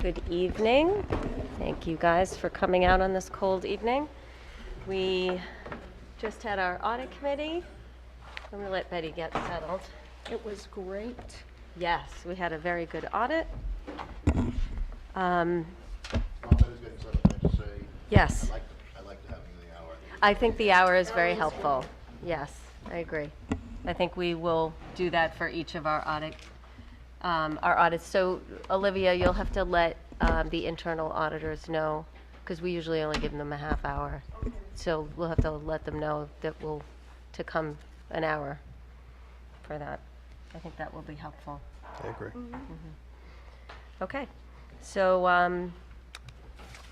Good evening. Thank you guys for coming out on this cold evening. We just had our audit committee. I'm going to let Betty get settled. It was great. Yes, we had a very good audit. Yes. I like having the hour. I think the hour is very helpful. Yes, I agree. I think we will do that for each of our audits. So Olivia, you'll have to let the internal auditors know, because we usually only give them a half hour. So we'll have to let them know that to come an hour for that. I think that will be helpful. I agree. Okay. So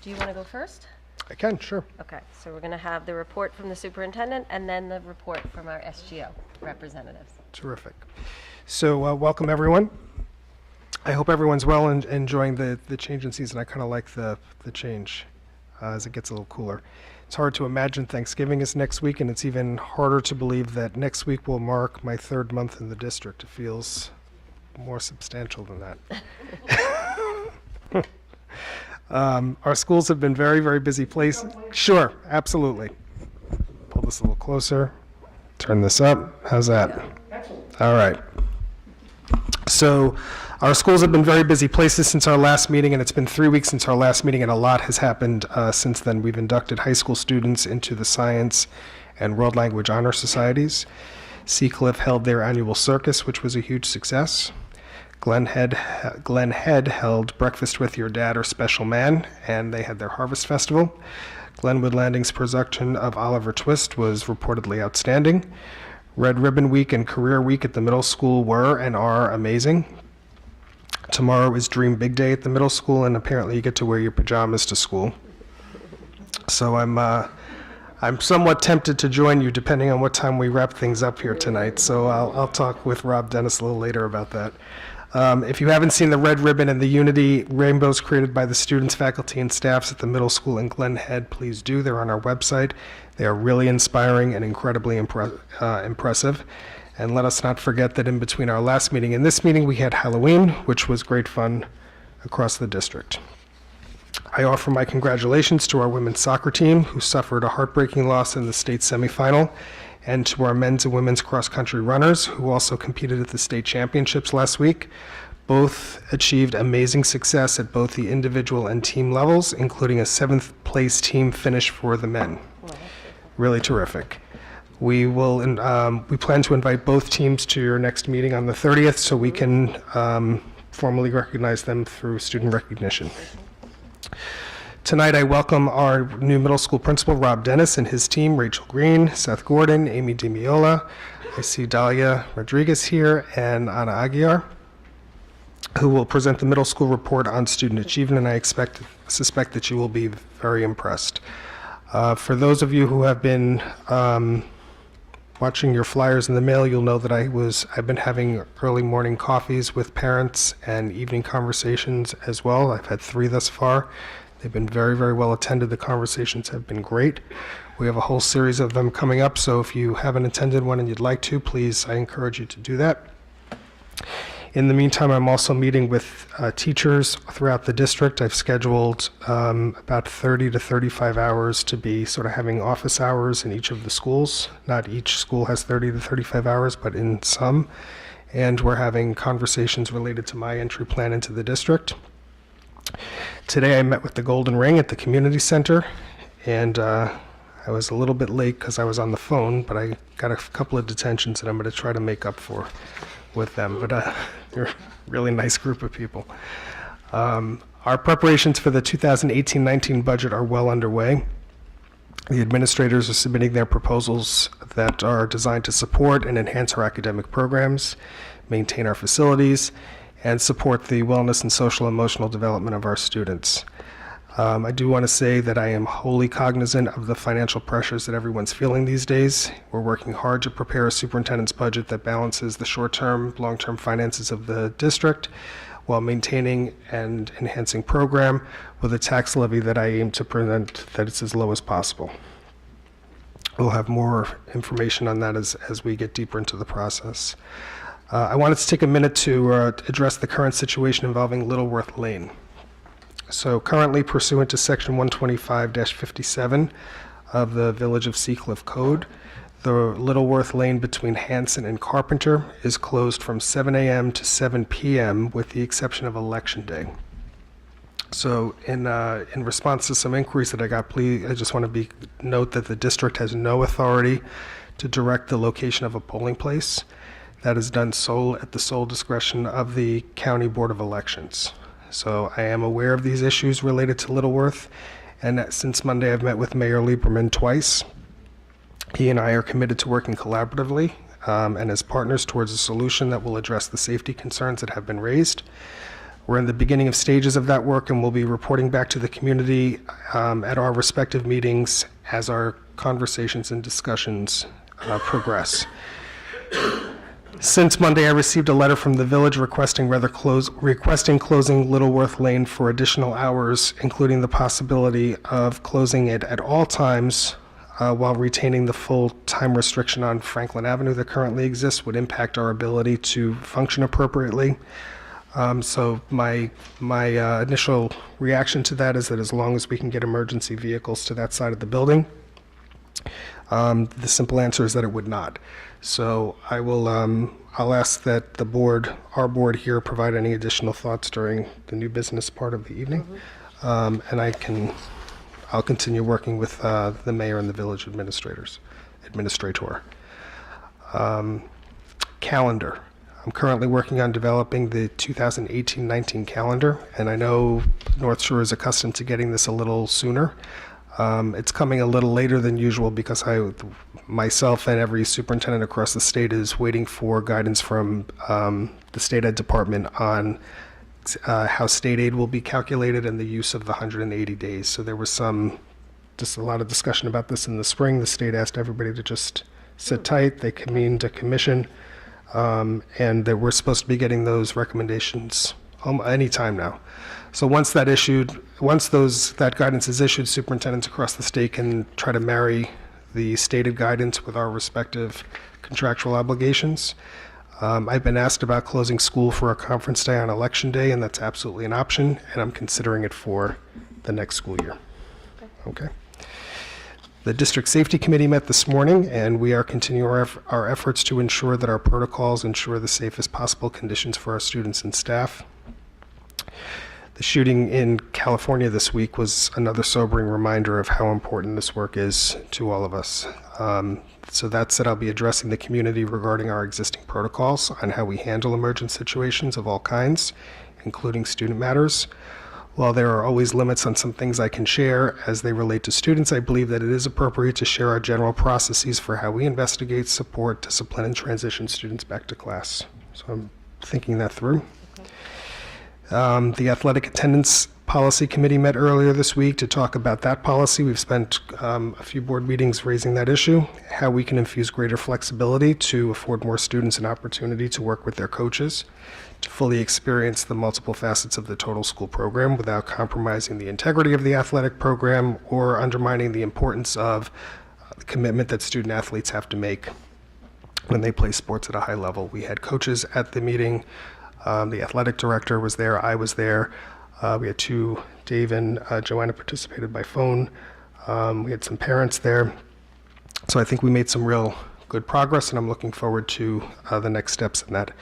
do you want to go first? I can, sure. Okay, so we're going to have the report from the superintendent and then the report from our SGO representatives. Terrific. So welcome, everyone. I hope everyone's well and enjoying the change in season. I kind of like the change as it gets a little cooler. It's hard to imagine Thanksgiving is next week, and it's even harder to believe that next week will mark my 3rd month in the district. It feels more substantial than that. Our schools have been very, very busy places. Sure, absolutely. Pull this a little closer. Turn this up. How's that? All right. So our schools have been very busy places since our last meeting, and it's been 3 weeks since our last meeting, and a lot has happened since then. We've inducted high school students into the Science and World Language Honor Societies. Seacliff held their annual circus, which was a huge success. Glen Head held Breakfast with Your Dad or Special Man, and they had their Harvest Festival. Glenwood Landing's production of Oliver Twist was reportedly outstanding. Red Ribbon Week and Career Week at the middle school were and are amazing. Tomorrow is Dream Big Day at the middle school, and apparently you get to wear your pajamas to school. So I'm somewhat tempted to join you depending on what time we wrap things up here tonight. So I'll talk with Rob Dennis a little later about that. If you haven't seen the Red Ribbon and the Unity rainbows created by the students, faculty, and staffs at the middle school in Glen Head, please do. They're on our website. They are really inspiring and incredibly impressive. And let us not forget that in between our last meeting and this meeting, we had Halloween, which was great fun across the district. I offer my congratulations to our women's soccer team, who suffered a heartbreaking loss in the state semifinal, and to our men's and women's cross-country runners, who also competed at the state championships last week. Both achieved amazing success at both the individual and team levels, including a 7th place team finish for the men. Really terrific. We plan to invite both teams to your next meeting on the 30th so we can formally recognize them through student recognition. Tonight, I welcome our new middle school principal, Rob Dennis, and his team, Rachel Green, Seth Gordon, Amy DiMiola. I see Dahlia Rodriguez here and Anna Aguiar, who will present the middle school report on student achievement, and I suspect that you will be very impressed. For those of you who have been watching your flyers in the mail, you'll know that I've been having early morning coffees with parents and evening conversations as well. I've had 3 thus far. They've been very, very well attended. The conversations have been great. We have a whole series of them coming up, so if you haven't attended one and you'd like to, please, I encourage you to do that. In the meantime, I'm also meeting with teachers throughout the district. I've scheduled about 30 to 35 hours to be sort of having office hours in each of the schools. Not each school has 30 to 35 hours, but in some. And we're having conversations related to my entry plan into the district. Today I met with the Golden Ring at the community center, and I was a little bit late because I was on the phone, but I got a couple of detentions that I'm going to try to make up for with them. But they're a really nice group of people. Our preparations for the 2018-19 budget are well underway. The administrators are submitting their proposals that are designed to support and enhance our academic programs, maintain our facilities, and support the wellness and social emotional development of our students. I do want to say that I am wholly cognizant of the financial pressures that everyone's feeling these days. We're working hard to prepare a superintendent's budget that balances the short-term, long-term finances of the district while maintaining and enhancing program with a tax levy that I aim to present that it's as low as possible. We'll have more information on that as we get deeper into the process. I wanted to take a minute to address the current situation involving Littleworth Lane. So currently pursuant to Section 125-57 of the Village of Seacliff Code, the Littleworth Lane between Hanson and Carpenter is closed from 7 a.m. to 7 p.m. with the exception of Election Day. So in response to some inquiries that I got, I just want to note that the district has no authority to direct the location of a polling place. That is done at the sole discretion of the County Board of Elections. So I am aware of these issues related to Littleworth, and since Monday I've met with Mayor Lieberman twice. He and I are committed to working collaboratively and as partners towards a solution that will address the safety concerns that have been raised. We're in the beginning of stages of that work, and we'll be reporting back to the community at our respective meetings as our conversations and discussions progress. Since Monday, I received a letter from the village requesting closing Littleworth Lane for additional hours, including the possibility of closing it at all times while retaining the full time restriction on Franklin Avenue that currently exists would impact our ability to function appropriately. So my initial reaction to that is that as long as we can get emergency vehicles to that side of the building, the simple answer is that it would not. So I'll ask that our board here, provide any additional thoughts during the new business part of the evening. And I'll continue working with the mayor and the village administrator. Calendar. I'm currently working on developing the 2018-19 calendar, and I know North Shore is accustomed to getting this a little sooner. It's coming a little later than usual because myself and every superintendent across the state is waiting for guidance from the state ed department on how state aid will be calculated and the use of the 180 days. So there was just a lot of discussion about this in the spring. The state asked everybody to just sit tight. They convened a commission, and that we're supposed to be getting those recommendations any time now. So once that guidance is issued, superintendents across the state can try to marry the stated guidance with our respective contractual obligations. I've been asked about closing school for a conference day on Election Day, and that's absolutely an option, and I'm considering it for the next school year. Okay. The District Safety Committee met this morning, and we are continuing our efforts to ensure that our protocols ensure the safest possible conditions for our students and staff. The shooting in California this week was another sobering reminder of how important this work is to all of us. So that said, I'll be addressing the community regarding our existing protocols on how we handle emergent situations of all kinds, including student matters. While there are always limits on some things I can share as they relate to students, I believe that it is appropriate to share our general processes for how we investigate, support, discipline, and transition students back to class. So I'm thinking that through. The Athletic Attendance Policy Committee met earlier this week to talk about that policy. We've spent a few board meetings raising that issue, how we can infuse greater flexibility to afford more students an opportunity to work with their coaches, to fully experience the multiple facets of the total school program without compromising the integrity of the athletic program or undermining the importance of the commitment that student athletes have to make when they play sports at a high level. We had coaches at the meeting. The athletic director was there. I was there. We had Dave and Joanna participated by phone. We had some parents there. So I think we made some real good progress, and I'm looking forward to the next steps in that,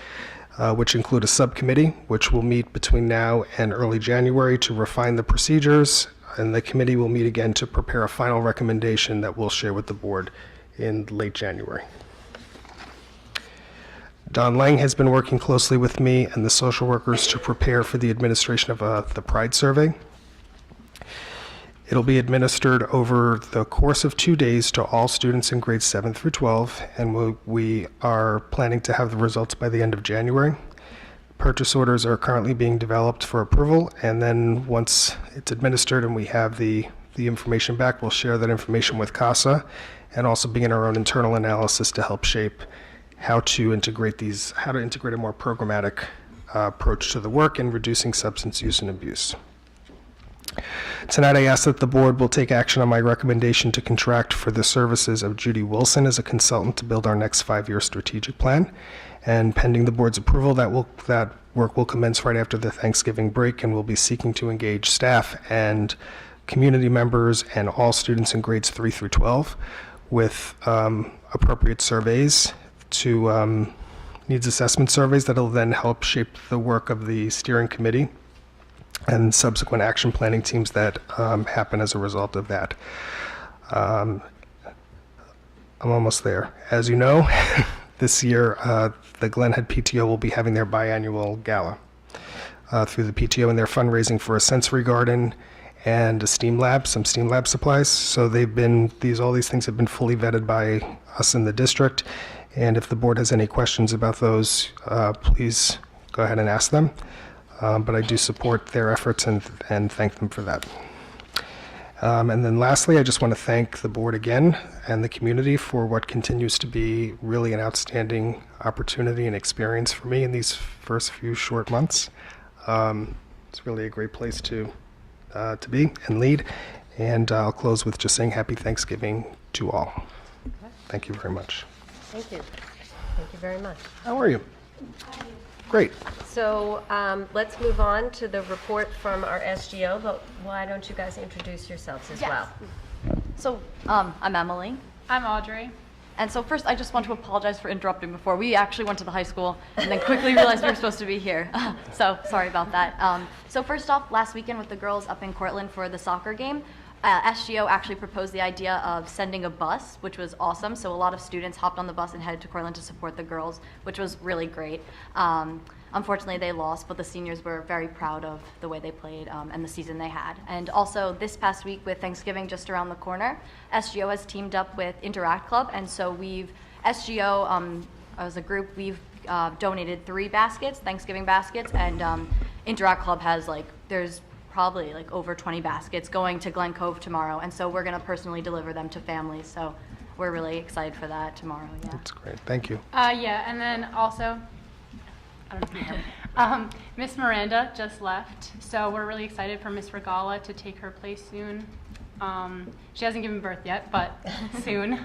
which include a subcommittee, which will meet between now and early January to refine the procedures, and the committee will meet again to prepare a final recommendation that we'll share with the board in late January. Don Lang has been working closely with me and the social workers to prepare for the administration of the Pride Survey. It'll be administered over the course of 2 days to all students in grades 7 through 12, and we are planning to have the results by the end of January. Purchase orders are currently being developed for approval, and then once it's administered and we have the information back, we'll share that information with CASA and also begin our own internal analysis to help shape how to integrate a more programmatic approach to the work in reducing substance use and abuse. Tonight, I ask that the board will take action on my recommendation to contract for the services of Judy Wilson as a consultant to build our next 5-year strategic plan. And pending the board's approval, that Work will commence right after the Thanksgiving break, and we'll be seeking to engage staff and community members and all students in grades 3 through 12 with appropriate surveys to needs assessment surveys that'll then help shape the work of the steering committee and subsequent action planning teams that happen as a result of that. I'm almost there. As you know, this year, the Glen Head PTO will be having their biannual gala through the PTO, and they're fundraising for a sensory garden and a STEAM lab, some STEAM lab supplies. So all these things have been fully vetted by us in the district. And if the board has any questions about those, please go ahead and ask them. But I do support their efforts and thank them for that. And then lastly, I just want to thank the board again and the community for what continues to be really an outstanding opportunity and experience for me in these first few short months. It's really a great place to be and lead. And I'll close with just saying happy Thanksgiving to all. Thank you very much. Thank you. Thank you very much. How are you? Great. So let's move on to the report from our SGO, but why don't you guys introduce yourselves as well? So, I'm Emily. I'm Audrey. And so first, I just want to apologize for interrupting before. We actually went to the high school and then quickly realized we were supposed to be here. So sorry about that. So first off, last weekend with the girls up in Cortland for the soccer game, SGO actually proposed the idea of sending a bus, which was awesome. So a lot of students hopped on the bus and headed to Cortland to support the girls, which was really great. Unfortunately, they lost, but the seniors were very proud of the way they played and the season they had. And also, this past week with Thanksgiving just around the corner, SGO has teamed up with Interact Club, and so SGO, as a group, we've donated 3 baskets, Thanksgiving baskets, and Interact Club has there's probably over 20 baskets going to Glen Cove tomorrow, and so we're going to personally deliver them to families. So we're really excited for that tomorrow. Yeah. That's great. Thank you. Yeah, and then also, I don't know if you hear me. Miss Miranda just left, so we're really excited for Miss Regala to take her place soon. She hasn't given birth yet, but soon.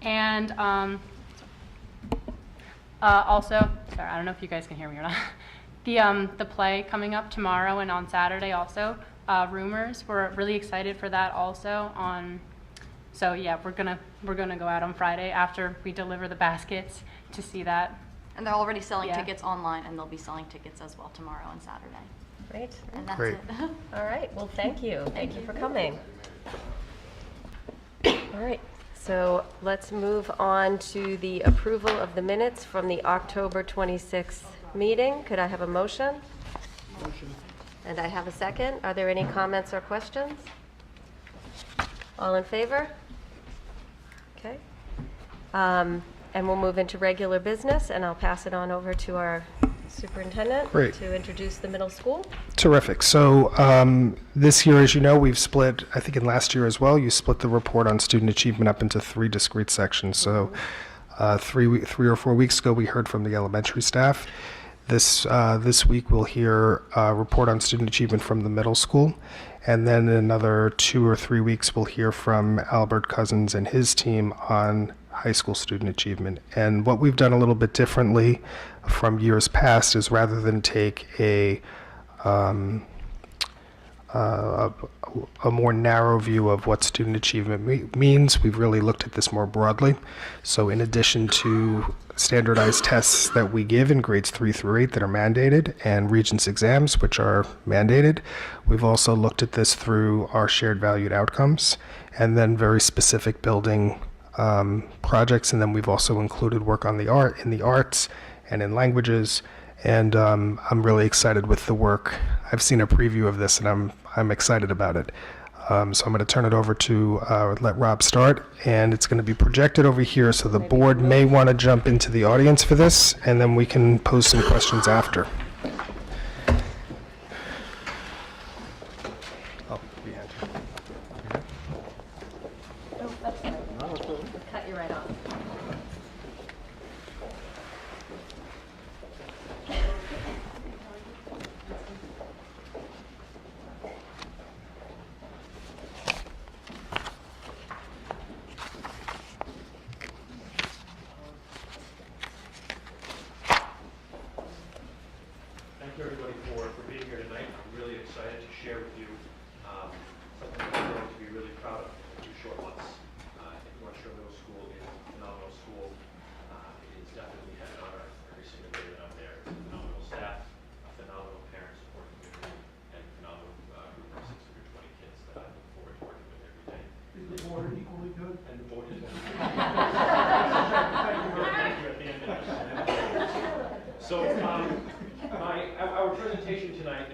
And also, sorry, I don't know if you guys can hear me or not. The play coming up tomorrow and on Saturday also, Rumors. We're really excited for that also. So yeah, we're gonna go out on Friday after we deliver the baskets to see that. And they're already selling Yeah. tickets online, and they'll be selling tickets as well tomorrow and Saturday. Great. And that's Great. it. All right. Well, thank you. Thank you for coming. All right. So let's move on to the approval of the minutes from the October 26th meeting. Could I have a motion? Motion. And I have a second. Are there any comments or questions? All in favor? Okay. And we'll move into regular business, and I'll pass it on over to our superintendent Great. to introduce the middle school. Terrific. So this year, as you know, we've split, I think in last year as well, you split the report on student achievement up into 3 discrete sections. So 3 or 4 weeks ago, we heard from the elementary staff. This week, we'll hear a report on student achievement from the middle school. And then in another 2 or 3 weeks, we'll hear from Albert Cousins and his team on high school student achievement. And what we've done a little bit differently from years past is rather than take a more narrow view of what student achievement means, we've really looked at this more broadly. So in addition to standardized tests that we give in grades 3 through 8 that are mandated and Regents exams, which are mandated, we've also looked at this through our shared valued outcomes and then very specific building projects. And then we've also included work on the arts and in languages. And I'm really excited with the work. I've seen a preview of this, and I'm excited about it. So I'm going to turn it over to let Rob start, and it's going to be projected over here. So the board may want to jump into the audience for this, and then we can pose some questions after. Oh, behind you. Oh, that's fine. We'll cut you right off.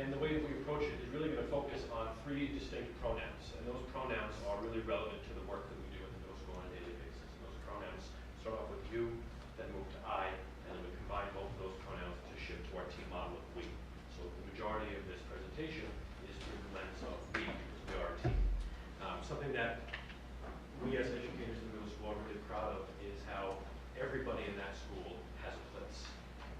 And the way that we approach it is really going to focus on 3 distinct pronouns. And those pronouns are really relevant to the work that we do in the middle school on a daily basis. And those pronouns start off with you, then move to I, and then we combine both of those pronouns to shift to our team model of we. So the majority of this presentation is through the lens of we, because we are a team. Something that we as educators in the middle school are really proud of is how everybody in that school has a place.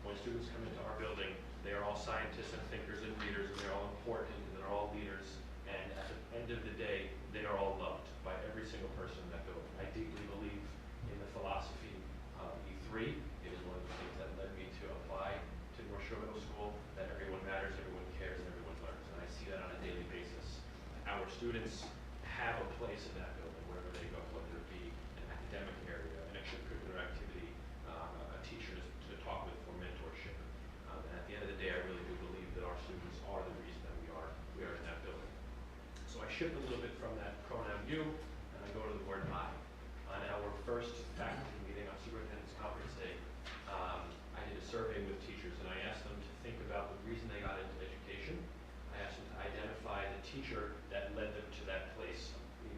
When students come into our building, they are all scientists and thinkers and leaders, and they're all important, and they're all leaders. And at the end of the day, they are all loved by every single person in that building. I deeply believe in the philosophy of E3. It is one of the things that led me to apply to North Shore Middle School, that everyone matters, everyone cares, and everyone learns. And I see that on a daily basis. Our students have a place in that building wherever they go, whether it be an academic area, an extracurricular activity, a teacher to talk with for mentorship. And at the end of the day, I really do believe that our students are the reason that we are in that building. So I shift a little bit from that pronoun you, and I go to the word I. On our first faculty meeting on Superintendent's Conference Day, I did a survey with teachers, and I asked them to think about the reason they got into education. I asked them to identify the teacher that led them to that place,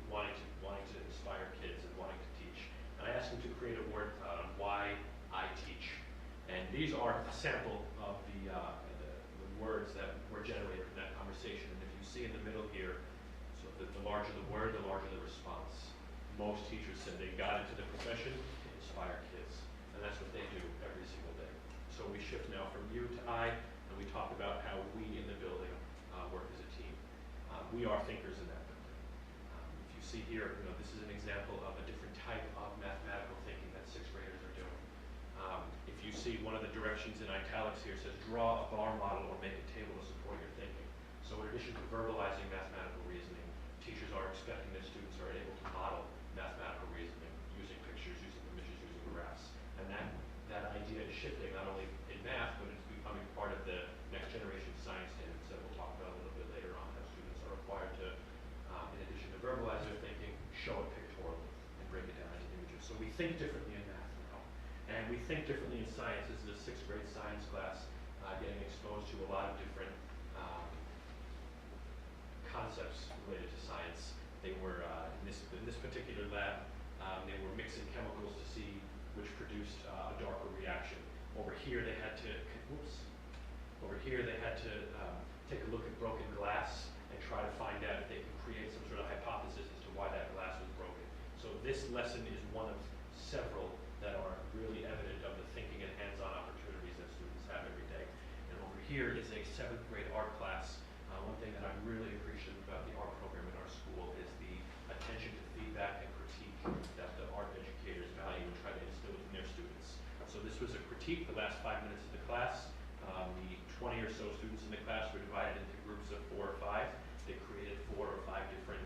wanting to inspire kids and wanting to teach. And I asked them to create a word cloud on why I teach. And these are a sample of the words that were generated from that conversation. And if you see in the middle here, so the larger the word, the larger the response. Most teachers said they got into the profession to inspire kids. And that's what they do every single day. So we shift now from you to I, and we talk about how we in the building work as a team. We are thinkers in that building. If you see here, this is an example of a different type of mathematical thinking that 6th graders are doing. If you see one of the directions in italics here says draw a bar model or make a table to support your thinking. So in addition to verbalizing mathematical reasoning, teachers are expecting that students are able to model mathematical reasoning using pictures, using images, using graphs. And that idea is shifting not only in math, but it's becoming part of the next generation science standards that we'll talk about a little bit later on, how students are required to, in addition to verbalize their thinking, show it pictorially and break it down into images. So we think differently in math now. And we think differently in science. This is a 6th grade science class getting exposed to a lot of different concepts related to science. They were, in this particular lab, they were mixing chemicals to see which produced a darker reaction. Over here they had to, take a look at broken glass and try to find out if they could create some sort of hypothesis as to why that glass was broken. So this lesson is one of several that are really evident of the thinking and hands-on opportunities that students have every day. And over here is a 7th grade art class. One thing that I'm really appreciative about the art program in our school is the attention to feedback and critique that the art educators value and try to instill in their students. So this was a critique the last 5 minutes of the class. The 20 or so students in the class were divided into groups of 4 or 5. They created 4 or 5 different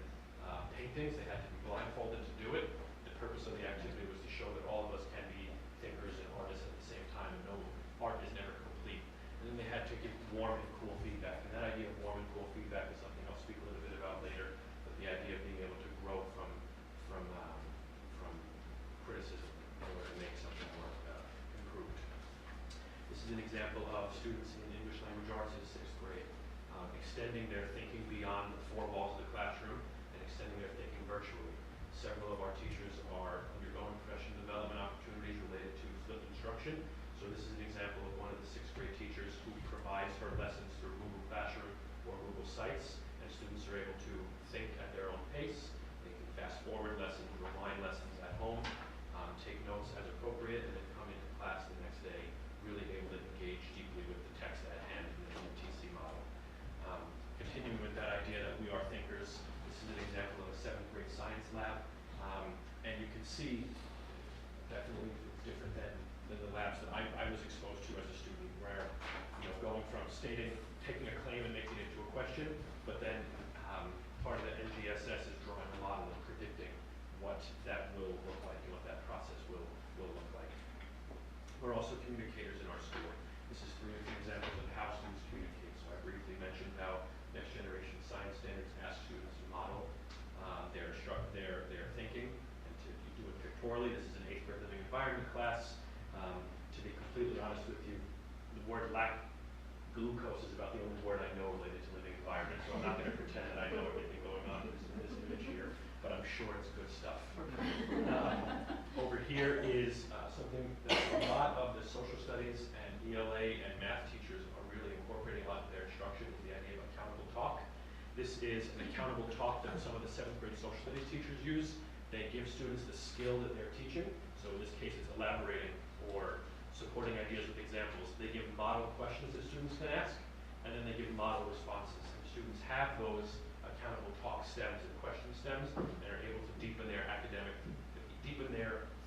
paintings. They had to be blindfolded to do it. The purpose of the activity was to show that all of us can be thinkers and artists at the same time, and no art is never complete. And then they had to give warm and cool feedback. And that idea of warm and cool feedback is something I'll speak a little bit about later, but the idea of being able to grow from criticism in order to make something more improved. This is an example of students in English language arts in 6th grade, extending their thinking beyond the 4 walls of the classroom and extending their thinking virtually. Several of our teachers are undergoing professional development opportunities related to flipped instruction. So this is an example of one of the 6th grade teachers who provides her lessons through Google Classroom or Google Sites, and students are able to think at their own pace. They can fast forward lessons, rewind lessons at home, take notes as appropriate, and then come into class the next day really able to engage deeply with the text at hand in the MTC model. Continuing with that idea that we are thinkers, this is an example of a 7th grade science lab, and you can see definitely it's different than the labs that I was exposed to as a student, where going from taking a claim and making it into a question, but then part of the NGSS is drawing a model and predicting what that will look like and what that process will look like. We're also communicators in our school. This is 3 examples of how students communicate. So I briefly mentioned how next generation science standards ask students to model their thinking and to do it pictorially. This is an 8th grade living environment class. To be completely honest with you, the word lack Glucose is about the only word I know related to living environment, so I'm not going to pretend that I know everything going on in this image here, but I'm sure it's good stuff. Over here is something that a lot of the social studies and ELA and math teachers are really incorporating a lot of their instruction, is the idea of accountable talk. This is an accountable talk that some of the 7th grade social studies teachers use. They give students the skill that they're teaching. So in this case, it's elaborating or supporting ideas with examples. They give model questions that students can ask, and then they give model responses. And students have those accountable talk stems and question stems, and are able to deepen their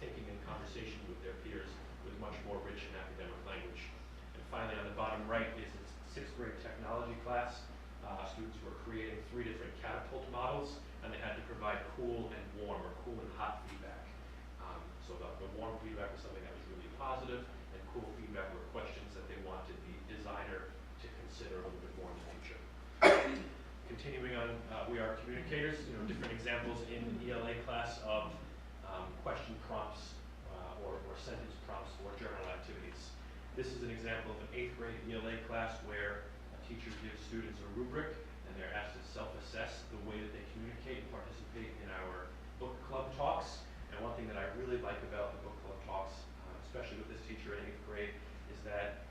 thinking and conversation with their peers with much more rich and academic language. And finally, on the bottom right is a 6th grade technology class. Students were creating 3 different catapult models, and they had to provide cool and warm, or cool and hot feedback. So the warm feedback was something that was really positive, and cool feedback were questions that they wanted the designer to consider a little bit more in the future. Continuing on, we are communicators. Different examples in ELA class of question prompts or sentence prompts for journal activities. This is an example of an 8th grade ELA class where a teacher gives students a rubric, and they're asked to self-assess the way that they communicate and participate in our book club talks. And one thing that I really like about the book club talks, especially with this teacher in 8th grade, is that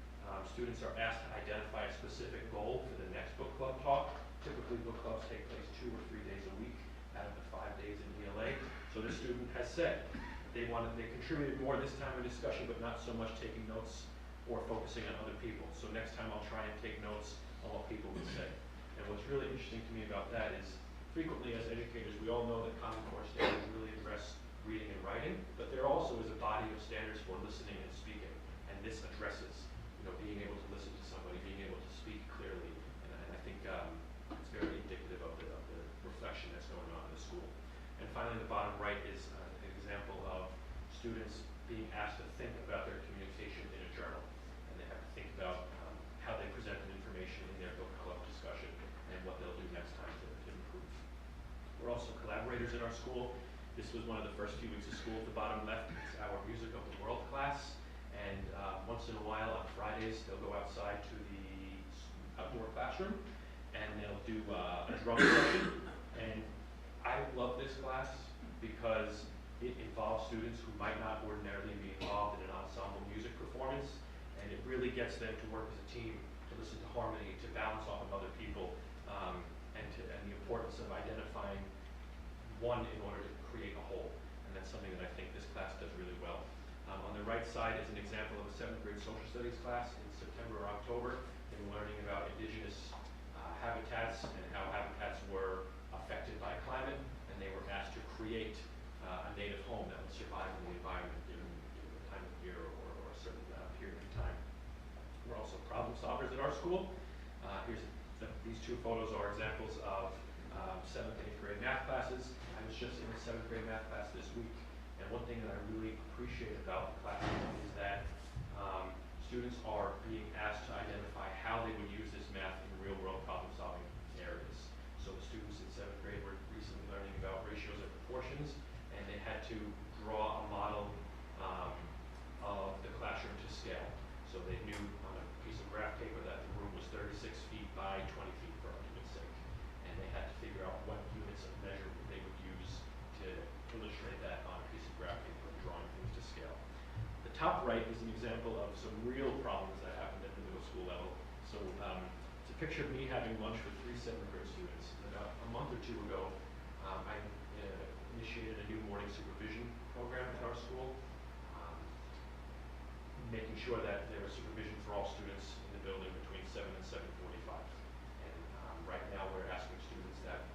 students are asked to identify a specific goal for the next book club talk. Typically, book clubs take place 2 or 3 days a week out of the 5 days in ELA. So this student has said they contributed more this time in discussion, but not so much taking notes or focusing on other people. So next time I'll try and take notes on what people would say. And what's really interesting to me about that is frequently as educators, we all know that Common Core standards really address reading and writing, but there also is a body of standards for listening and speaking. And this addresses, being able to listen to somebody, being able to speak clearly. And I think it's very indicative of the reflection that's going on in the school. And finally, the bottom right is an example of students being asked to think about their communication in a journal. And they have to think about how they presented information in their book club discussion and what they'll do next time to improve. We're also collaborators in our school. This was one of the first few weeks of school. At the bottom left is our Music of the World class. And once in a while on Fridays, they'll go outside to the outdoor classroom and they'll do a drum session. And I love this class because it involves students who might not ordinarily be involved in an ensemble music performance. And it really gets them to work as a team, to listen to harmony, to bounce off of other people, and the importance of identifying one in order to create a whole. And that's something that I think this class does really well. On the right side is an example of a 7th grade social studies class in September or October. They were learning about indigenous habitats and how habitats were affected by climate, and they were asked to create a native home that would survive in the environment given the time of year or a certain period of time. We're also problem solvers at our school. These 2 photos are examples of 7th and 8th grade math classes. I was just in the 7th grade math class this week. And one thing that I really appreciate about the class is that students are being asked to identify how they would use this math in real-world problem-solving areas. So the students in 7th grade were recently learning about ratios and proportions, and they had to draw a model of the classroom to scale. So they knew on a piece of graph paper that the room was 36 feet by 20 feet, for argument's sake. And they had to figure out what units of measurement they would use to illustrate that on a piece of graph paper and drawing things to scale. The top right is an example of some real problems that happened at the middle school level. So it's a picture of me having lunch with 3 7th grade students. About a month or 2 ago, I initiated a new morning supervision program at our school, making sure that there was supervision for all students in the building between 7 and 7:45. And right now we're asking students that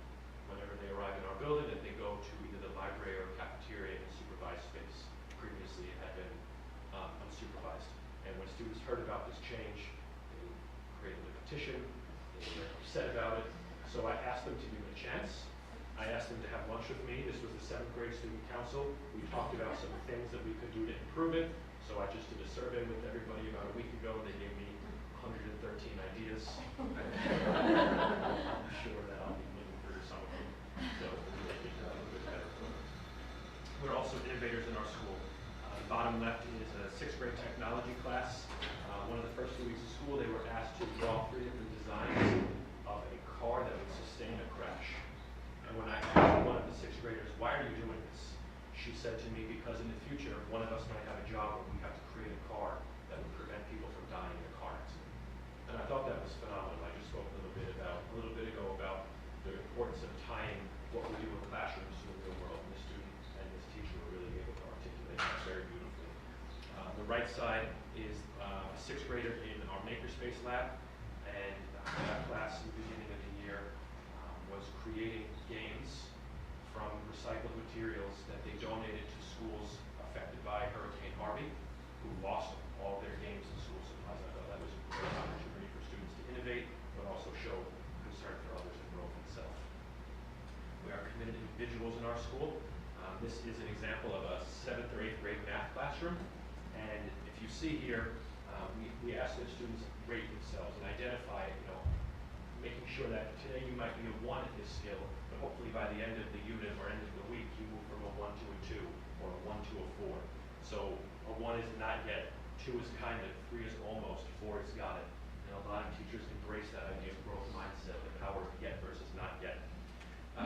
whenever they arrive in our building, that they go to either the library or cafeteria in supervised space. Previously it had been unsupervised. And when students heard about this change, they created a petition, they were upset about it. So I asked them to give it a chance. I asked them to have lunch with me. This was the 7th grade student council. We talked about some things that we could do to improve it. So I just did a survey with everybody about a week ago. They gave me 113 ideas. I'm sure that I'll be looking for some of them. So we're also innovators in our school. Bottom left is a 6th grade technology class. One of the first 2 weeks of school, they were asked to draw 3 different designs of a car that would sustain a crash. And when I asked one of the 6th graders, why are you doing this? She said to me, because in the future, one of us might have a job where we have to create a car that would prevent people from dying in a car accident. And I thought that was phenomenal. I just spoke a little bit ago about the importance of tying what we do in classrooms to the real world. And the student and this teacher were really able to articulate that very beautifully. The right side is a 6th grader in our Makerspace lab, and that class in the beginning of the year was creating games from recycled materials that they donated to schools affected by Hurricane Harvey, who lost all their games and school supplies. I thought that was a great opportunity for students to innovate, but also show concern for others and growth itself. We are committed individuals in our school. This is an example of a 7th or 8th grade math classroom. And if you see here, we ask the students rate themselves and identify, making sure that today you might be a 1 at this skill, but hopefully by the end of the unit or end of the week, you move from a 1 to a 2, or a 1 to a 4. So a 1 is not yet, 2 is kind of, 3 is almost, 4 is got it. And a lot of teachers embrace that idea of growth mindset, the power of yet versus not yet.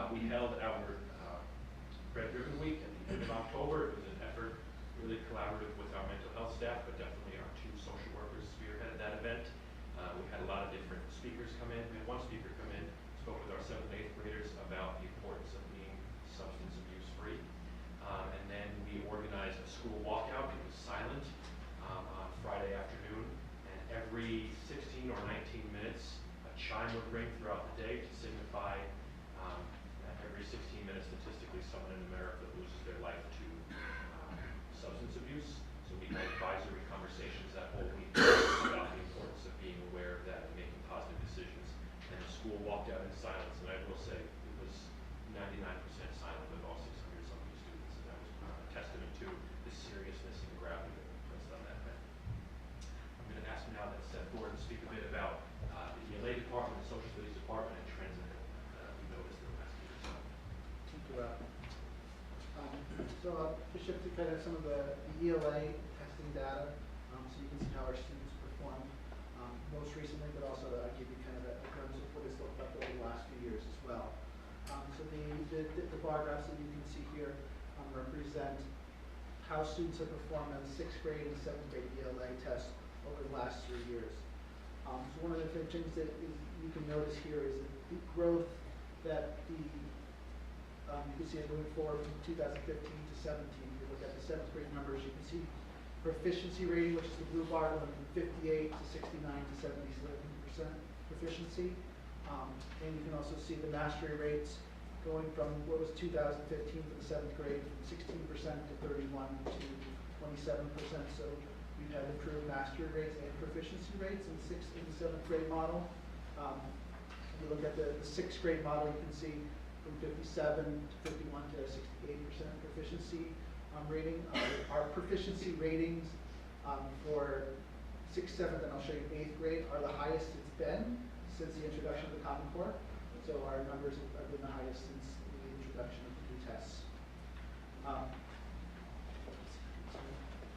We held our Red Ribbon Week at the end of October. It was an effort, really collaborative with our mental health staff, but definitely our 2 social workers spearheaded that event. We had a lot of different speakers come in. We had one speaker come in, spoke with our 7th and 8th graders about the importance of being substance abuse free. And then we organized a school walkout. It was silent on Friday afternoon. And every 16 or 19 minutes, a chime would ring throughout the day to signify that every 16 minutes, statistically, someone in America loses their life to substance abuse. So we had advisory conversations that whole week about the importance of being aware of that and making positive decisions. And the school walked out in silence, and I will say it was 99% silent with all 600 some of these students, and that was a testament to the seriousness and gravity that we placed on that event. I'm going to ask now that Seth Gordon speak a bit about the ELA department, the social studies department, and trends that we noticed in the last year or so. Thank you, Rob. So I'll shift to kind of some of the ELA testing data, so you can see how our students performed most recently, but also I'll give you kind of a glimpse of what it's looked like over the last few years as well. So the bar graphs that you can see here represent how students have performed on the 6th grade and 7th grade ELA tests over the last 3 years. So one of the things that you can notice here is the growth that you can see it moving forward from 2015 to 17. If you look at the 7th grade numbers, you can see proficiency rating, which is the blue bar, going from 58 to 69 to 77% proficiency. And you can also see the mastery rates going from what was 2015 for the 7th grade, from 16% to 31 to 27%. So we've had improved mastery rates and proficiency rates in the 6th and 7th grade model. If you look at the 6th grade model, you can see from 57 to 51 to 68% proficiency rating. Our proficiency ratings for 6th, 7th, and I'll show you 8th grade are the highest it's been since the introduction of the Common Core. So our numbers have been the highest since the introduction of the new tests.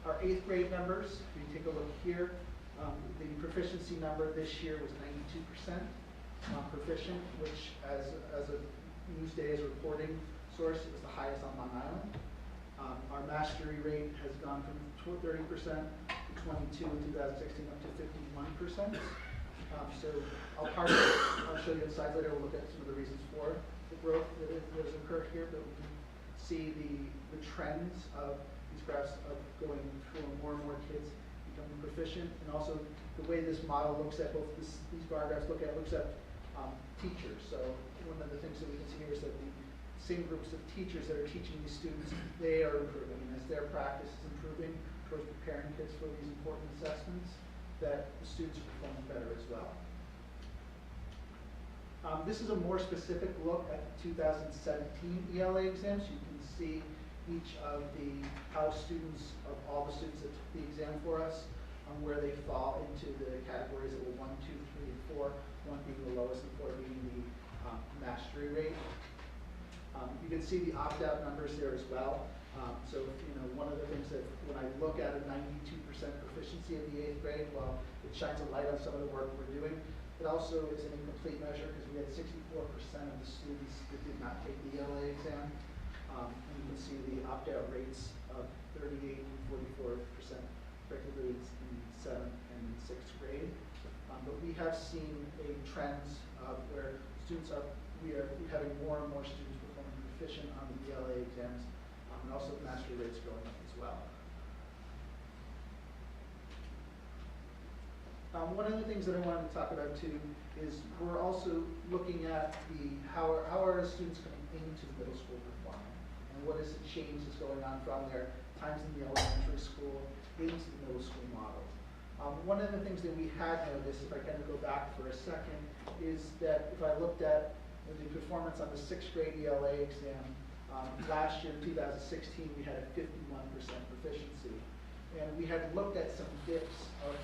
Our 8th grade numbers, if you take a look here, the proficiency number this year was 92% proficient, which as a Newsday's reporting source, it was the highest on Long Island. Our mastery rate has gone from 30% to 22 in 2016 up to 51%. So I'll show you in slides later. We'll look at some of the reasons for the growth that has occurred here, but we can see the trends of these graphs of going through more and more kids becoming proficient, and also the way this model looks at both these bar graphs looks at teachers. So one of the things that we can see here is that the same groups of teachers that are teaching these students, they are improving. And as their practice is improving towards preparing kids for these important assessments, that the students are performing better as well. This is a more specific look at the 2017 ELA exams. You can see each of how students, of all the students that took the exam for us, where they fall into the categories that were 1, 2, 3, and 4, 1 being the lowest and 4 being the mastery rate. You can see the opt-out numbers there as well. So one of the things to, when I look at a 92% proficiency of the 8th grade, while it shines a light on some of the work we're doing, it also is an incomplete measure because we had 64% of the students that did not take the ELA exam. And you can see the opt-out rates of 38 and 44%, particularly in 7th and 6th grade. But we have seen a trend where students we're having more and more students becoming proficient on the ELA exams, and also mastery rates going up as well. One of the things that I wanted to talk about too is we're also looking at how are students coming into middle school performing, and what is the change that's going on from their times in the elementary school into the middle school model. One of the things that we had noticed, if I kind of go back for a second, is that if I looked at the performance on the 6th grade ELA exam, last year in 2016 we had a 51% proficiency, and we had looked at some dips of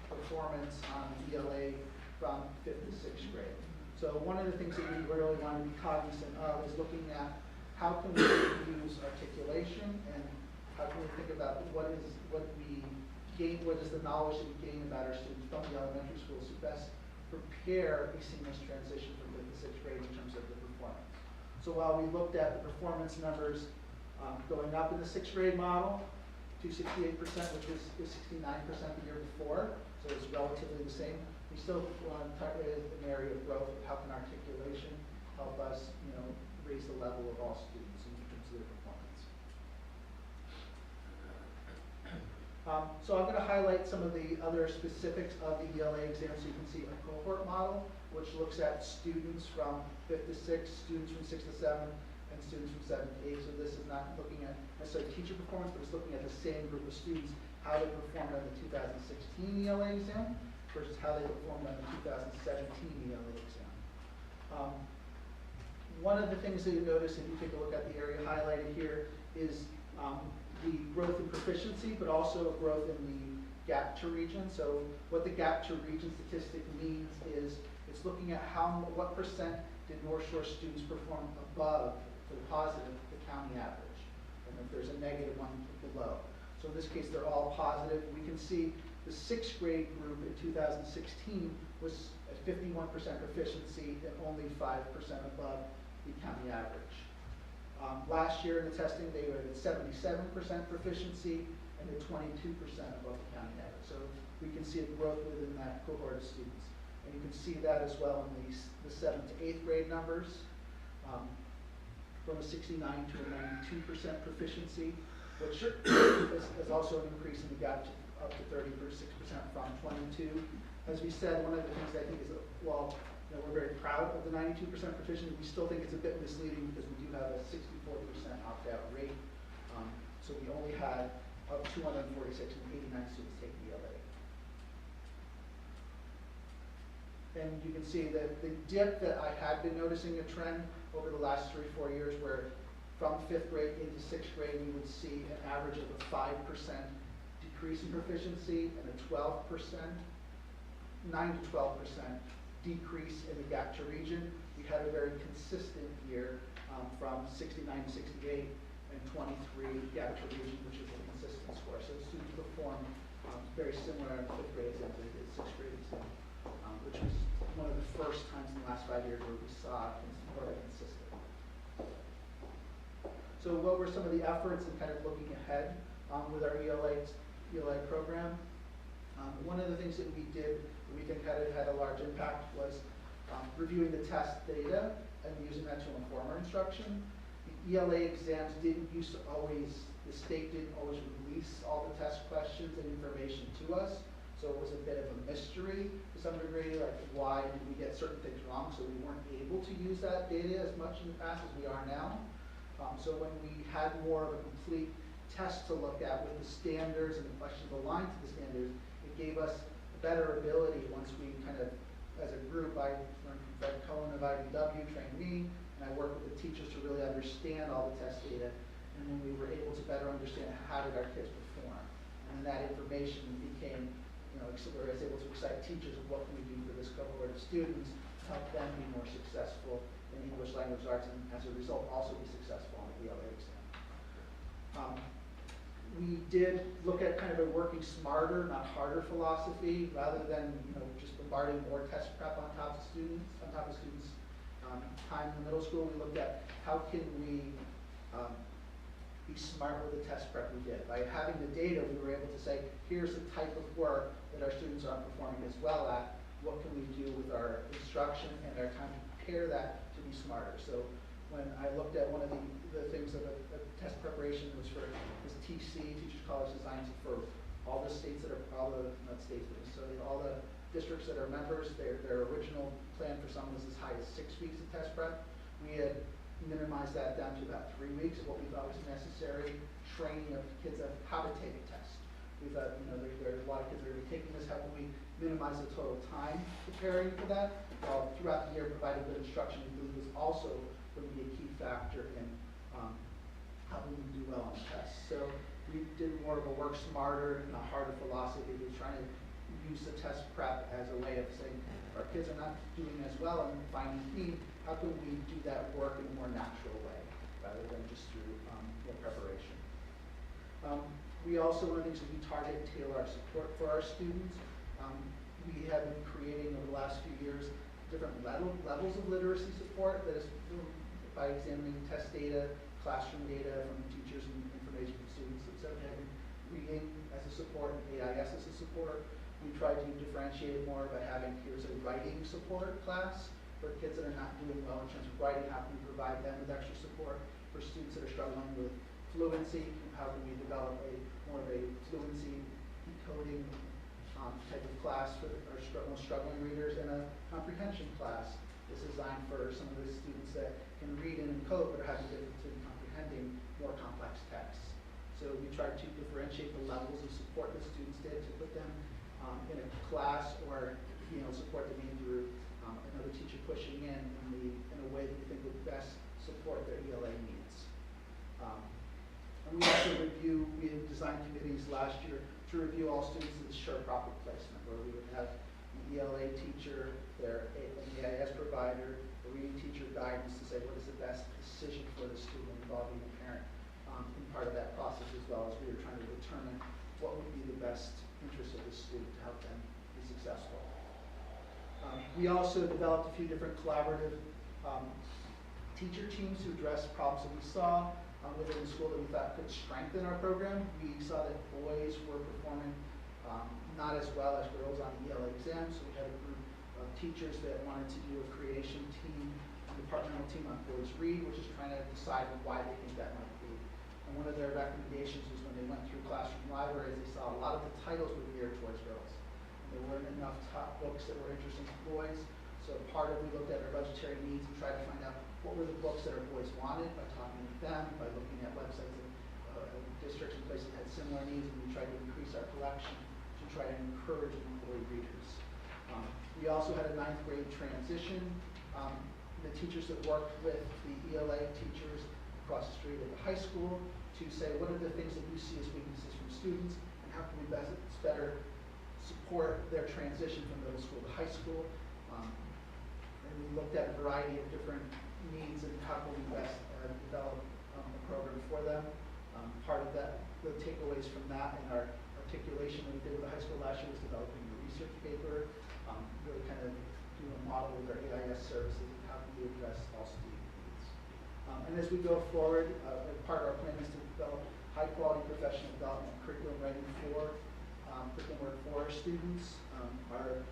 performance on ELA from 5th to 6th grade. So one of the things that we really want to be cognizant of is looking at how can we use articulation, and how can we think about what is the knowledge that we gain about our students from the elementary schools to best prepare a seamless transition from 5th to 6th grade in terms of the performance. So while we looked at the performance numbers going up in the 6th grade model to 68%, which was 69% the year before, so it's relatively the same, we still want to target an area of growth of how can articulation help us, raise the level of all students in terms of their performance. So I'm going to highlight some of the other specifics of the ELA exam. So you can see a cohort model, which looks at students from 5th to 6th, students from 6th to 7th, and students from 7th to 8th. So this is not looking at necessarily teacher performance, but it's looking at the same group of students, how they performed on the 2016 ELA exam versus how they performed on the 2017 ELA exam. One of the things that you notice if you take a look at the area highlighted here is the growth in proficiency, but also a growth in the gap to region. So what the gap to region statistic means is it's looking at what percent did North Shore students perform above, for the positive, the county average, and if there's a negative one below. So in this case, they're all positive. We can see the 6th grade group in 2016 was at 51% proficiency and only 5% above the county average. Last year in the testing, they were at 77% proficiency and at 22% above the county average. So we can see a growth within that cohort of students. And you can see that as well in the 7th to 8th grade numbers, from a 69 to a 92% proficiency, which is also an increase in the gap to up to 36% from 22. As we said, one of the things I think is that, while we're very proud of the 92% proficiency, we still think it's a bit misleading because we do have a 64% opt-out rate. So we only had 246 and 89 students take the ELA. And you can see that the dip that I had been noticing a trend over the last 3 or 4 years, where from 5th grade into 6th grade, we would see an average of a 5% decrease in proficiency and a 9 to 12% decrease in the gap to region. We had a very consistent year from 69 to 68 and 23 gap to region, which is a consistent score. So students performed very similar in 5th grade as they did 6th grade exam, which was one of the first times in the last 5 years where we saw more consistent. So what were some of the efforts in kind of looking ahead with our ELA program? One of the things that we did that we think had a large impact was reviewing the test data and using that to inform our instruction. The ELA exams the state didn't always release all the test questions and information to us, so it was a bit of a mystery to some degree, like why did we get certain things wrong, so we weren't able to use that data as much in the past as we are now. So when we had more of a complete test to look at with the standards and the questions aligned to the standards, it gave us a better ability once we kind of, as a group, I learned from Fred Cohen of IBW, trained me, and I worked with the teachers to really understand all the test data, and then we were able to better understand how did our kids perform. And then that information became, we were able to excite teachers of what can we do for this cohort of students to help them be more successful in English language arts, and as a result also be successful on the ELA exam. We did look at kind of a working smarter, not harder philosophy, rather than, just bombarding more test prep on top of students, time in the middle school. We looked at how can we be smart with the test prep we did. By having the data, we were able to say, here's the type of work that our students aren't performing as well at. What can we do with our instruction and our time to prepare that to be smarter? So when I looked at one of the things of a test preparation was for this TC, Teachers College Designs, for all the states that are, not states, but necessarily all the districts that are members, their original plan for some was as high as 6 weeks of test prep. We had minimized that down to about 3 weeks of what we thought was necessary training of kids of how to take a test. We thought, there's a lot of kids that are going to be taking this. How can we minimize the total time preparing for that? While throughout the year, providing good instruction, we believe was also going to be a key factor in helping them do well on the test. So we did more of a work smarter, not harder philosophy. We're trying to use the test prep as a way of saying our kids are not doing as well and finding need. How can we do that work in a more natural way rather than just through more preparation? We also, one of the things that we target and tailor our support for our students. We have been creating over the last few years different levels of literacy support that is by examining test data, classroom data from teachers and information from students. Instead of having reading as a support and AIS as a support, we try to differentiate it more by having, here's a writing support class for kids that are not doing well in terms of writing. How can we provide them with extra support? For students that are struggling with fluency, how can we develop more of a fluency decoding type of class for our most struggling readers, and a comprehension class is designed for some of the students that can read and encode but are having difficulty comprehending more complex texts. So we tried to differentiate the levels of support that students did to put them in a class or support them through another teacher pushing in a way that we think would best support their ELA needs. And we also we had designed committees last year to review all students to ensure proper placement, where we would have the ELA teacher, an AIS provider, a reading teacher guidance to say what is the best decision for the student involving the parent in part of that process, as well as we were trying to determine what would be the best interest of the student to help them be successful. We also developed a few different collaborative teacher teams to address problems that we saw within the school that we thought could strengthen our program. We saw that boys were performing not as well as girls on the ELA exam, so we had a group of teachers that wanted to do a creation team, a departmental team on Boys Read, which is trying to decide why they think that might be. And one of their recommendations was when they went through classroom libraries, they saw a lot of the titles were geared towards girls. There weren't enough top books that were interesting to boys. So part of, we looked at our budgetary needs and tried to find out what were the books that our boys wanted by talking with them, by looking at websites of districts and places that had similar needs, and we tried to increase our collection to try to encourage boy readers. We also had a 9th grade transition. The teachers that worked with the ELA teachers across the street at the high school to say what are the things that you see as weaknesses from students and how can we better support their transition from middle school to high school. And we looked at a variety of different needs and how can we best develop a program for them. Part of that, the takeaways from that and our articulation that we did with the high school last year was developing a research paper, really kind of do a model with our AIS services and how can we address all student needs. And as we go forward, part of our plan is to develop high quality professional development curriculum writing for our students. Our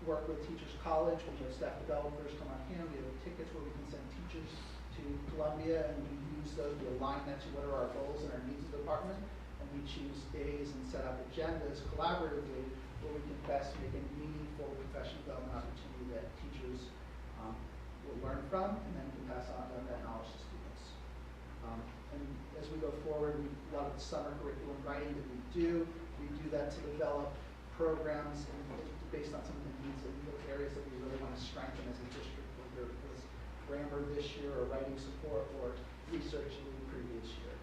work with Teachers College, we have staff developers come on hand, we have tickets where we can send teachers to Columbia and we use those, we align that to what are our goals and our needs of the department, and we choose days and set up agendas collaboratively where we can best make a meaningful professional development opportunity that teachers will learn from and then can pass on that knowledge to students. And as we go forward, a lot of the summer curriculum writing that we do that to develop programs based on some of the needs and the areas that we really want to strengthen as a district, whether it was grammar this year or writing support or research in the previous year.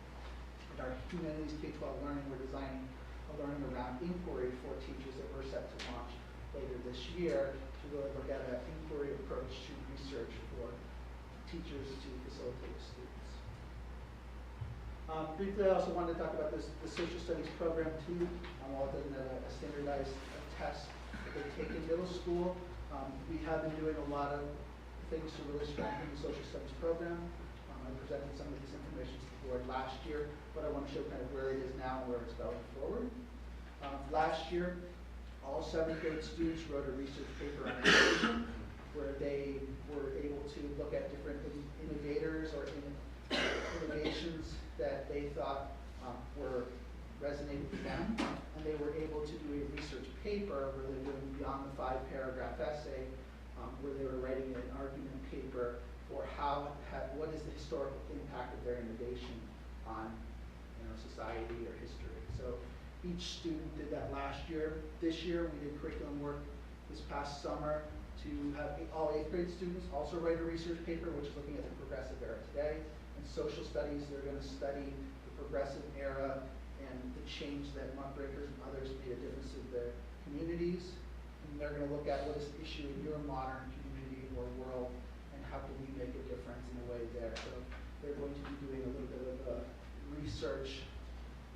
In our humanities K-12 learning, we're designing a learning around inquiry for teachers that we're set to launch later this year to really look at an inquiry approach to research for teachers to facilitate with students. Briefly, I also wanted to talk about this, the social studies program too. While it doesn't have a standardized test that they take in middle school, we have been doing a lot of things to really strengthen the social studies program. I presented some of this information to the board last year, but I want to show kind of where it is now and where it's going forward. Last year, all 7th grade students wrote a research paper on innovation, where they were able to look at different innovators or innovations that they thought were resonating with them, and they were able to do a research paper where they're doing beyond the 5-paragraph essay, where they were writing an argument paper for what is the historical impact of their innovation on society or history. So each student did that last year. This year we did curriculum work this past summer to have all 8th grade students also write a research paper, which is looking at the progressive era today. In social studies, they're going to study the progressive era and the change that muckrakers and others made a difference in their communities. And they're going to look at what is the issue in your modern community or world, and how can we make a difference in a way there. So they're going to be doing a little bit of research,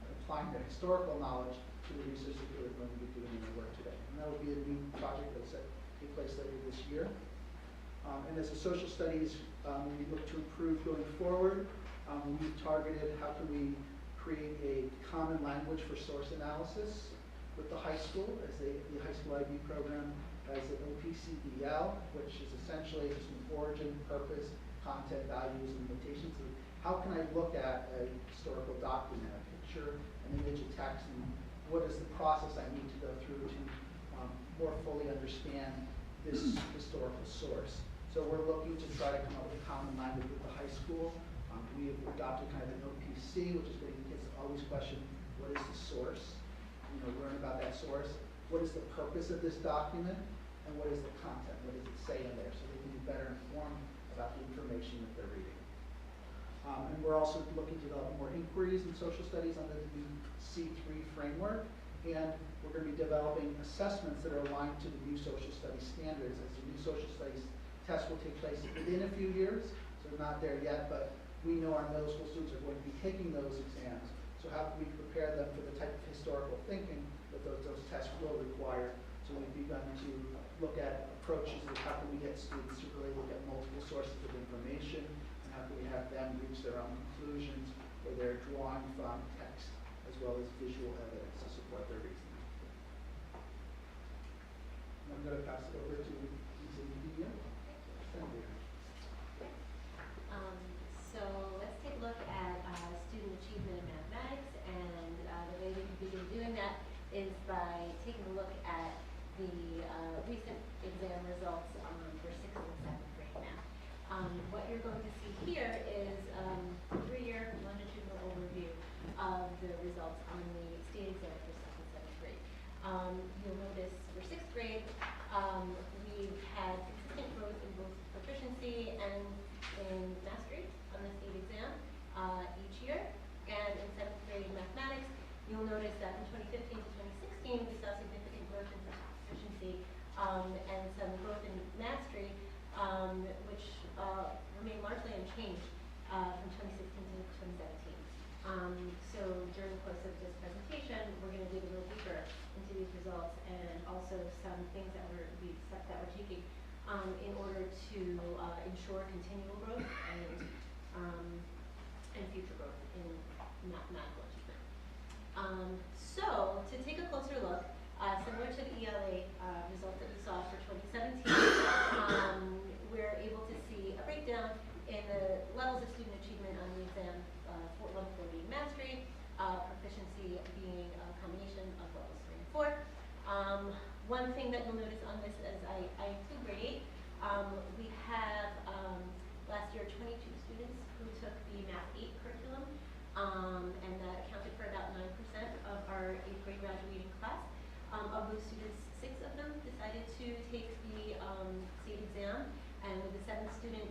applying their historical knowledge to the research that they're going to be doing in their work today. And that will be a new project that's take place later this year. And as a social studies, we look to improve going forward. We've targeted how can we create a common language for source analysis with the high school, as the high school IB program has an OPCDL, which is essentially just an origin, purpose, content, values, and limitations. So how can I look at a historical document, a picture, an image, a text, and what is the process I need to go through to more fully understand this historical source. So we're looking to try to come up with a common language with the high school. We have adopted kind of an OPC, which is getting kids to always question, what is the source? Learn about that source. What is the purpose of this document? And what is the content? What does it say in there? So they can be better informed about the information that they're reading. And we're also looking to develop more inquiries in social studies under the new C3 framework. And we're going to be developing assessments that are aligned to the new social studies standards, as the new social studies test will take place within a few years. So we're not there yet, but we know our middle school students are going to be taking those exams. So how can we prepare them for the type of historical thinking that those tests will require? So we've begun to look at approaches of how can we get students to really look at multiple sources of information, and how can we have them reach their own conclusions, where they're drawing from text as well as visual evidence to support their reasoning. And I'm going to pass it over to Lisa Medina. So let's take a look at student achievement in mathematics, and the way we can begin doing that is by taking a look at the recent exam results for 6th and 7th grade math. What you're going to see here is a 3-year longitudinal overview of the results on the state exam for 6th and 7th grade. You'll notice for 6th grade, we've had consistent growth in both proficiency and in mastery on the state exam each year. And in 7th grade mathematics, you'll notice that from 2015 to 2016, we saw significant growth in proficiency and some growth in mastery, which remained largely unchanged from 2016 to 2017. So during the course of this presentation, we're going to dig a little deeper into these results, and also some things that we're taking in order to ensure continual growth and future growth in mathematical achievement. So to take a closer look, similar to the ELA result that we saw for 2017, we're able to see a breakdown in the levels of student achievement on the exam, level 4 being mastery, proficiency being a combination of levels 3 and 4. One thing that you'll notice on this is I include grade 8. We have last year 22 students who took the Math 8 curriculum, and that accounted for about 9% of our 8th grade graduating class. Of those students, 6 of them decided to take the state exam, and with the 7th student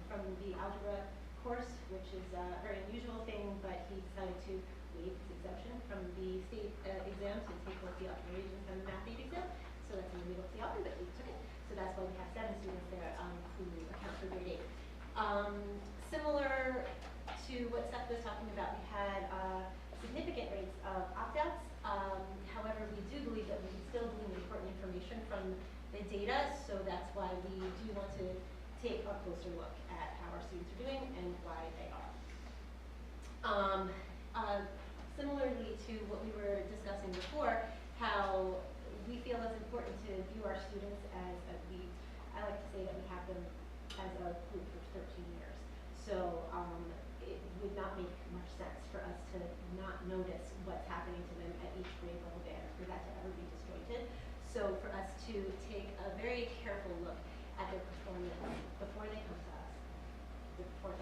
from the algebra course, which is a very unusual thing, but he decided to waive his exemption from the state exam to take both the operations and the Math 8 exam. So that's in the middle of the option, but he took it. So that's why we have 7 students there who account for grade 8. Similar to to what Seth was talking about, we had significant rates of opt-outs. However, we do believe that we can still glean important information from the data, so that's why we do want to take a closer look at how our students are doing and why they are. Similarly to what we were discussing before, how we feel it's important to view our students as I like to say that we have them as a group for 13 years. So it would not make much sense for us to not notice what's happening to them at each grade level band, for that to ever be disjointed. So for us to take a very careful look at their performance before they come to us,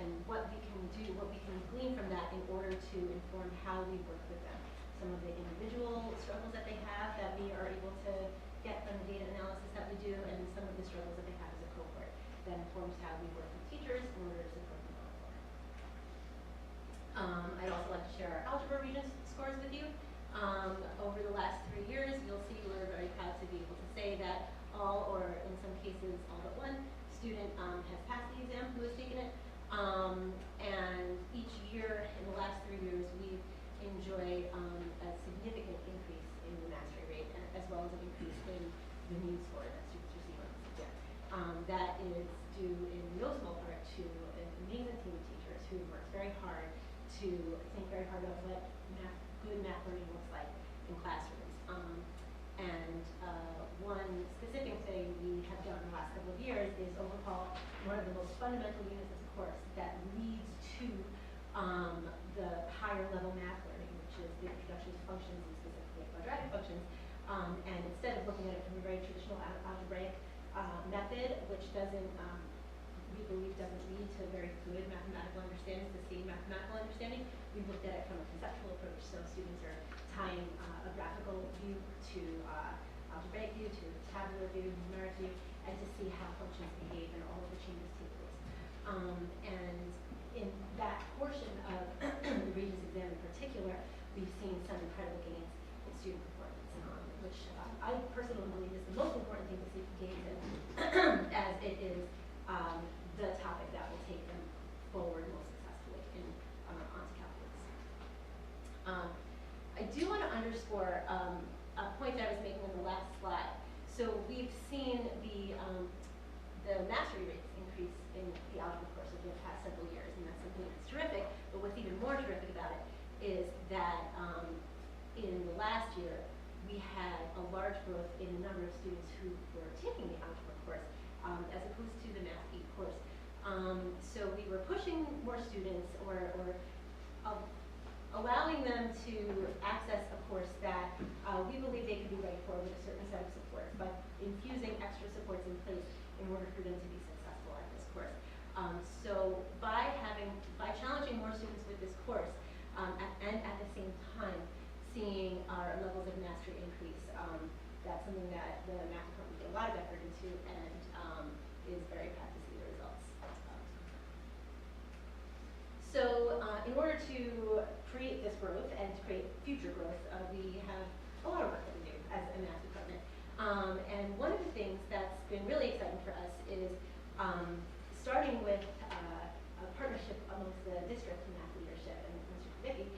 and what we can do, what we can glean from that in order to inform how we work with them. Some of the individual struggles that they have that we are able to get from the data analysis that we do, and some of the struggles that they have as a cohort that informs how we work with teachers in order to support them going forward. I'd also like to share our algebra Regents scores with you. Over the last 3 years, you'll see we're very proud to be able to say that all, or in some cases all but one, student has passed the exam who has taken it. And each year in the last 3 years, we've enjoyed a significant increase in the mastery rate, as well as an increase in the mean score that students receive on this exam. That is due in no small part to an amazing team of teachers who worked very hard to think very hard about what good math learning looks like in classrooms. One specific thing we have done in the last couple of years is overhaul one of the most fundamental units of the course that leads to the higher level math learning, which is the introduction to functions and specifically quadratic functions. And instead of looking at it from a very traditional algebraic method, which doesn't, we believe doesn't lead to very good mathematical understanding, sustained mathematical understanding, we looked at it from a conceptual approach. So students are tying a graphical view to algebraic view, to tabular view, numeric view, and to see how functions behave and all of the changes take place. And in that portion of the Regents exam in particular, we've seen some incredible gains in student performance, which I personally believe is the most important thing to see gains in, as it is the topic that will take them forward most successfully onto calculus. I do want to underscore a point that I was making on the last slide. So we've seen the mastery rates increase in the algebra course over the past several years, and that's something that's terrific. But what's even more terrific about it is that in the last year, we had a large growth in the number of students who were taking the algebra course, as opposed to the Math 8 course. So we were pushing more students, or allowing them to access a course that we believe they could be ready for with a certain set of supports, but infusing extra supports in place in order for them to be successful at this course. So by challenging more students with this course, and at the same time seeing our levels of mastery increase, that's something that the math department put a lot of effort into, and is very proud to see the results. So in order to create this growth and to create future growth, we have a lot of work that we do as a math department. And one of the things that's been really exciting for us is starting with a partnership amongst the district math leadership and Mr. Vicky.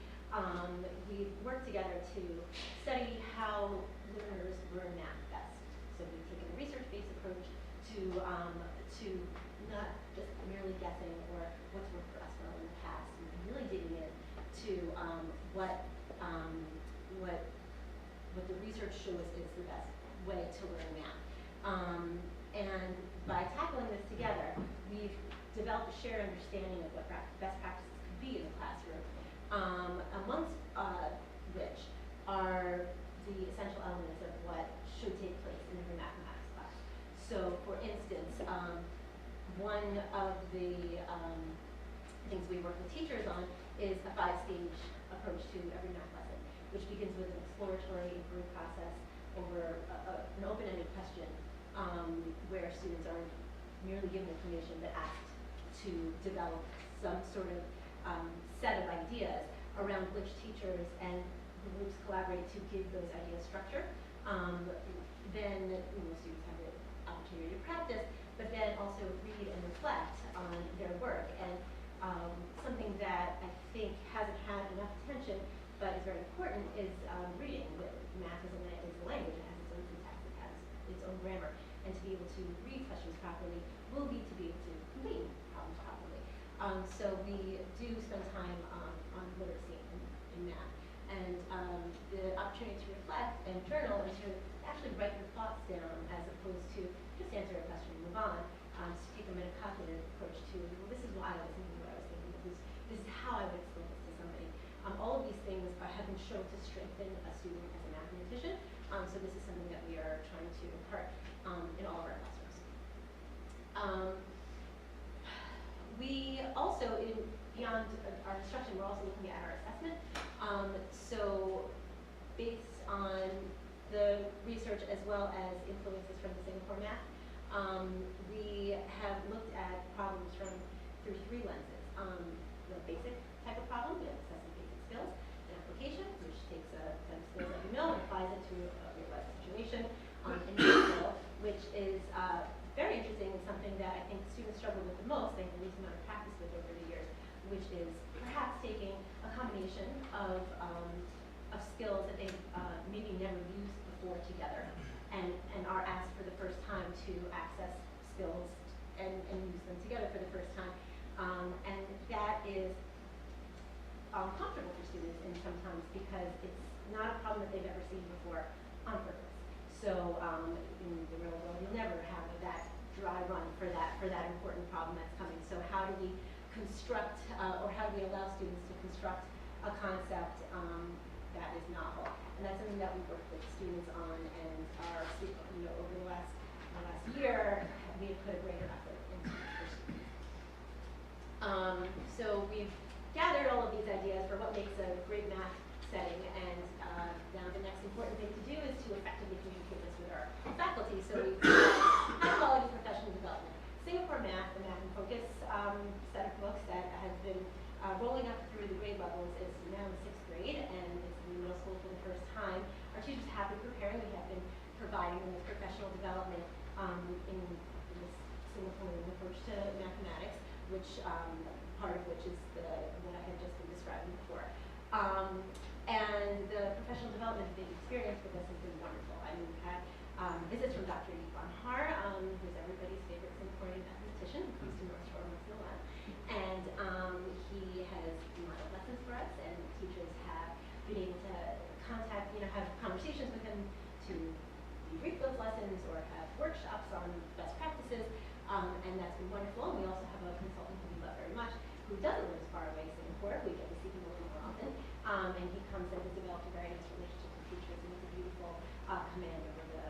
We've worked together to study how learners learn math best. So we've taken a research-based approach to not just merely guessing or what's worked for us well in the past, and really digging into what the research shows is the best way to learn math. And by tackling this together, we've developed a shared understanding of what best practices could be in the classroom, amongst which are the essential elements of what should take place in every mathematics class. So, for instance, one of the things we work with teachers on is a 5-stage approach to every math lesson, which begins with an exploratory inquiry process over an open-ended question where students aren't merely given information but asked to develop some sort of set of ideas around which teachers and groups collaborate to give those ideas structure. Then students have the opportunity to practice, but then also read and reflect on their work. And Something that I think hasn't had enough attention, but is very important, is reading. Math is a language. It has its own syntax. It has its own grammar. And to be able to read questions properly will be to be able to complete problems properly. So we do spend time on literacy in math. And the opportunity to reflect and journal and to actually write your thoughts down as opposed to just answer a question and move on. To take a metacognitive approach to, well, this is why I was thinking what I was thinking. This is how I would explain this to somebody. All of these things have been shown to strengthen a student as a mathematician. So this is something that we are trying to impart in all of our classrooms. We also, beyond our instruction, we're also looking at our assessment. So based on the research as well as influences from the Singapore math, we have looked at problems through three lenses. The basic type of problem, we have assessing basic skills, and application, which takes a set of skills that you know and applies it to a real life situation, and skill, which is very interesting and something that I think students struggle with the most. They have the least amount of practice with over the years, which is perhaps taking a combination of skills that they've maybe never used before together, and are asked for the first time to access skills and use them together for the first time. And that is uncomfortable for students in sometimes because it's not a problem that they've ever seen before on purpose. So in the real world, you'll never have that dry run for that important problem that's coming. So how do we construct, or how do we allow students to construct a concept that is novel? And that's something that we've worked with students on, and our, over the last year, we have put a greater effort into this for students. So we've gathered all of these ideas for what makes a great math setting, and now the next important thing to do is to effectively communicate this with our faculty. So we've high quality professional development. Singapore Math, the Math in Focus set of books that has been rolling up through the grade levels, is now in 6th grade, and it's in middle school for the first time. Our teachers have been preparing. We have been providing them with professional development in this Singaporean approach to mathematics, which part of which is what I had just been describing before. And the professional development that they've experienced with us has been wonderful. I mean, we've had visits from Dr. Yvonne Har, who's everybody's favorite Singaporean mathematician, who comes to North Shore once in a while. And he has modeled lessons for us, and teachers have been able to contact, have conversations with him to debrief those lessons or have workshops on best practices, and that's been wonderful. And we also have a consultant who we love very much, who doesn't live as far away as Singapore. We get to see him a little more often, and he comes and has developed a very nice relationship with teachers, and it's a beautiful command over the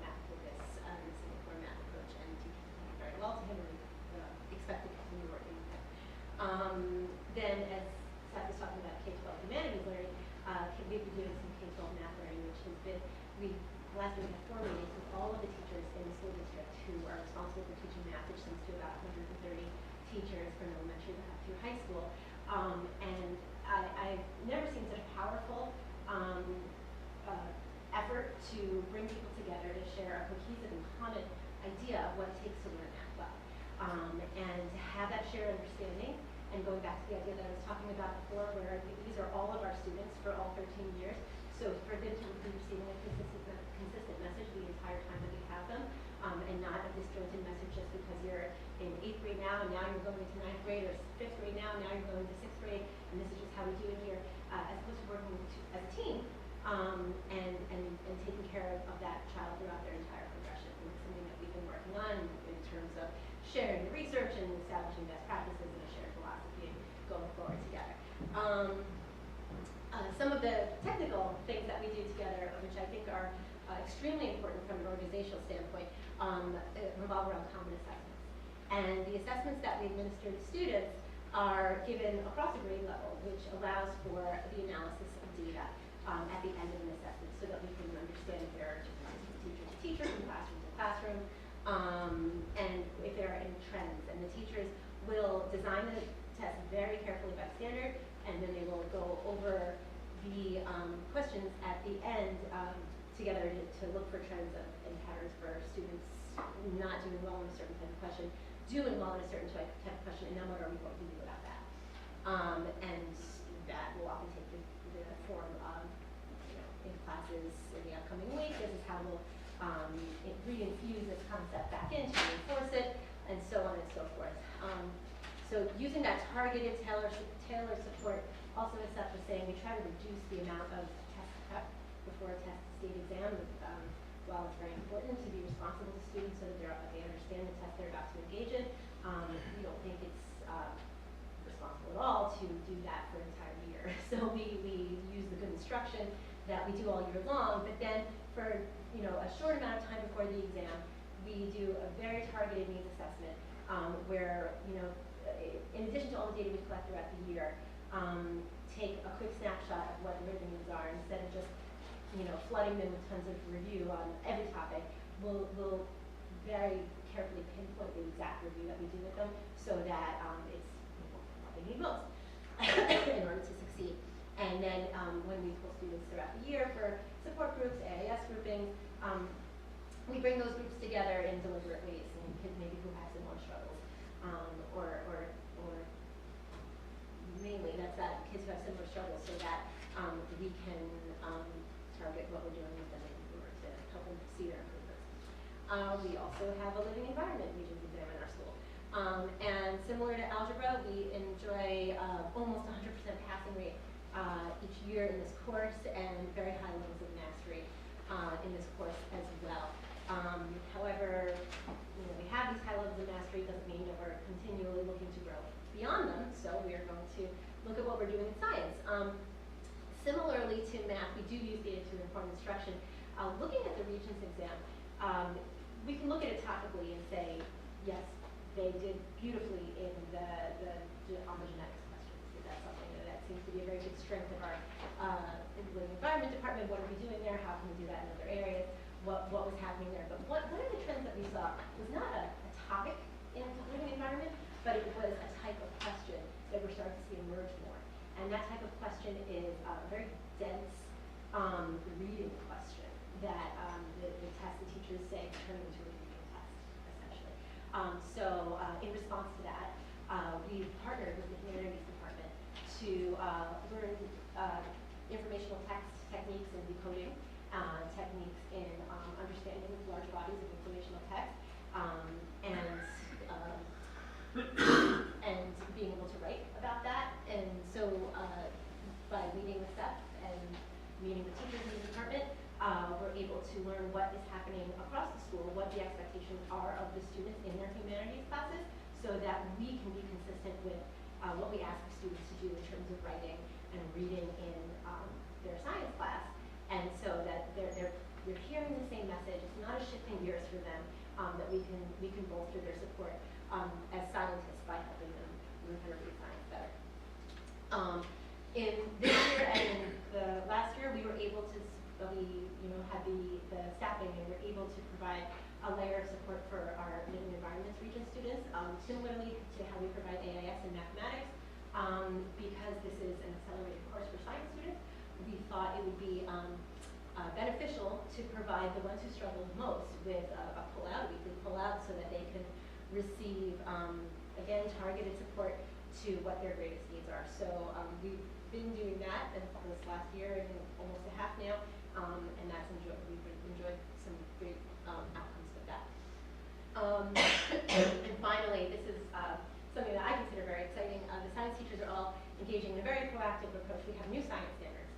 math focus and the Singapore math approach, and teachers respond very well to him, and we expect to continue working with him. Then, as Seth was talking about K-12 humanities learning, we've been doing some K-12 math learning, which has been, last week we had 4 meetings with all of the teachers in the school district who are responsible for teaching math, which sums to about 130 teachers from elementary through high school. And I've never seen such a powerful effort to bring people together to share a cohesive and common idea of what it takes to learn math well. And to have that shared understanding, and going back to the idea that I was talking about before, where these are all of our students for all 13 years, so for them to be receiving a consistent message the entire time that we have them, and not a disjointed message just because you're in 8th grade now, and now you're going into 9th grade, or 5th grade now, and now you're going to 6th grade, and this is just how we do it here, as opposed to working as a team, and taking care of that child throughout their entire progression. And it's something that we've been working on in terms of sharing the research and establishing best practices and a shared philosophy and going forward together. Some of the technical things that we do together, which I think are extremely important from an organizational standpoint, revolve around common assessments. And the assessments that we administer to students are given across a grade level, which allows for the analysis of data at the end of an assessment, so that we can understand if there are differences from teacher to teacher, from classroom to classroom, and if there are any trends. And the teachers will design the test very carefully by standard, and then they will go over the questions at the end together to look for trends and patterns for students not doing well in a certain type of question, doing well in a certain type of question, and now what are we going to do about that? And that will often take the form of, in classes in the upcoming week. This is how we'll reinfuse this concept back in to reinforce it, and so on and so forth. So using that targeted tailored support, also as Seth was saying, we try to reduce the amount of test prep before a test state exam. While it's very important to be responsible to students so that they understand the test they're about to engage in, we don't think it's responsible at all to do that for an entire year. So we use the good instruction that we do all year long, but then for a short amount of time before the exam, we do a very targeted needs assessment where in addition to all the data we collect throughout the year, take a quick snapshot of what the learning needs are instead of just flooding them with tons of review on every topic. We'll very carefully pinpoint the exact review that we do with them so that it's what they need most in order to succeed. And then when we pull students throughout the year for support groups, AIS groupings, we bring those groups together in deliberate ways, and kids maybe who have similar struggles, or mainly that's that kids who have similar struggles, so that we can target what we're doing with them in order to help them see their improvements. We also have a living environment regions exam in our school. And similar to algebra, we enjoy almost 100% passing rate each year in this course, and very high levels of mastery in this course as well. However, we have these high levels of mastery, doesn't mean that we're continually looking to grow beyond them, so we are going to look at what we're doing in science. Similarly to math, we do use data to inform instruction. Looking at the Regents exam, we can look at it topically and say, yes, they did beautifully on the genetics questions. That's something that seems to be a very big strength of our living environment department. What are we doing there? How can we do that in other areas? What was happening there? But one of the trends that we saw was not a topic in living environment, but it was a type of question that we're starting to see emerge more. And that type of question is a very dense reading question that the test, the teachers say, turn into a reading test, essentially. So in response to that, we've partnered with the humanities department to learn informational text techniques and decoding techniques in understanding large bodies of informational text and being able to write about that. And so by meeting with Seth and meeting the teachers in the department, we're able to learn what is happening across the school, what the expectations are of the students in their humanities classes, so that we can be consistent with what we ask students to do in terms of writing and reading in their science class, and so that they're hearing the same message. It's not a shifting gears for them, that we can bolster their support as scientists by helping them learn how to read science better. In this year and in the last year, we were able to, we had the staffing, and we're able to provide a layer of support for our living environments region students, similarly to how we provide AIS in mathematics. Because this is an accelerated course for science students, we thought it would be beneficial to provide the ones who struggle most with a weekly pull-out, so that they can receive, again, targeted support to what their greatest needs are. So we've been doing that this last year and almost a half now, and we've enjoyed some great outcomes with that. And finally, this is something that I consider very exciting. The science teachers are all engaging in a very proactive approach. We have new science standards.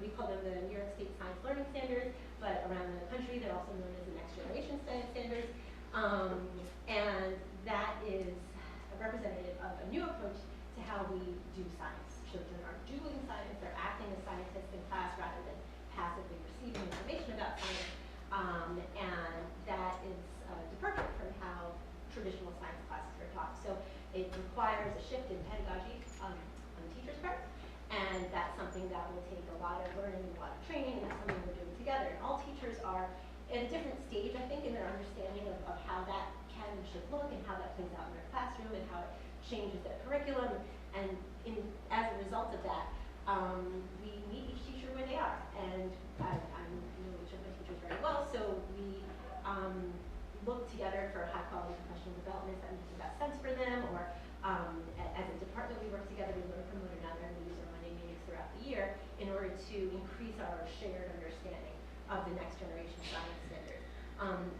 We call them the New York State Science Learning Standards, but around the country they're also known as the Next Generation Science Standards. And that is a representative of a new approach to how we do science. Children are doing science, they're acting as scientists in class rather than passively receiving information about science. And that is a departure from how traditional science classes are taught. So it requires a shift in pedagogy on the teacher's part. And that's something that will take a lot of learning, a lot of training, and that's something we're doing together. And all teachers are at a different stage, I think, in their understanding of how that can and should look, and how that plays out in their classroom, and how it changes their curriculum. And as a result of that, we meet each teacher where they are. And I know each of my teachers very well, so we look together for high quality professional to increase our shared understanding of the next generation science standards.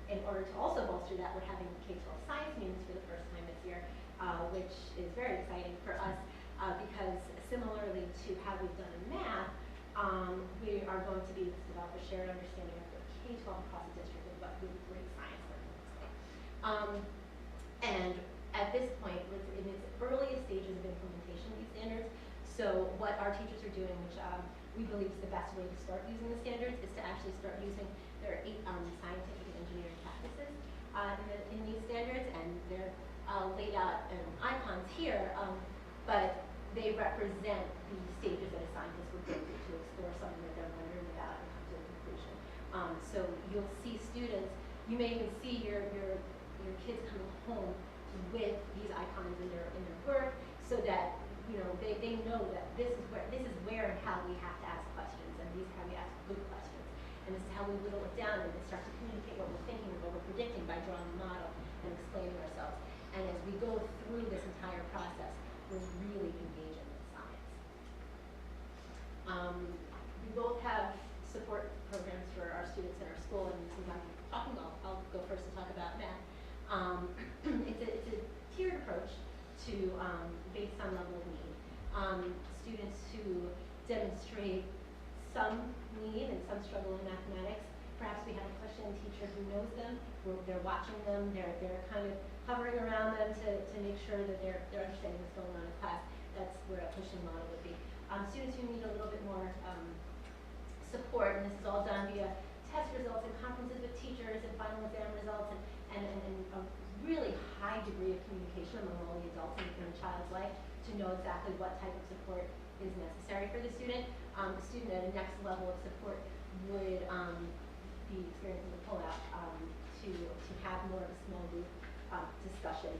In order to also bolster that, we're having K-12 science meetings for the first time this year, which is very exciting for us because similarly to how we've done in math, we are going to be able to develop a shared understanding of the K-12 across the district of what really great science learning looks like. And at this point, it's in its earliest stages of implementation of these standards. So what our teachers are doing, which we believe is the best way to start using the standards, is to actually start using their 8 scientific and engineering practices in these standards, and they're laid out in icons here, but they represent the stages that a scientist would go through to explore something that they're wondering about and come to a conclusion. So you'll see students, you may even see your kids coming home with these icons in their work, so that they know that this is where and how we have to ask questions, and these are how we ask good questions, and this is how we whittle it down and then start to communicate what we're thinking and what we're predicting by drawing a model and explaining ourselves. And as we go through this entire process, we're really engaging with science. We both have support programs for our students in our school, and since I'm talking, I'll go first to talk about math. It's a tiered approach to based on level of need. Students who demonstrate some need and some struggle in mathematics, perhaps we have a questioning teacher who knows them, they're watching them, they're kind of hovering around them to make sure that they're understanding what's going on in class. That's where a pushing model would be. Students who need a little bit more support, and this is all done via test results and conferences with teachers and final exam results, and a really high degree of communication among all the adults in a child's life to know exactly what type of support is necessary for the student. The student at a next level of support would be experiencing a pullout to have more of a small group discussion.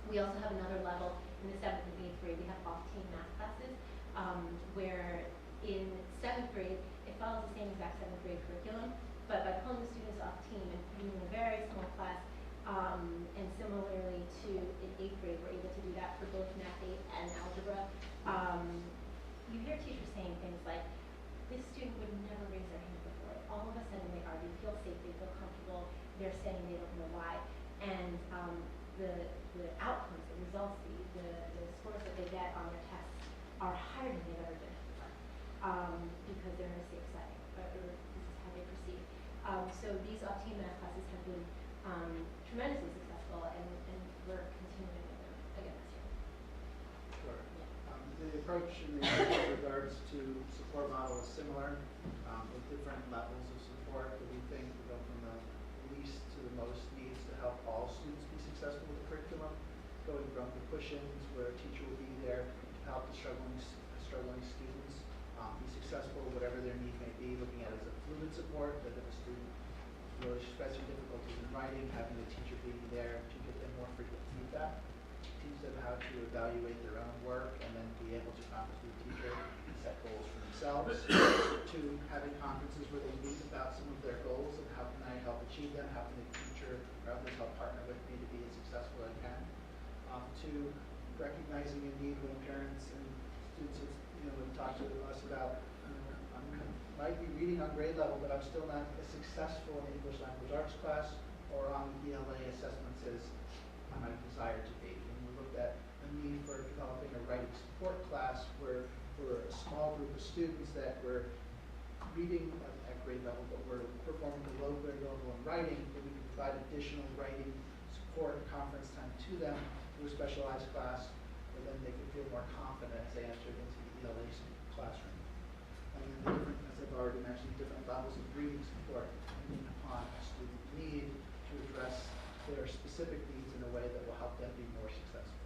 We also have another level in the 7th and 8th grade. We have off-team math classes where in 7th grade it follows the same exact 7th grade curriculum, but by pulling the students off team and putting them in a very small class, and similarly to in 8th grade, we're able to do that for both Math 8 and Algebra. You hear teachers saying things like, this student would never raise their hand before. All of a sudden they are, they feel safe, they feel comfortable, they're saying they don't know why. And the outcomes, the results, the scores that they get on their tests are higher than they've ever been before, because they're in a safe setting, or this is how they perceive. So these off-team math classes have been tremendously successful, and we're continuing with them again this year. Sure. The approach in regards to support model is similar, with different levels of support, but we think we go from the least to the most needs to help all students be successful with the curriculum, going from the push-ins where a teacher will be there to help the struggling students be successful, whatever their need may be, looking at it as a fluid support, that if a student really expressing difficulties in writing, having the teacher be there to give them more frequent feedback, teach them how to evaluate their own work, and then be able to conference with the teacher and set goals for themselves, to having conferences where they meet about some of their goals and how can I help achieve them, how can the teacher or others help partner with me to be as successful as I can, to recognizing a need when parents and students would talk to us about, I might be reading on grade level, but I'm still not as successful in English language arts class or on the ELA assessments as I might desire to be. And we looked at the need for developing a writing support class where for a small group of students that were reading at grade level, but were performing below grade level in writing, that we could provide additional writing support and conference time to them through a specialized class, where then they could feel more confident as they entered into the ELA classroom. And then the different, as I've already mentioned, different levels of reading support depending upon a student's need to address their specific needs in a way that will help them be more successful.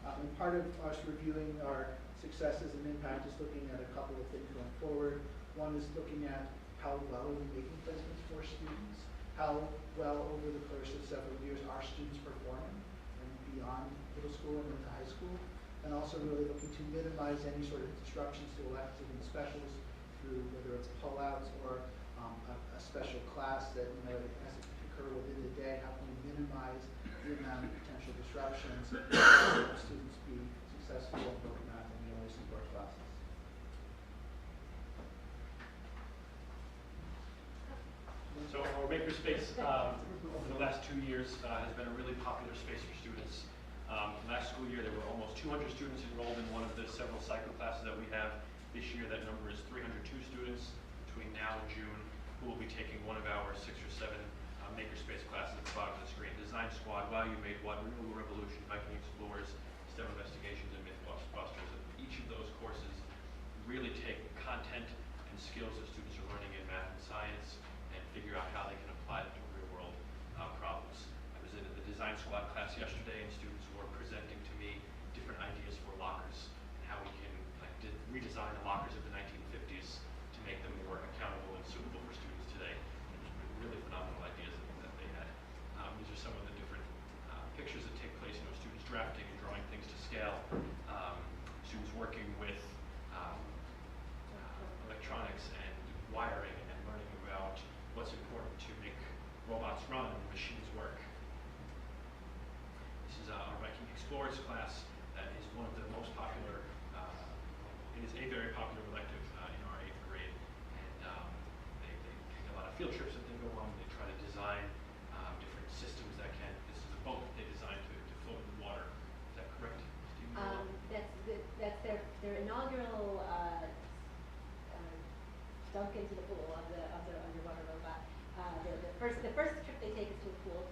And part of us reviewing our successes and impact is looking at a couple of things going forward. One is looking at how well are we making placements for students, how well over the course of several years are students performing and beyond middle school and into high school, and also really looking to minimize any sort of disruptions to electives and specials through whether it's pullouts or a special class that has to occur within the day. How can we minimize the amount of potential disruptions to help students be successful in both math and ELA support classes? Makerspace, over the last 2 years, has been a really popular space for students. Last school year, there were almost 200 students enrolled in one of the several cycle classes that we have. This year, that number is 302 students between now and June, who will be taking one of our 6 or 7 Makerspace classes at the bottom of the screen. Design Squad, Wow You Made What, Renewable Revolution, Viking Explorers, STEM Investigations, and Mythbusters. And each of those courses really take content and skills that students are learning in math and science and figure out how they can apply them to real-world problems. I was in the Design Squad class yesterday, and students were presenting to me different ideas for lockers and how we can redesign the lockers of the 1950s to make them more accountable and suitable for students today. And it was really phenomenal ideas that they had. These are some of the different pictures that take place, students drafting and drawing things to scale, students working with electronics and wiring and learning about what's important to make robots run and machines work. This is our Viking Explorers class that is one of the most popular, it is a very popular elective in our 8th grade. And they take a lot of field trips that they go on. They try to design different systems that can, this is a boat that they designed to float in the water. Is that correct, Stephen? That's their inaugural dunk into the pool of their underwater robot. The first trip they take is to a pool.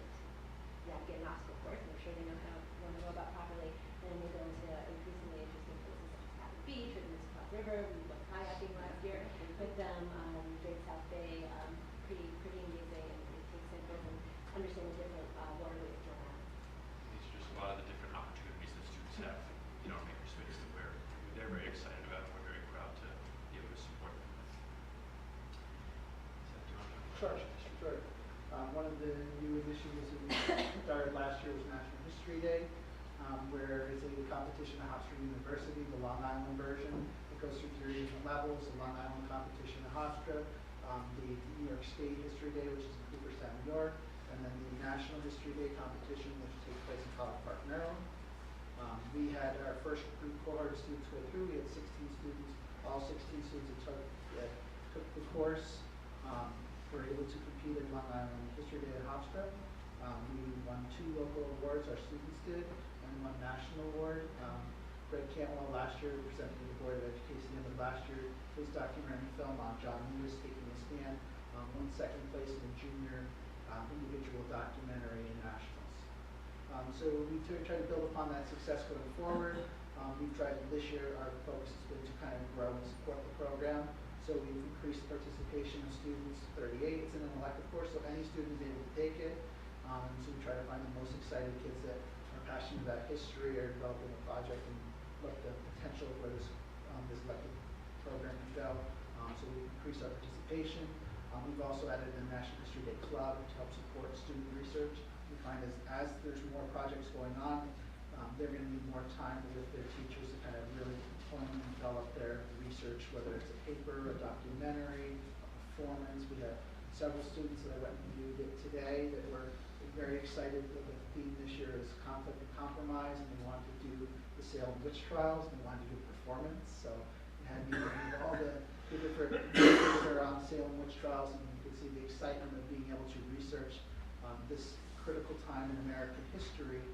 You have to get an obstacle course, make sure they know how to run the robot properly. And then they go into increasingly interesting places such as Cabot Beach or the Mississippi River. We went kayaking last year with them. Great South Bay, pretty amazing, and it takes them both and understanding different waterways around. These are just a lot of the different opportunities that students have in our makerspace that they're very excited about, and we're very proud to be able to support them with. Sure. One of the new initiatives that we started last year was National History Day, where it's a competition at Hofstra University, the Long Island version. It goes through 3 different levels: the Long Island competition at Hofstra, the New York State History Day, which is in Cooperstown, New York, and then the National History Day competition, which takes place in College Park, Maryland. We had our first group cohort of students go through. We had 16 students. All 16 students that took the course were able to compete in Long Island History Day at Hofstra. We won 2 local awards, our students did, and 1 national award. Greg Cantwell last year presented to the Board of Education the end of last year his documentary film on John Lewis taking a stand, won 2nd place in the junior individual documentary in nationals. So we try to build upon that success going forward. We've tried this year, our focus has been to kind of grow and support the program. So we've increased participation of students to 38. It's an elective course, so any student is able to take it. So we try to find the most excited kids that are passionate about history or developing a project and look at the potential of where this elective program can go. So we've increased our participation. We've also added a National History Day Club to help support student research. We find as there's more projects going on, they're going to need more time with their teachers to kind of really hone and develop their research, whether it's a paper, a documentary, a performance. We have several students that I went and viewed it today that were very excited that the theme this year is conflict and compromise, and they wanted to do the Salem witch trials, and they wanted to do performance. So we had me with all the different things that are on Salem witch trials, and you can see the excitement of being able to research this critical time in American history,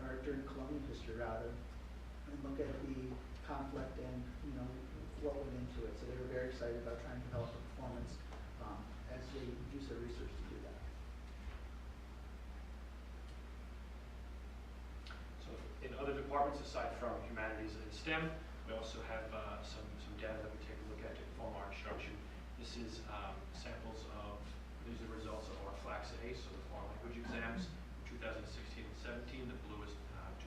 or during colonial history rather, and look at the conflict and what went into it. So they were very excited about trying to develop a performance as they use their research to do that. So in other departments aside from humanities and STEM, we also have some data that we take a look at to inform our instruction. This is samples of, these are the results of our FLAX-A, so the foreign language exams, 2016 and 17. The blue is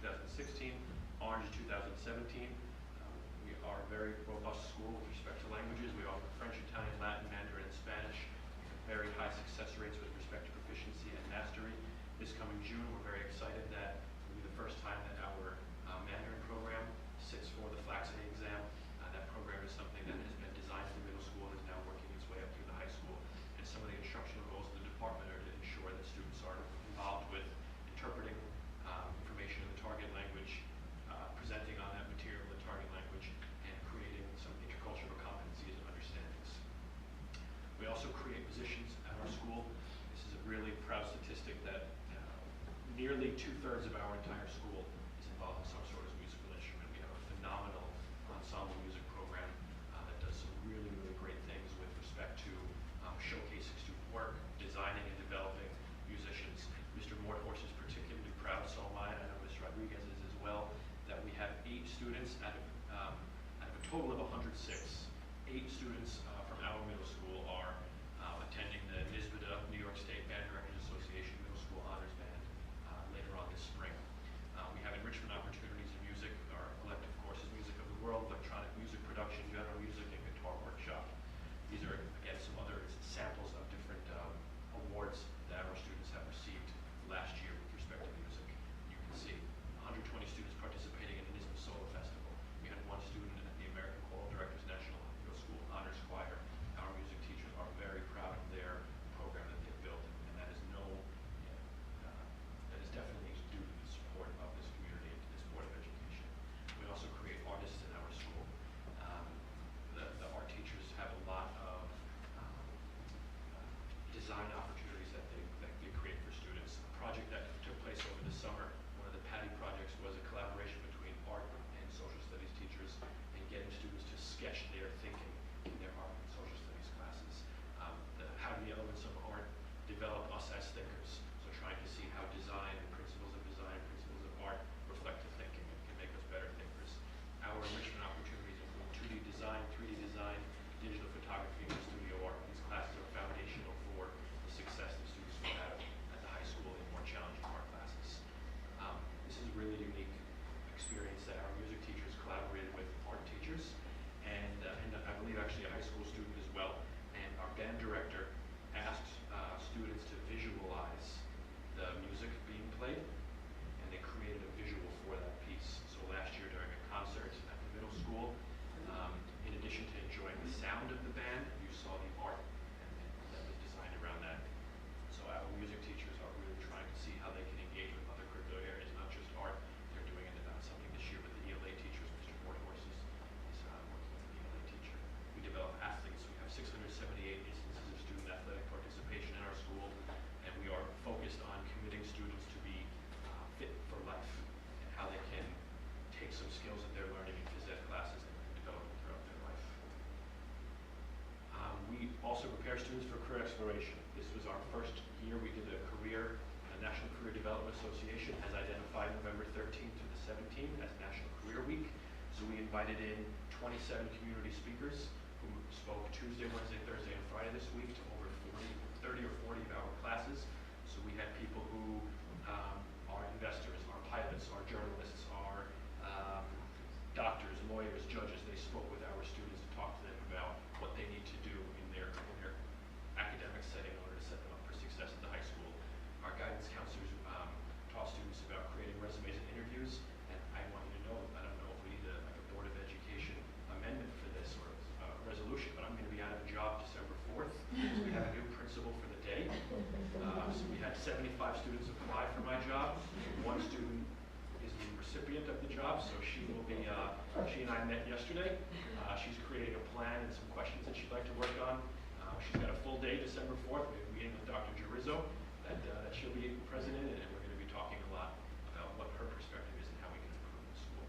2016, orange is 2017. We are a very robust school with respect to languages. We offer French, Italian, Latin, Mandarin, and Spanish. We have very high success rates with respect to proficiency and mastery. This coming June, we're very excited that it will be the first time that our Mandarin program sits for the FLAX-A exam. That program is something that has been designed for the middle school and is now working its way up through the high school. And some of the instructional goals of the department are to ensure that students are involved with interpreting information in the target language, presenting on that material in the target language, and creating some intercultural competencies and understandings. We also create positions at our school Nearly 2/3 of our entire school is involved in some sort of musical instrument. We have a phenomenal ensemble music program that does some really, really great things with respect to showcasing student work, designing and developing musicians. Mr. Morthorse is particularly proud, so am I know Ms. Rodriguez is as well, that we have 8 students out of a total of 106. 8 students from our middle school are attending the NYSBTA, New York State Band Directors Association Middle School Honors Band later on this spring. We have enrichment opportunities in music. Our elective courses, Music of the World, electronic music production, general music, and guitar workshop. These are, again, some other samples of different awards that our students have received last year with respect to music. You can see 120 students participating in the NYSBTA Solo Festival. We had 1 student at the American Choral Directors National Middle School Honors Choir. Our music teachers are very proud of their program that they've built, and that is that is definitely due to the support of this community and to this Board of Education. We also create artists in our school. The art teachers have a lot of design opportunities that they create for students. A project that took place over the summer, one of the PADI projects, was a collaboration between art and social studies teachers and getting students to sketch their thinking in their art and social studies classes. How the elements of art develop us as thinkers. So trying to see how design and principles of art reflect the thinking and can make us better thinkers. Our enrichment opportunities include 2D design, 3D design, digital photography, and studio art. These classes are foundational for the success that students will have at the high school in more challenging art classes. This is a really unique experience that our music teachers collaborated with art teachers, and I believe actually a high school student as well. And our band director asked students to visualize the music being played, and they created a visual for that piece. So last year during a concert at the middle school, in addition to enjoying the sound of the band, you saw the art that was designed around that. So our music teachers are really trying to see how they can engage with other curricular areas, not just art. They're doing something this year with the ELA teachers. Mr. Morthorse is working with an ELA teacher. We develop athletes. We have 678 instances of student athletic participation in our school, and we are focused on committing students to be fit for life and how they can take some skills that they're learning in phys ed classes and develop them throughout their life. We also prepare students for career exploration. This was our first year we did the National Career Development Association has identified November 13th to the 17th as National Career Week. So we invited in 27 community speakers who spoke Tuesday, Wednesday, Thursday, and Friday this week to over 30 or 40 of our classes. So we had people who are investors, are pilots, are journalists, are doctors, lawyers, judges. They spoke with our students and talked to them about what they need to do in their academic setting in order to set them up for success at the high school. Our guidance counselors taught students about creating resumes and interviews. And I want you to know, I don't know if we need a Board of Education amendment for this or a resolution, but I'm going to be out of a job December 4th. So we have a new principal for the day. So we had 75 students apply for my job. 1 student is the recipient of the job, so she will be, she and I met yesterday. She's creating a plan and some questions that she'd like to work on. She's got a full day, December 4th. We have a meeting with Dr. Girizzo that she'll be president in, and we're going to be talking a lot about what her perspective is and how we can improve the school.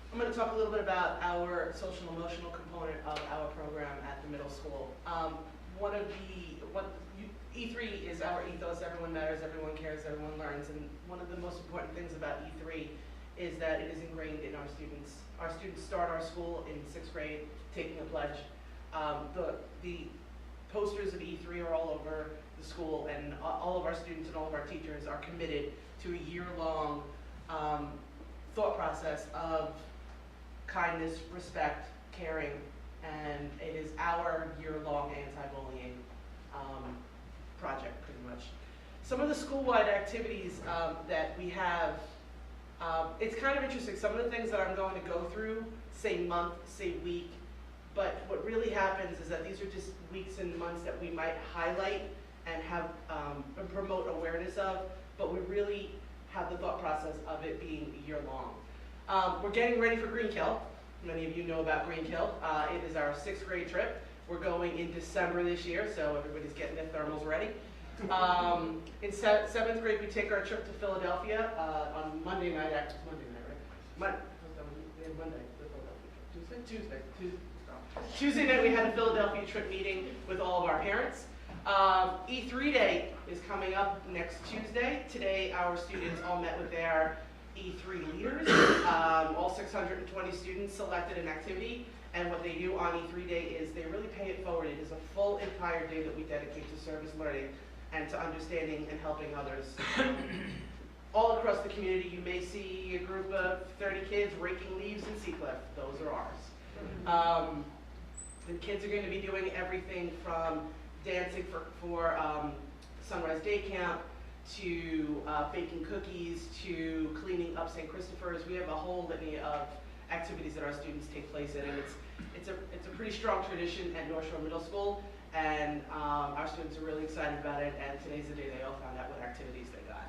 I'm going to talk a little bit about our social and emotional component of our program at the middle school. E3 is our ethos. Everyone matters, everyone cares, everyone learns. And one of the most important things about E3 is that it is ingrained in our students. Our students start our school in 6th grade taking a pledge. The posters of E3 are all over the school, and all of our students and all of our teachers are committed to a year-long thought process of kindness, respect, caring, and it is our year-long anti-bullying project, pretty much. Some of the school-wide activities that we have, it's kind of interesting. Some of the things that I'm going to go through say month, say week, but what really happens is that these are just weeks and months that we might highlight and have and promote awareness of, but we really have the thought process of it being year-long. We're getting ready for Greenkill. Many of you know about Greenkill. It is our 6th grade trip. We're going in December this year, so everybody's getting their thermals ready. In seventh grade, we take our trip to Philadelphia on Monday night. Actually, it's Monday night, right? We had Monday, the Philadelphia trip. Tuesday night, we had a Philadelphia trip meeting with all of our parents. E3 Day is coming up next Tuesday. Today, our students all met with their E3 leaders. All 620 students selected an activity, and what they do on E3 Day is they really pay it forward. It is a full entire day that we dedicate to service learning and to understanding and helping others. All across the community, you may see a group of 30 kids raking leaves in Seacliff. Those are ours. The kids are going to be doing everything from dancing for Sunrise Day Camp to baking cookies to cleaning up St. Christopher's. We have a whole litany of activities that our students take place in, and it's a pretty strong tradition at North Shore Middle School, and our students are really excited about it, and today's the day they all found out what activities they got.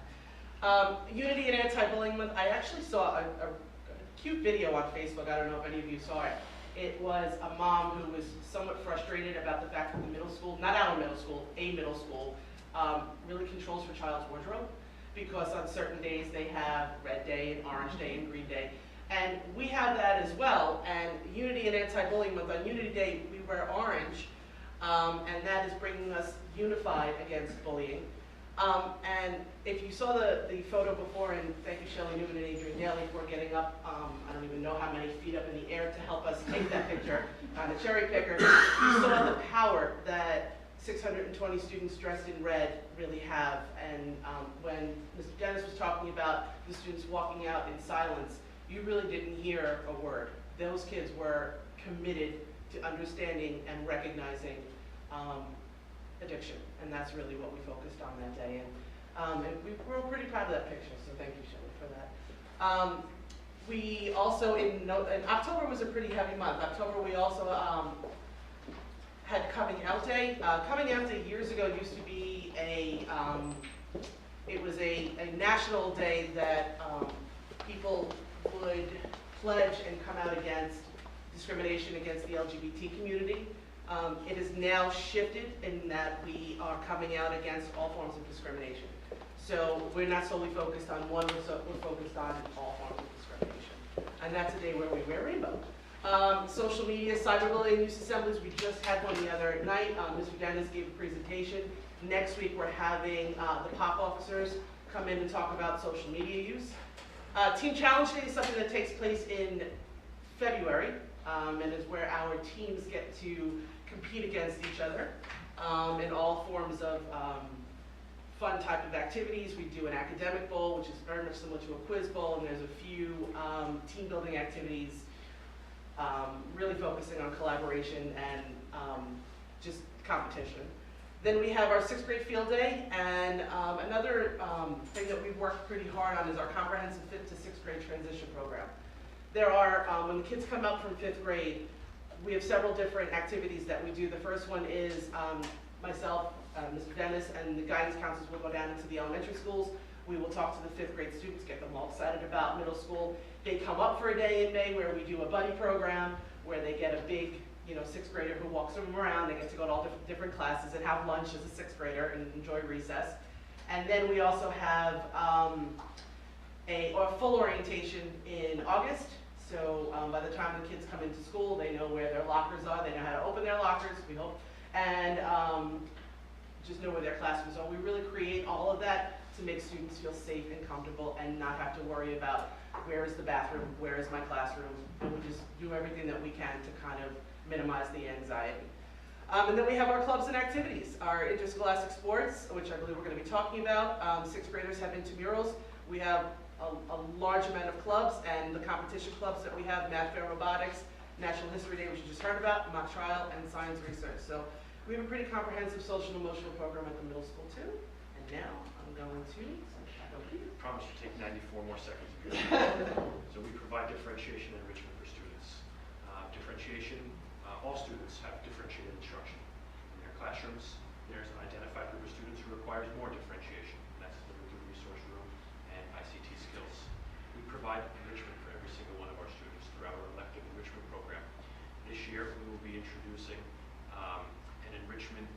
Unity and Anti-Bullying Month, I actually saw a cute video on Facebook. I don't know if any of you saw it. It was a mom who was somewhat frustrated about the fact that the middle school, not our middle school, a middle school, really controls her child's wardrobe, because on certain days they have Red Day and Orange Day and Green Day. And we have that as well, and Unity and Anti-Bullying Month, on Unity Day we wear orange, and that is bringing us unified against bullying. And if you saw the photo before, and thank you Shelley Newman and Adrian Daly for getting up, I don't even know how many feet up in the air to help us take that picture on the cherry picker, you saw the power that 620 students dressed in red really have. And when Mr. Dennis was talking about the students walking out in silence, you really didn't hear a word. Those kids were committed to understanding and recognizing addiction, and that's really what we focused on that day. And we're pretty proud of that picture, so thank you, Shelley, for that. We also, in October was a pretty heavy month. October we also had Coming Out Day. Coming Out Day years ago used to be it was a national day that people would pledge and come out against discrimination against the LGBT community. It is now shifted in that we are coming out against all forms of discrimination. So we're not solely focused on one, we're focused on all forms of discrimination. And that's a day where we wear rainbow. Social media, cyberbullying, youth assemblies, we just had one the other night. Mr. Dennis gave a presentation. Next week we're having the POP officers come in and talk about social media use. Team Challenge Day is something that takes place in February, and is where our teams get to compete against each other in all forms of fun type of activities. We do an academic bowl, which is very much similar to a quiz bowl, and there's a few team building activities really focusing on collaboration and just competition. Then we have our 6th grade field day, and another thing that we've worked pretty hard on is our comprehensive 5th to 6th grade transition program. There are, when the kids come out from 5th grade, we have several different activities that we do. The first one is myself, Mr. Dennis, and the guidance counselors will go down into the elementary schools. We will talk to the 5th grade students, get them all excited about middle school. They come up for a day in May where we do a buddy program, where they get a big 6th grader who walks them around. They get to go to all different classes and have lunch as a 6th grader and enjoy recess. And then we also have a full orientation in August. So by the time the kids come into school, they know where their lockers are, they know how to open their lockers, we hope, and just know where their classrooms are. We really create all of that to make students feel safe and comfortable and not have to worry about where is the bathroom, where is my classroom, and we just do everything that we can to kind of minimize the anxiety. And then we have our clubs and activities, our interscholastic sports, which I believe we're going to be talking about. 6th graders have intramurals. We have a large amount of clubs, and the competition clubs that we have, Math Fair Robotics, National History Day, which you just heard about, mock trial, and science research. So we have a pretty comprehensive social and emotional program at the middle school too. And now I'm going to Promise to take 94 more seconds. So we provide differentiation and enrichment for students. Differentiation, all students have differentiated instruction. In their classrooms, there's an identified group of students who requires more differentiation. And that's delivered through resource room and ICT skills. We provide enrichment for every single one of our students through our elective enrichment program. This year, we will be introducing an enrichment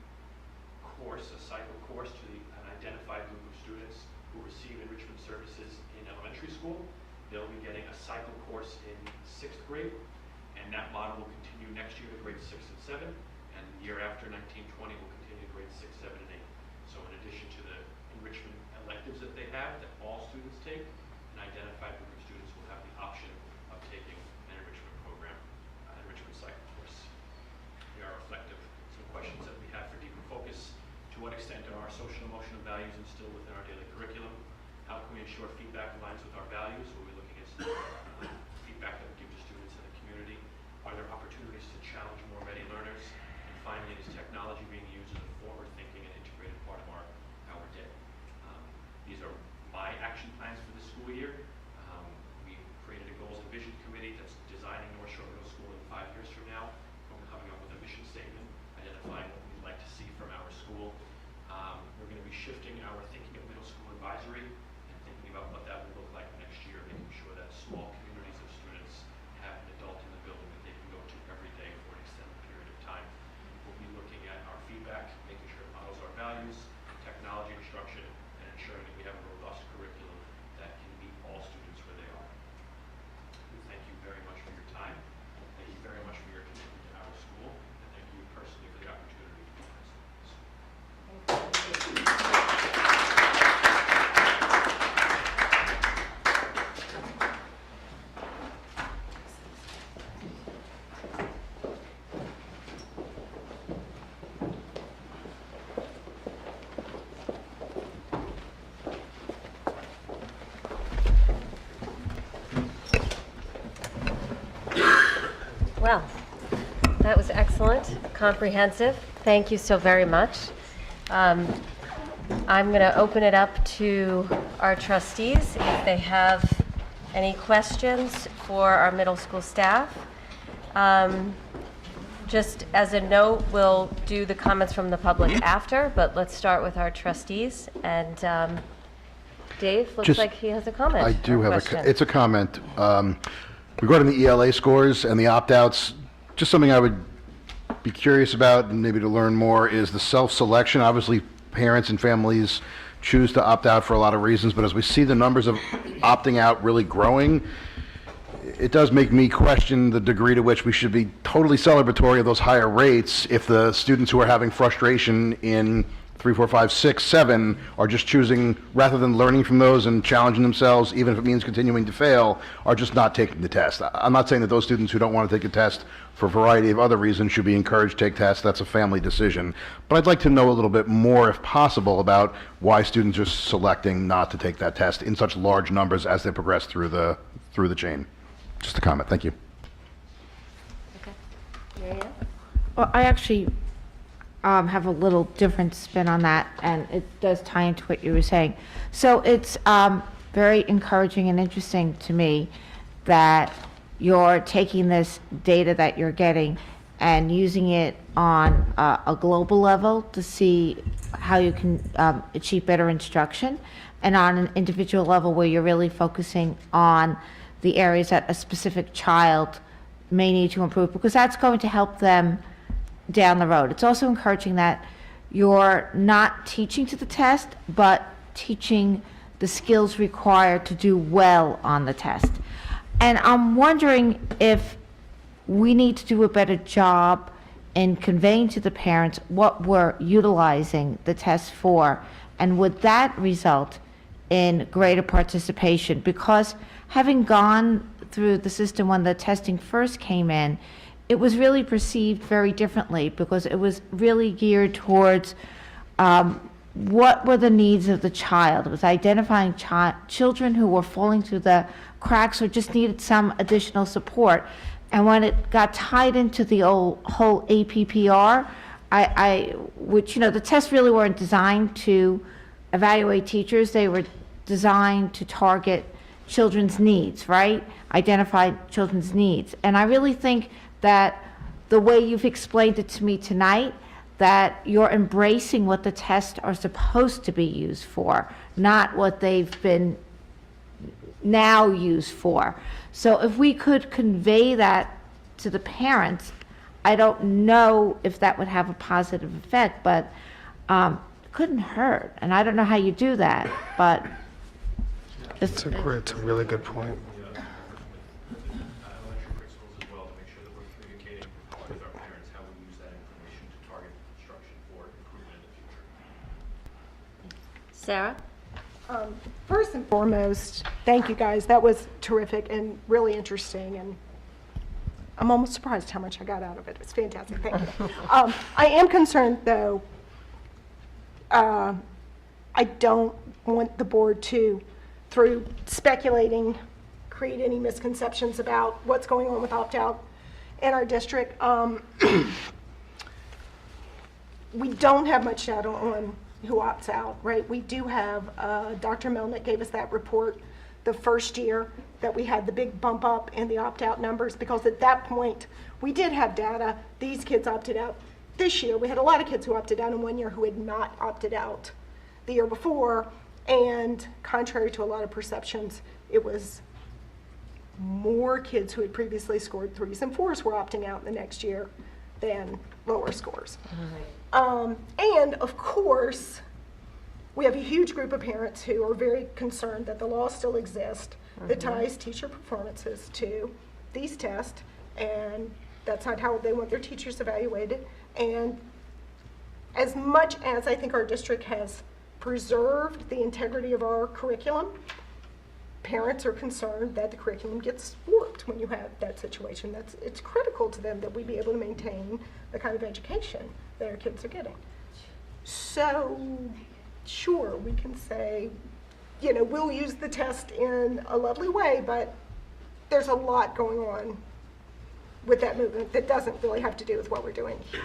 course, a cycle course to an identified group of students who receive enrichment services in elementary school. They'll be getting a cycle course in 6th grade, and that model will continue next year to grades 6 and 7, and the year after, 1920, will continue to grades 6, 7, and 8. So in addition to the enrichment electives that they have, that all students take, an identified group of students will have the option of taking an enrichment program, an enrichment cycle course. They are reflective. Some questions that we have for deeper focus: to what extent are our social and emotional values instilled within our daily curriculum? How can we ensure feedback aligns with our values? We'll be looking at feedback that we give to students in the community. Are there opportunities to challenge more ready learners? And finally, is technology being used as a forward-thinking and integrated part of our day? These are my action plans for this school year. We created a goals and vision committee that's designing North Shore Middle School in 5 years from now. We're coming up with a mission statement, identifying what we'd like to see from our school. We're going to be shifting our thinking of middle school advisory and thinking about what that will look like next year, making sure that small communities of students have an adult in the building that they can go to every day for an extended period of time. We'll be looking at our feedback, making sure it models our values, technology instruction, and ensuring that we have a robust curriculum that can meet all students where they are. We thank you very much for your time. Thank you very much for your commitment to our school, and thank you personally for the opportunity to be president of this. Well, that was excellent, comprehensive. Thank you so very much. I'm going to open it up to our trustees if they have any questions for our middle school staff. Just as a note, we'll do the comments from the public after, but let's start with our trustees. And Dave, looks Just- like he has a comment. I do or have question. it's a comment. Regarding the ELA scores and the opt-outs, just something I would be curious about and maybe to learn more is the self-selection. Obviously, parents and families choose to opt out for a lot of reasons, but as we see the numbers of opting out really growing, it does make me question the degree to which we should be totally celebratory of those higher rates if the students who are having frustration in 3, 4, 5, 6, 7 are just choosing, rather than learning from those and challenging themselves, even if it means continuing to fail, are just not taking the test. I'm not saying that those students who don't want to take a test for a variety of other reasons should be encouraged to take tests. That's a family decision. But I'd like to know a little bit more, if possible, about why students are selecting not to take that test in such large numbers as they progress through the chain. Just a comment. Thank you. Okay. Mary Ann? Well, I actually have a little different spin on that, and it does tie into what you were saying. So it's very encouraging and interesting to me that you're taking this data that you're getting and using it on a global level to see how you can achieve better instruction, and on an individual level where you're really focusing on the areas that a specific child may need to improve, because that's going to help them down the road. It's also encouraging that you're not teaching to the test, but teaching the skills required to do well on the test. And I'm wondering if we need to do a better job in conveying to the parents what we're utilizing the test for, and would that result in greater participation? Because having gone through the system when the testing first came in, it was really perceived very differently, because it was really geared towards what were the needs of the child. It was identifying children who were falling through the cracks or just needed some additional support. And when it got tied into the whole APPR, which, you know, the tests really weren't designed to evaluate teachers. They were designed to target children's needs, right? Identify children's needs. And I really think that the way you've explained it to me tonight, that you're embracing what the tests are supposed to be used for, not what they've been now used for. So if we could convey that to the parents, I don't know if that would have a positive effect, but couldn't hurt. And I don't know how you do that, but It's a really good point. Elementary principals as well, to make sure that we're communicating with our parents how we use that information to target instruction for improvement in the future. Sarah? First and foremost, thank you guys. That was terrific and really interesting, and I'm almost surprised how much I got out of it. It was fantastic. Thank you. I am concerned, though. I don't want the board to, through speculating, create any misconceptions about what's going on with opt-out in our district. We don't have much data on who opts out, right? We do have, Dr. Melnick gave us that report the first year that we had the big bump up in the opt-out numbers, because at that point, we did have data. These kids opted out. This year, we had a lot of kids who opted out in 1 year who had not opted out the year before, and contrary to a lot of perceptions, it was more kids who had previously scored 3s and 4s were opting out in the next year than lower scores. And of course, we have a huge group of parents who are very concerned that the law still exists that ties teacher performances to these tests, and that's not how they want their teachers evaluated. And as much as I think our district has preserved the integrity of our curriculum, parents are concerned that the curriculum gets warped when you have that situation. It's critical to them that we be able to maintain the kind of education that our kids are getting. So, sure, we can say, you know, we'll use the test in a lovely way, but there's a lot going on with that movement that doesn't really have to do with what we're doing here.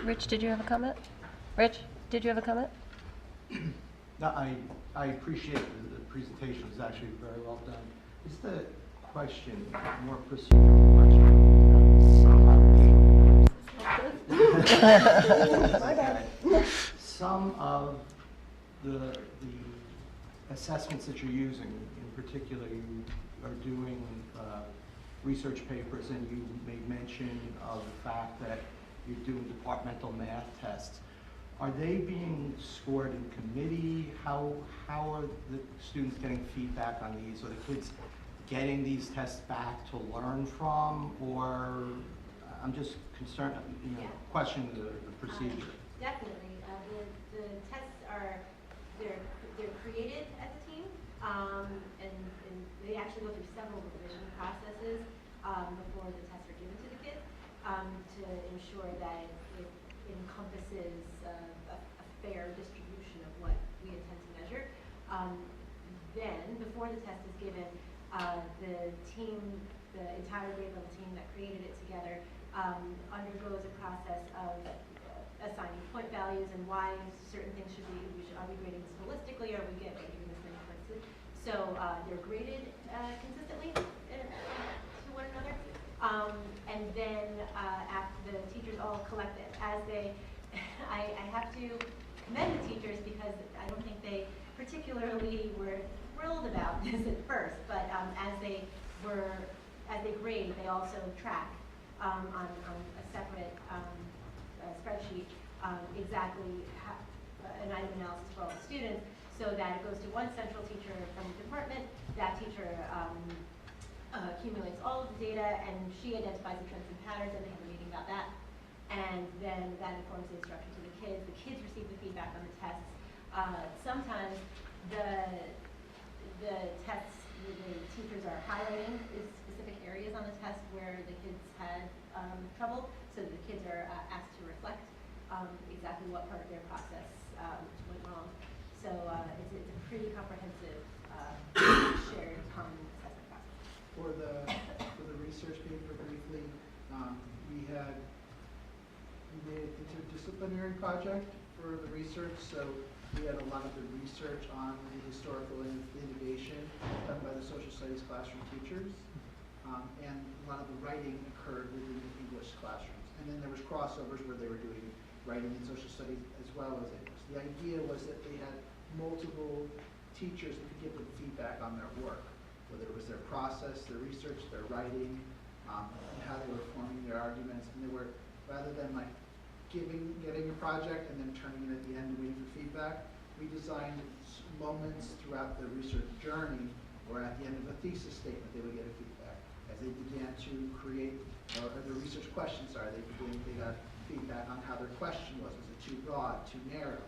Rich, did you have a comment? Rich, did you have a comment? No, I appreciate the presentation. It was actually very well done. Is the question, more procedural question? Some of the assessments that you're using, in particular, you are doing research papers, and you made mention of the fact that you're doing departmental math tests. Are they being scored in committee? How are the students getting feedback on these? Are the kids getting these tests back to learn from? Or I'm just concerned, questioning the procedure. Definitely. The tests are, they're created as a team, and they actually go through several revision processes before the tests are given to the kids to ensure that it encompasses a fair distribution of what we intend to measure. Then, before the test is given, the team, the entire grade level team that created it together, undergoes a process of assigning point values and why certain things should be, are we grading this holistically, or are we giving this many points? So they're graded consistently to one another. And then after the teachers all collect it, as they, I have to commend the teachers because I don't think they particularly were thrilled about this at first, but as they grade, they also track on a separate spreadsheet exactly an item analysis for all the students, so that it goes to one central teacher from the department. That teacher accumulates all of the data, and she identifies the trends and patterns, and they have a meeting about that. And then that informs the instruction to the kids. The kids receive the feedback on the tests. Sometimes the tests, the teachers are highlighting specific areas on the test where the kids had trouble, so the kids are asked to reflect exactly what part of their process went wrong. So it's a pretty comprehensive shared common assessment process. For the research paper briefly, we made an interdisciplinary project for the research, so we had a lot of the research on the historical litigation done by the social studies classroom teachers, and a lot of the writing occurred within the English classrooms. And then there was crossovers where they were doing writing in social studies as well as English. The idea was that they had multiple teachers that could give them feedback on their work, whether it was their process, their research, their writing, and how they were forming their arguments. And they were, rather than like getting a project and then turning it at the end and waiting for feedback. We designed moments throughout the research journey, or at the end of a thesis statement, they would get a feedback. As they began to create, or the research questions, they got feedback on how their question was. Was it too broad, too narrow?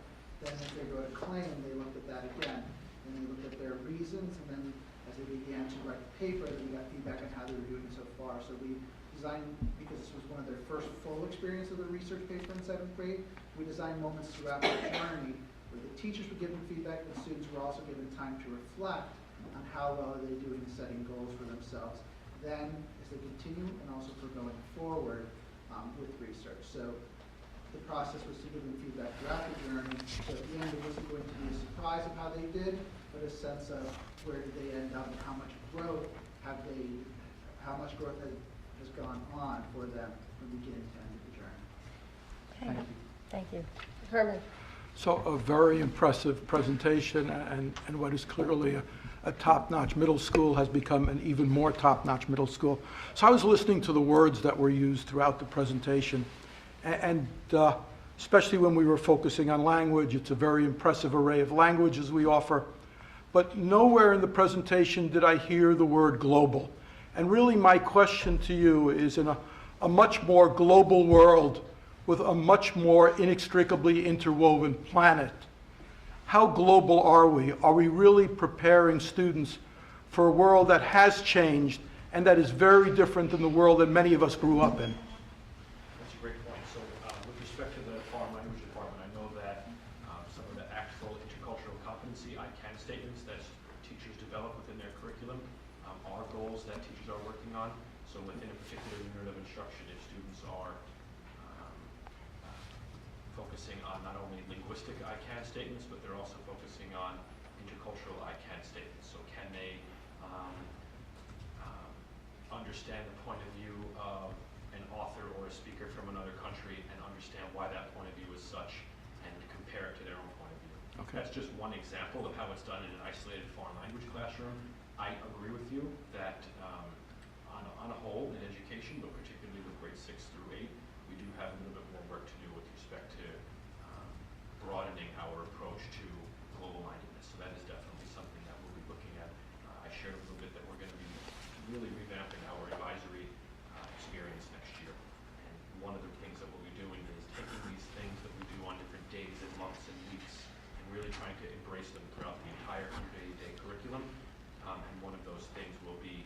Then if they wrote a claim, they looked at that again. And they looked at their reasons, and then as they began to write the paper, then we got feedback on how they were doing so far. So we designed, because this was one of their first full experience of the research paper in 7th grade, we designed moments throughout the journey where the teachers were giving feedback, the students were also given time to reflect on how well are they doing in setting goals for themselves. Then, as they continue, and also for going forward with research. So the process was to give them feedback throughout the journey. So at the end, it wasn't going to be a surprise of how they did, but a sense of where did they end up and how much growth has gone on for them from beginning to end of the journey. Okay. Thank you. Herman. So a very impressive presentation, and what is clearly a top-notch middle school has become an even more top-notch middle school. So I was listening to the words that were used throughout the presentation, and especially when we were focusing on language. It's a very impressive array of languages we offer, but nowhere in the presentation did I hear the word global. And really my question to you is, in a much more global world, with a much more inextricably interwoven planet, how global are we? Are we really preparing students for a world that has changed and that is very different than the world that many of us grew up in? That's a great point. So with respect to the foreign language department, I know that some of the actual intercultural competency ICANN statements that teachers develop within their curriculum are goals that teachers are working on. So within a particular unit of instruction, if students are focusing on not only linguistic ICANN statements, but they're also focusing on intercultural ICANN statements. So can they understand the point of view of an author or a speaker from another country and understand why that point of view is such and compare it to their own point of view. Okay. That's just one example of how it's done in an isolated foreign language classroom. I agree with you that on a whole in education, but particularly with grades 6 through 8, we do have a little bit more work to do with respect to broadening our approach to global mindedness. So that is definitely something that we'll be looking at. I shared a little bit that we're going to be really revamping our advisory experience next year. And one of the things that we'll be doing is taking these things that we do on different days and months and weeks and really trying to embrace them throughout the entire 180-day curriculum. And one of those things will be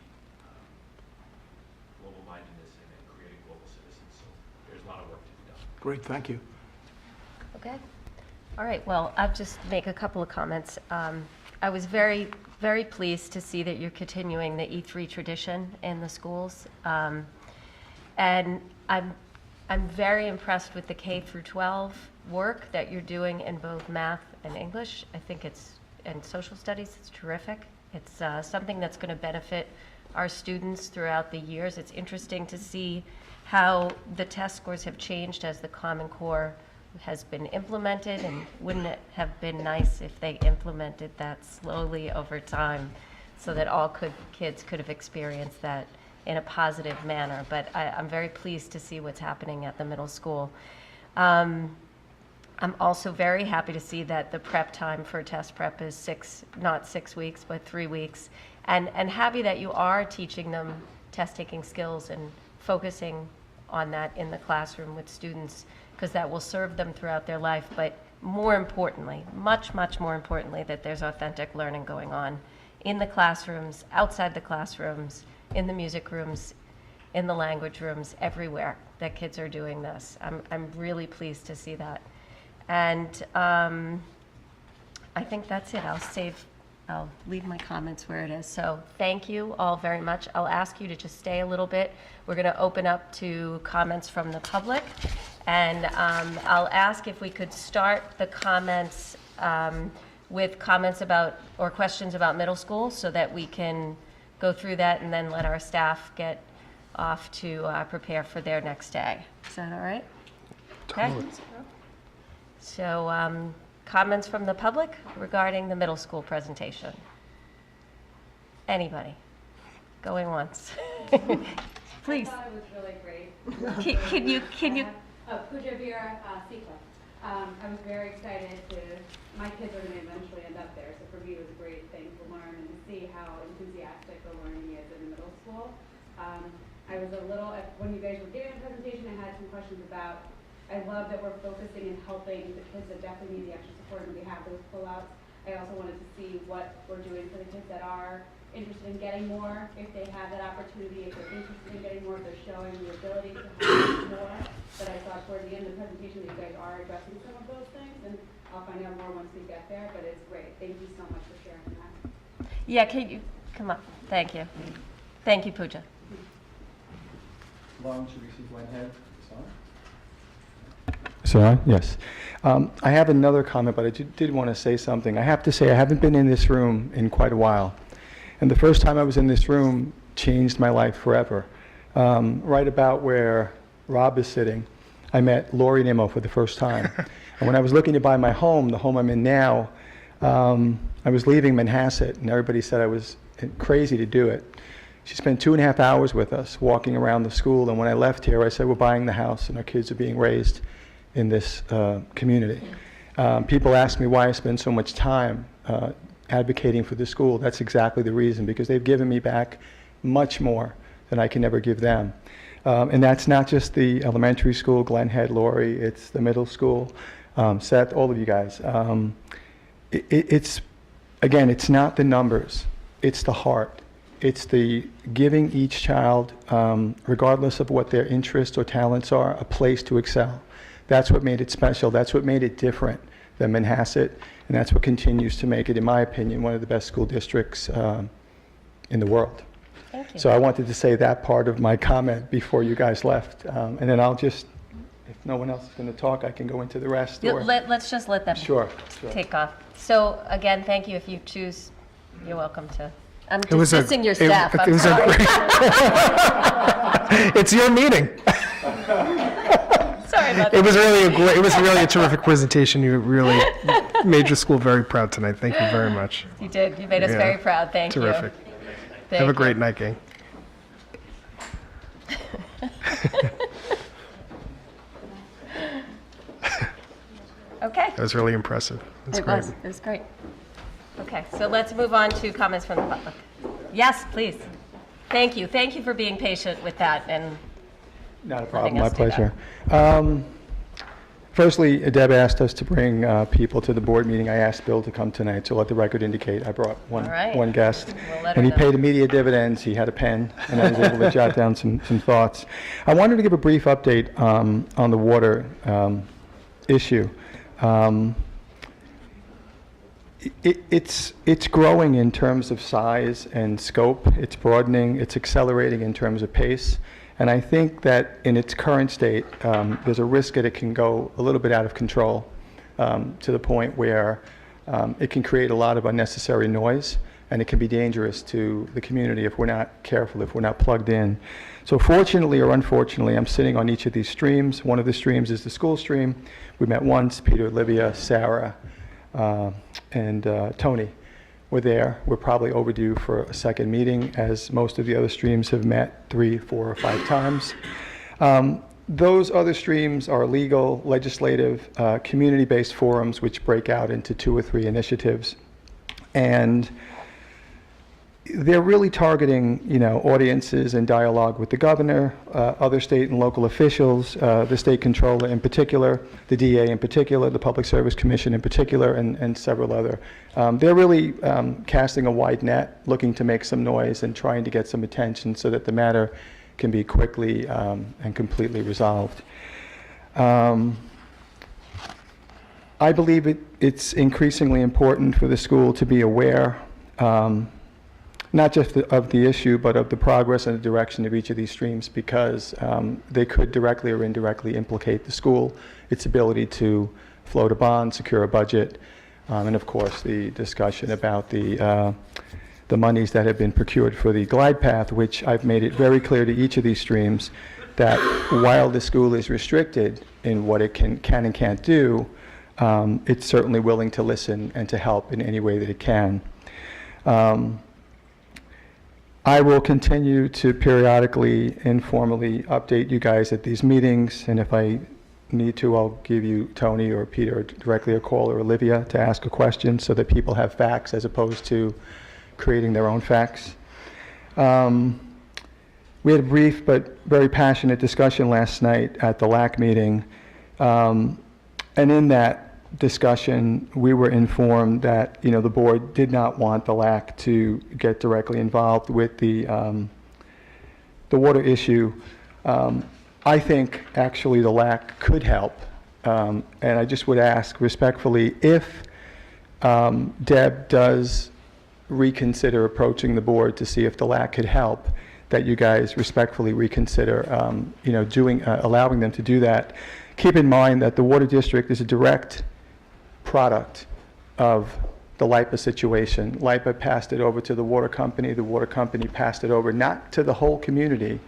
global mindedness and creating global citizens. So there's a lot of work to be done. Great, thank you. Okay. All right. Well, I'll just make a couple of comments. I was very, very pleased to see that you're continuing the E3 tradition in the schools. And I'm very impressed with the K through 12 work that you're doing in both math and English. I think and social studies, it's terrific. It's something that's going to benefit our students throughout the years. It's interesting to see how the test scores have changed as the Common Core has been implemented, and wouldn't it have been nice if they implemented that slowly over time so that all kids could have experienced that in a positive manner. But I'm very pleased to see what's happening at the middle school. I'm also very happy to see that the prep time for test prep is not 6 weeks, but 3 weeks. And happy that you are teaching them test-taking skills and focusing on that in the classroom with students, because that will serve them throughout their life. But more importantly, much, much more importantly, that there's authentic learning going on in the classrooms, outside the classrooms, in the music rooms, in the language rooms, everywhere that kids are doing this. I'm really pleased to see that. And I think that's it. I'll leave my comments where it is. So thank you all very much. I'll ask you to just stay a little bit. We're going to open up to comments from the public. And I'll ask if we could start the comments with comments about or questions about middle school so that we can go through that and then let our staff get off to prepare for their next day. Is that all right? Okay. So comments from the public regarding the middle school presentation. Anybody? Going once. Please. I thought it was really great. Can you? Pooja Veer, Sarah Seacliff. I was very excited my kids are going to eventually end up there, so for me it was a great thing to learn and to see how enthusiastic the learning is in the middle school. I was a little, when you guys were giving a presentation, I had some questions about, I love that we're focusing and helping the kids that definitely need the extra support and we have those pullouts. I also wanted to see what we're doing for the kids that are interested in getting more, if they have that opportunity, if they're interested in getting more, if they're showing the ability to have more. But I saw toward the end of the presentation that you guys are addressing some of those things, and I'll find out more once we get there, but it's great. Thank you so much for sharing that. Yeah, can you come up? Thank you. Thank you, Pooja. Lauren, should we see Glenn Head? So, yes. I have another comment, but I did want to say something. I have to say I haven't been in this room in quite a while. And the first time I was in this room changed my life forever. Right about where Rob is sitting, I met Lori Nimmo for the first time. And when I was looking to buy my home, the home I'm in now, I was leaving Manhasset, and everybody said I was crazy to do it. She spent 2.5 hours with us walking around the school, and when I left here, I said, we're buying the house, and our kids are being raised in this community. People ask me why I spend so much time advocating for the school. That's exactly the reason, because they've given me back much more than I can ever give them. And that's not just the elementary school, Glenn Head, Lori, it's the middle school, Seth, all of you guys. It's, again, it's not the numbers, it's the heart. It's the giving each child, regardless of what their interests or talents are, a place to excel. That's what made it special. That's what made it different than Manhasset, and that's what continues to make it, in my opinion, one of the best school districts in the world. Thank you. So I wanted to say that part of my comment before you guys left, and then I'll just, if no one else is going to talk, I can go into the rest. Or Let's just let them Sure. take off. So again, thank you. If you choose, you're welcome to. I'm It was dismissing your staff. It I'm was sorry. It's your meeting. Sorry about that. It was really a terrific presentation. You really made your school very proud tonight. Thank you very much. You did. You made us Yeah. very proud. Thank you. Terrific. Thank Have a you. great night, gang. Okay. That was really impressive. That's It great. was. It was great. Okay, so let's move on to comments from the public. Yes, please. Thank you. Thank you for being patient with that and Not a letting problem, my us do that. pleasure. Firstly, Deb asked us to bring people to the board meeting. I asked Bill to come tonight, so let the record indicate I brought All right. one guest. We'll let her And he know. paid immediate dividends. He had a pen, and I was able to jot down some thoughts. I wanted to give a brief update on the water issue. It's growing in terms of size and scope. It's broadening. It's accelerating in terms of pace. And I think that in its current state, there's a risk that it can go a little bit out of control to the point where it can create a lot of unnecessary noise, and it can be dangerous to the community if we're not careful, if we're not plugged in. So fortunately or unfortunately, I'm sitting on each of these streams. One of the streams is the school stream. We met once, Peter, Olivia, Sarah, and Tony were there. We're probably overdue for a second meeting, as most of the other streams have met 3, 4, or 5 times. Those other streams are legal, legislative, community-based forums which break out into 2 or 3 initiatives. And they're really targeting, audiences and dialogue with the governor, other state and local officials, the state controller in particular, the DA in particular, the Public Service Commission in particular, and several other. They're really casting a wide net, looking to make some noise and trying to get some attention so that the matter can be quickly and completely resolved. I believe it's increasingly important for the school to be aware not just of the issue, but of the progress and the direction of each of these streams, because they could directly or indirectly implicate the school, its ability to float a bond, secure a budget, and of course the discussion about the monies that have been procured for the glide path, which I've made it very clear to each of these streams that while the school is restricted in what it can and can't do, it's certainly willing to listen and to help in any way that it can. I will continue to periodically, informally update you guys at these meetings, and if I need to, I'll give you Tony or Peter directly a call, or Olivia, to ask a question so that people have facts as opposed to creating their own facts. We had a brief but very passionate discussion last night at the LAC meeting. And in that discussion, we were informed that, the board did not want the LAC to get directly involved with the water issue. I think actually the LAC could help. And I just would ask respectfully, if Deb does reconsider approaching the board to see if the LAC could help, that you guys respectfully reconsider, allowing them to do that. Keep in mind that the water district is a direct product of the LIPA situation. LIPA passed it over to the water company passed it over not to the whole community,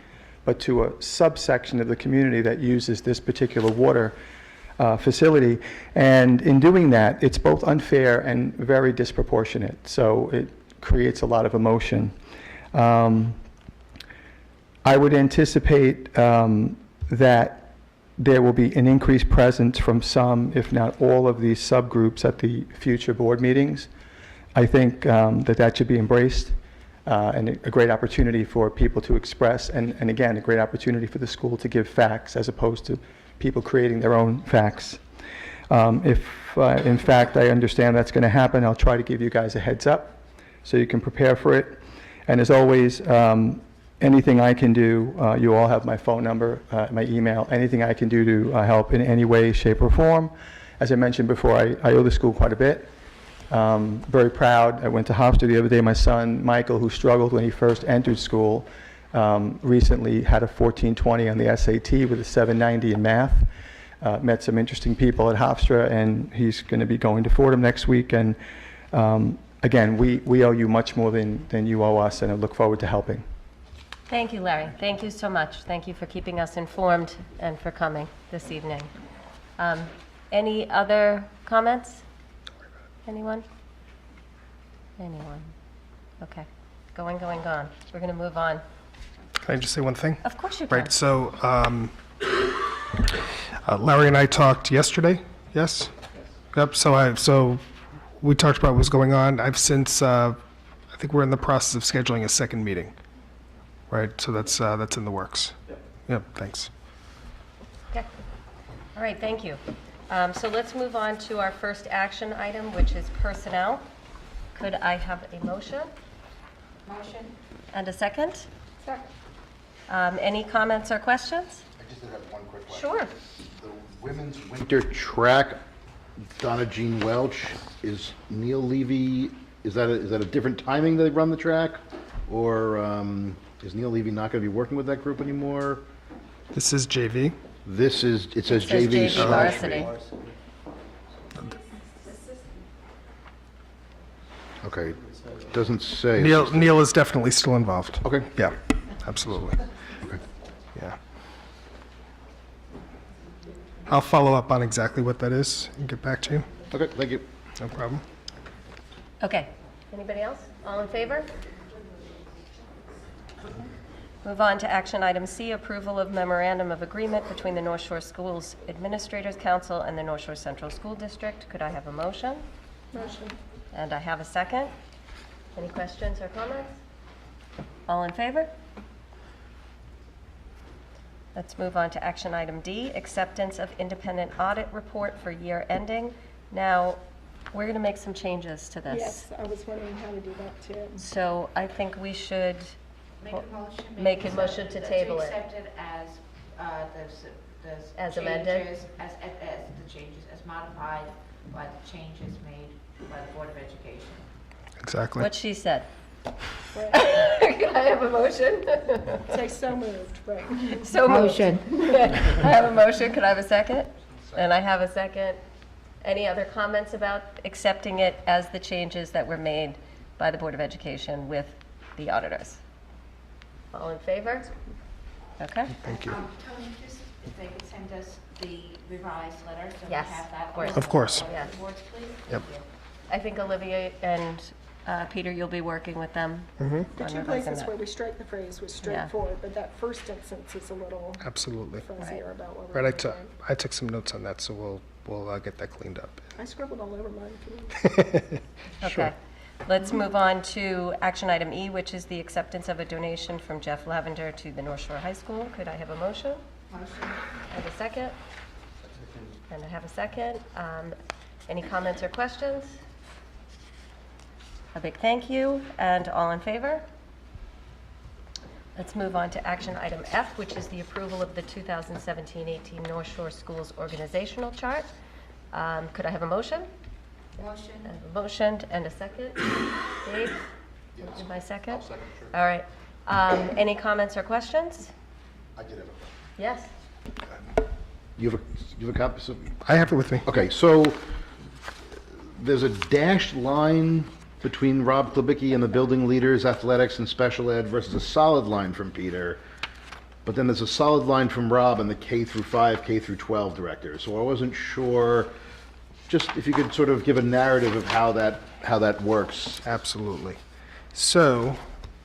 but to a subsection of the community that uses this particular water facility. And in doing that, it's both unfair and very disproportionate. So it creates a lot of emotion. I would anticipate that there will be an increased presence from some, if not all, of these subgroups at the future board meetings. I think that should be embraced, and a great opportunity for people to express, and again, a great opportunity for the school to give facts as opposed to people creating their own facts. If, in fact, I understand that's going to happen, I'll try to give you guys a heads up so you can prepare for it. And as always, anything I can do, you all have my phone number, my email, anything I can do to help in any way, shape, or form. As I mentioned before, I owe the school quite a bit. Very proud. I went to Hofstra the other day. My son, Michael, who struggled when he first entered school, recently had a 1420 on the SAT with a 790 in math. Met some interesting people at Hofstra, and he's going to be going to Fordham next week. And again, we owe you much more than you owe us, and I look forward to helping. Thank you, Larry. Thank you so much. Thank you for keeping us informed and for coming this evening. Any other comments? Anyone? Anyone? Okay. Going, gone. We're going to move on. Can I just say one thing? Of course you can. Right, so Larry and I talked yesterday, yes? Yep, so we talked about what was going on. I've since, I think we're in the process of scheduling a second meeting. Right, so that's in the works. Yep, thanks. Okay. All right, thank you. So let's move on to our first action item, which is personnel. Could I have a motion? Motion. And a second? Second. Any comments or questions? I just have one quick question. Sure. The women's winter track, Donna Jean Welch, is Neil Levy, is that a different timing that they run the track? Or is Neil Levy not going to be working with that group anymore? This is JV. It says JV JV varsity. Okay, doesn't say. Neil is definitely still involved. Okay. Yeah, absolutely. Okay. Yeah. I'll follow up on exactly what that is and get back to you. Okay, thank you. No problem. Okay. Anybody else? All in favor? Move on to action item C, approval of memorandum of agreement between the North Shore Schools Administrators Council and the North Shore Central School District. Could I have a motion? Motion. And I have a second. Any questions or comments? All in favor? Let's move on to action item D, acceptance of independent audit report for year ending. Now, we're going to make some changes to this. Yes, I was wondering how to do that too. So I think we should Make a motion. Make a motion to table it. To accept it as, As amended? changes, as the changes, as modified by the changes made by the Board of Education. Exactly. What she said. Right. Can I have a motion? Say so moved, right. So moved. Motion. I have a motion. Could I have a second? And I have a second. Any other comments about accepting it as the changes that were made by the Board of Education with the auditors? All in favor? Okay. Thank you. Tony, just if they could send us the revised letter, so we Yes, have that. of course. Of course. Yes. Boards, please. Yep. I think Olivia and Peter, you'll be working with them. The on two revising places that. where we strike the phrase was straightforward, but that first instance is a little Absolutely. fuzzier about what we're Right, doing. I took some notes on that, so we'll get that cleaned up. I scribbled all over mine. If you want. Okay. Let's move on to action item E, which is the acceptance of a donation from Jeff Lavender to the North Shore High School. Could I have a motion? And a second? And I have a second. Any comments or questions? A big thank you, and all in favor? Let's move on to action item F, which is the approval of the 2017-18 North Shore Schools organizational chart. Could I have a motion? Motion. I have a motion and a second. Dave, do my second? I'll second, sure. All right. Any comments or questions? I did have a. Yes? You have a copy? So- I have it with me. Okay, so there's a dashed line between Rob Klibicki and the building leaders, athletics and special ed, versus a solid line from Peter. But then there's a solid line from Rob and the K through 5, K through 12 directors. So I wasn't sure, just if you could sort of give a narrative of how that works. Absolutely. So,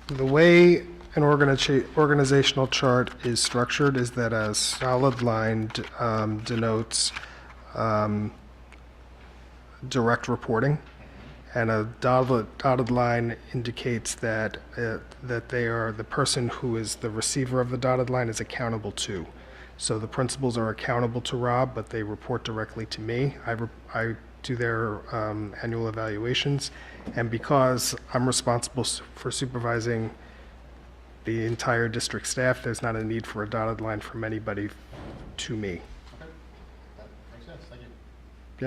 the way an organizational chart is structured is that a solid line denotes direct reporting, and a dotted line indicates that they are the person who is the receiver of the dotted line is accountable to. So the principals are accountable to Rob, but they report directly to me. I do their annual evaluations, and because I'm responsible for supervising the entire district staff, there's not a need for a dotted line from anybody to me. That makes sense, thank you.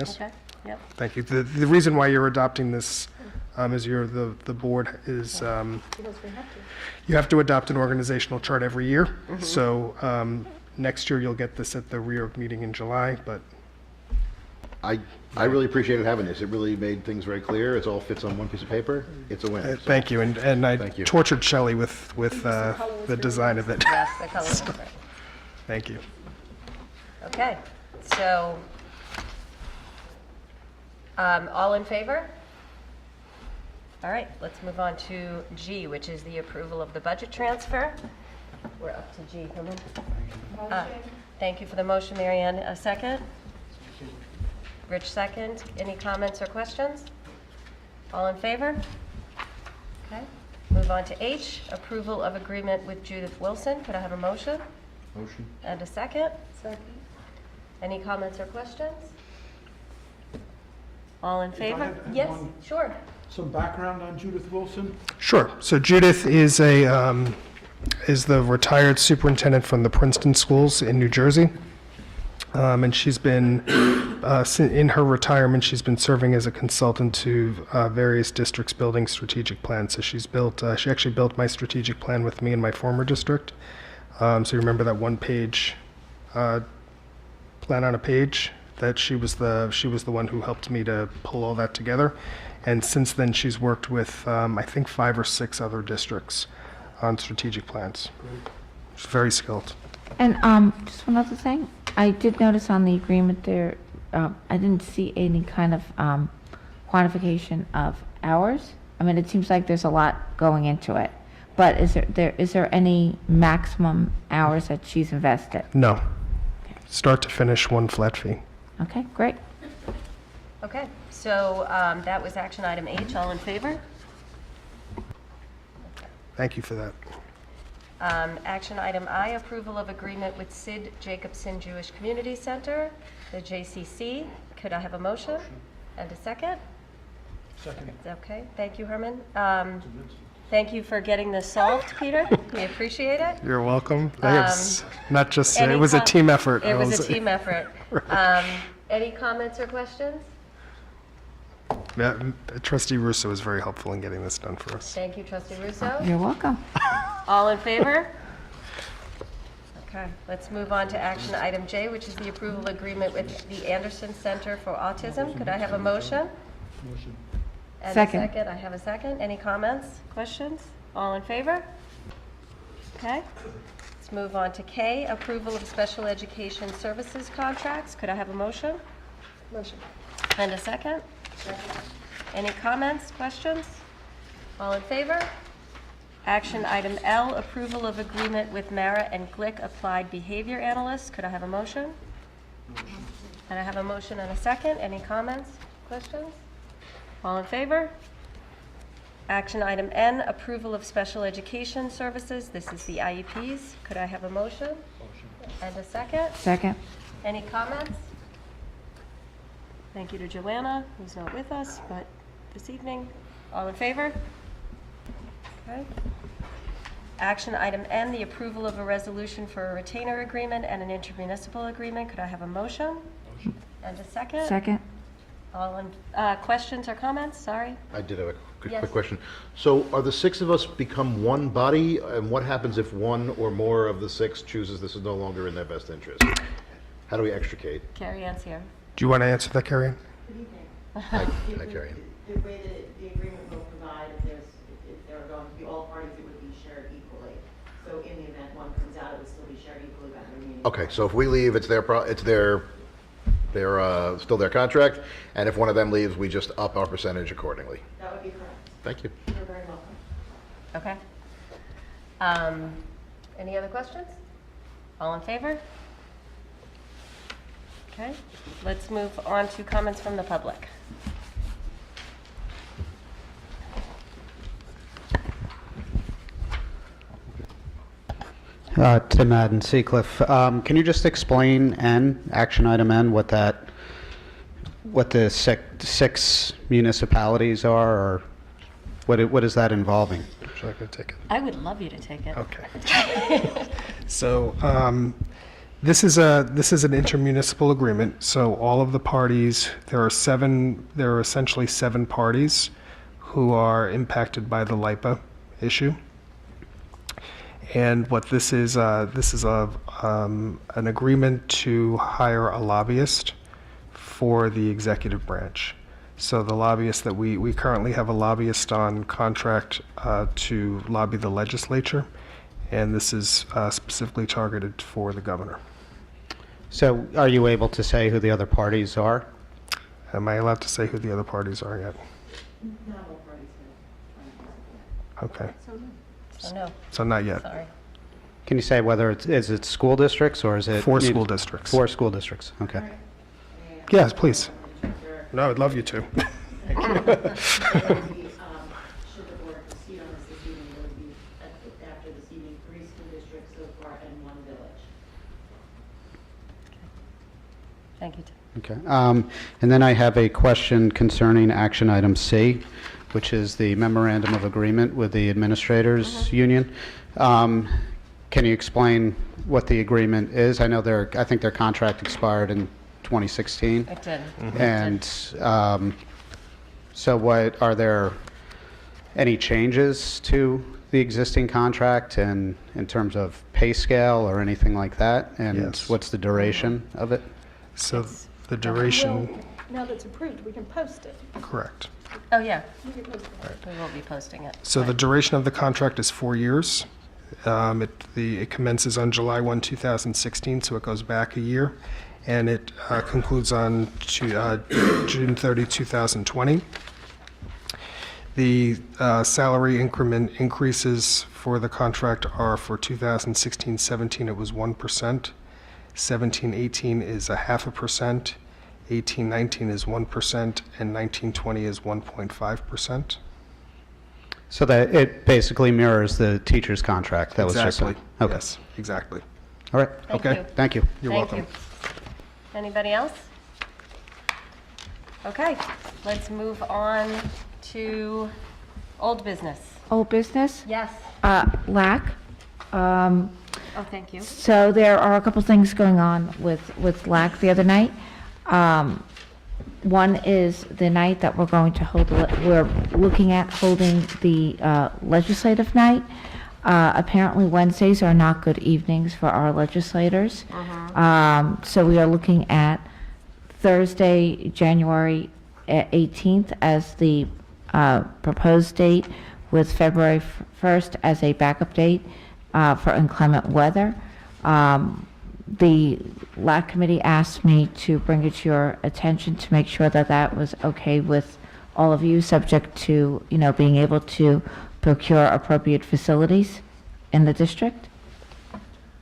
Yes? Okay, yep. Thank you. The reason why you're adopting this is the board is, Because we have to. you have to adopt an organizational chart every year. So next year you'll get this at the reorg meeting in July, but I really appreciated having this. It really made things very clear. It all fits on one piece of paper. It's a win. So thank you. And I Thank you. tortured Shelley with the design of it. Yes, the color was great. Thank you. Okay, so, all in favor? All right, let's move on to G, which is the approval of the budget transfer. We're up to G, Herman. Thank you for the motion, Mary Ann. A second? Rich, second. Any comments or questions? All in favor? Okay, move on to H, approval of agreement with Judith Wilson. Could I have a motion? Motion. And a second? Second. Any comments or questions? All in I favor? had Yes, one- sure. Some background on Judith Wilson? Sure. So Judith is is the retired superintendent from the Princeton schools in New Jersey. And she's been, in her retirement, she's been serving as a consultant to various districts building strategic plans. So she actually built my strategic plan with me in my former district. So you remember that one-page plan on a page? That she was the one who helped me to pull all that together. And since then, she's worked with, I think, 5 or 6 other districts on strategic plans. She's very skilled. And just one other thing, I did notice on the agreement there, I didn't see any kind of quantification of hours. I mean, it seems like there's a lot going into it, but is there any maximum hours that she's invested? No. Start to finish, one flat fee. Okay, great. Okay, so that was action item H. All in favor? Thank you for that. Action item I, approval of agreement with Sid Jacobson Jewish Community Center, the JCC. Could I have a motion? And a second? Second. Okay, thank you, Herman. Thank you for getting this solved, Peter. We appreciate it. You're welcome. It's not just, Any it was a com- team effort. It was a team effort. Any comments or questions? Yeah, Trustee Russo was very helpful in getting this done for us. Thank you, Trustee Russo. You're welcome. All in favor? Okay, let's move on to action item J, which is the approval agreement with the Anderson Center for Autism. Could I have a motion? Motion. And Second. a second. I have a second. Any comments, questions? All in favor? Okay. Let's move on to K, approval of special education services contracts. Could I have a motion? Motion. And a second? Any comments, questions? All in favor? Action item L, approval of agreement with Mara and Glick Applied Behavior Analysts. Could I have a motion? And I have a motion and a second. Any comments, questions? All in favor? Action item N, approval of special education services. This is the IEPs. Could I have a motion? And a second? Second. Any comments? Thank you to Joanna, who's not with us, but this evening. All in favor? Okay. Action item N, the approval of a resolution for a retainer agreement and an intermunicipal agreement. Could I have a motion? And a second? Second. All in, questions or comments? Sorry. I did have a quick Yes. question. So are the six of us become one body, and what happens if one or more of the six chooses this is no longer in their best interest? How do we extricate? Carrie Ann's here. Do you want to answer that, Carrie Ann? Hi, Carrie Ann. The way that the agreement will provide, if there are going to be all parties, it would be shared equally. So in the event one comes out, it would still be shared equally by the remaining. Okay, so if we leave, it's still their contract, and if one of them leaves, we just up our percentage accordingly. That would be correct. Thank you. You're very welcome. Okay. Any other questions? All in favor? Okay, let's move on to comments from the public. Tim Madden, Seacliff. Can you just explain N, action item N, what the six municipalities are, or what is that involving? Should I go take it? I would love you to take it. Okay. So this is an intermunicipal agreement. So all of the parties, there are essentially seven parties who are impacted by the LIPA issue. And what this is an agreement to hire a lobbyist for the executive branch. So the lobbyist that we currently have a lobbyist on contract to lobby the legislature, and this is specifically targeted for the governor. So are you able to say who the other parties are? Am I allowed to say who the other parties are yet? Not all parties can. Okay, So no, so not yet. sorry. Can you say whether is it school districts or is it? Four school districts. 4 school districts, okay. Yes, please. No, I'd love you to. Should the board proceed on this evening, there would be, after this evening, 3 school districts so far and 1 village. Thank you, Tim. Okay. And then I have a question concerning action item C, which is the memorandum of agreement with the administrators union. Can you explain what the agreement is? I know I think their contract expired in 2016. It did. And so are there any changes to the existing contract and in terms of pay scale or anything like that? And Yes. what's the duration of it? So the duration, Now that's approved, we can post it. correct. Oh, yeah, We can post it. we will be posting it. So the duration of the contract is 4 years. It commences on July 1, 2016, so it goes back a year, and it concludes on June 30, 2020. The salary increment increases for the contract are for 2016-17, it was 1%. 17-18 is 0.5%. 18-19 is 1%, and 19-20 is 1.5%. So that it basically mirrors the teacher's contract that was just Exactly. signed? Okay. Yes, exactly. All right. Thank Okay. you. Thank you. You're Thank welcome. you. Anybody else? Okay, let's move on to old business. Old business? Yes. LAC. Oh, thank you. So there are a couple things going on with LAC the other night. One is the night that we're going to hold, we're looking at holding the legislative night. Apparently Wednesdays are not good evenings for our legislators. So we are looking at Thursday, January 18th as the proposed date, with February 1st as a backup date for inclement weather. The LAC committee asked me to bring it to your attention to make sure that that was okay with all of you, subject to, being able to procure appropriate facilities in the district.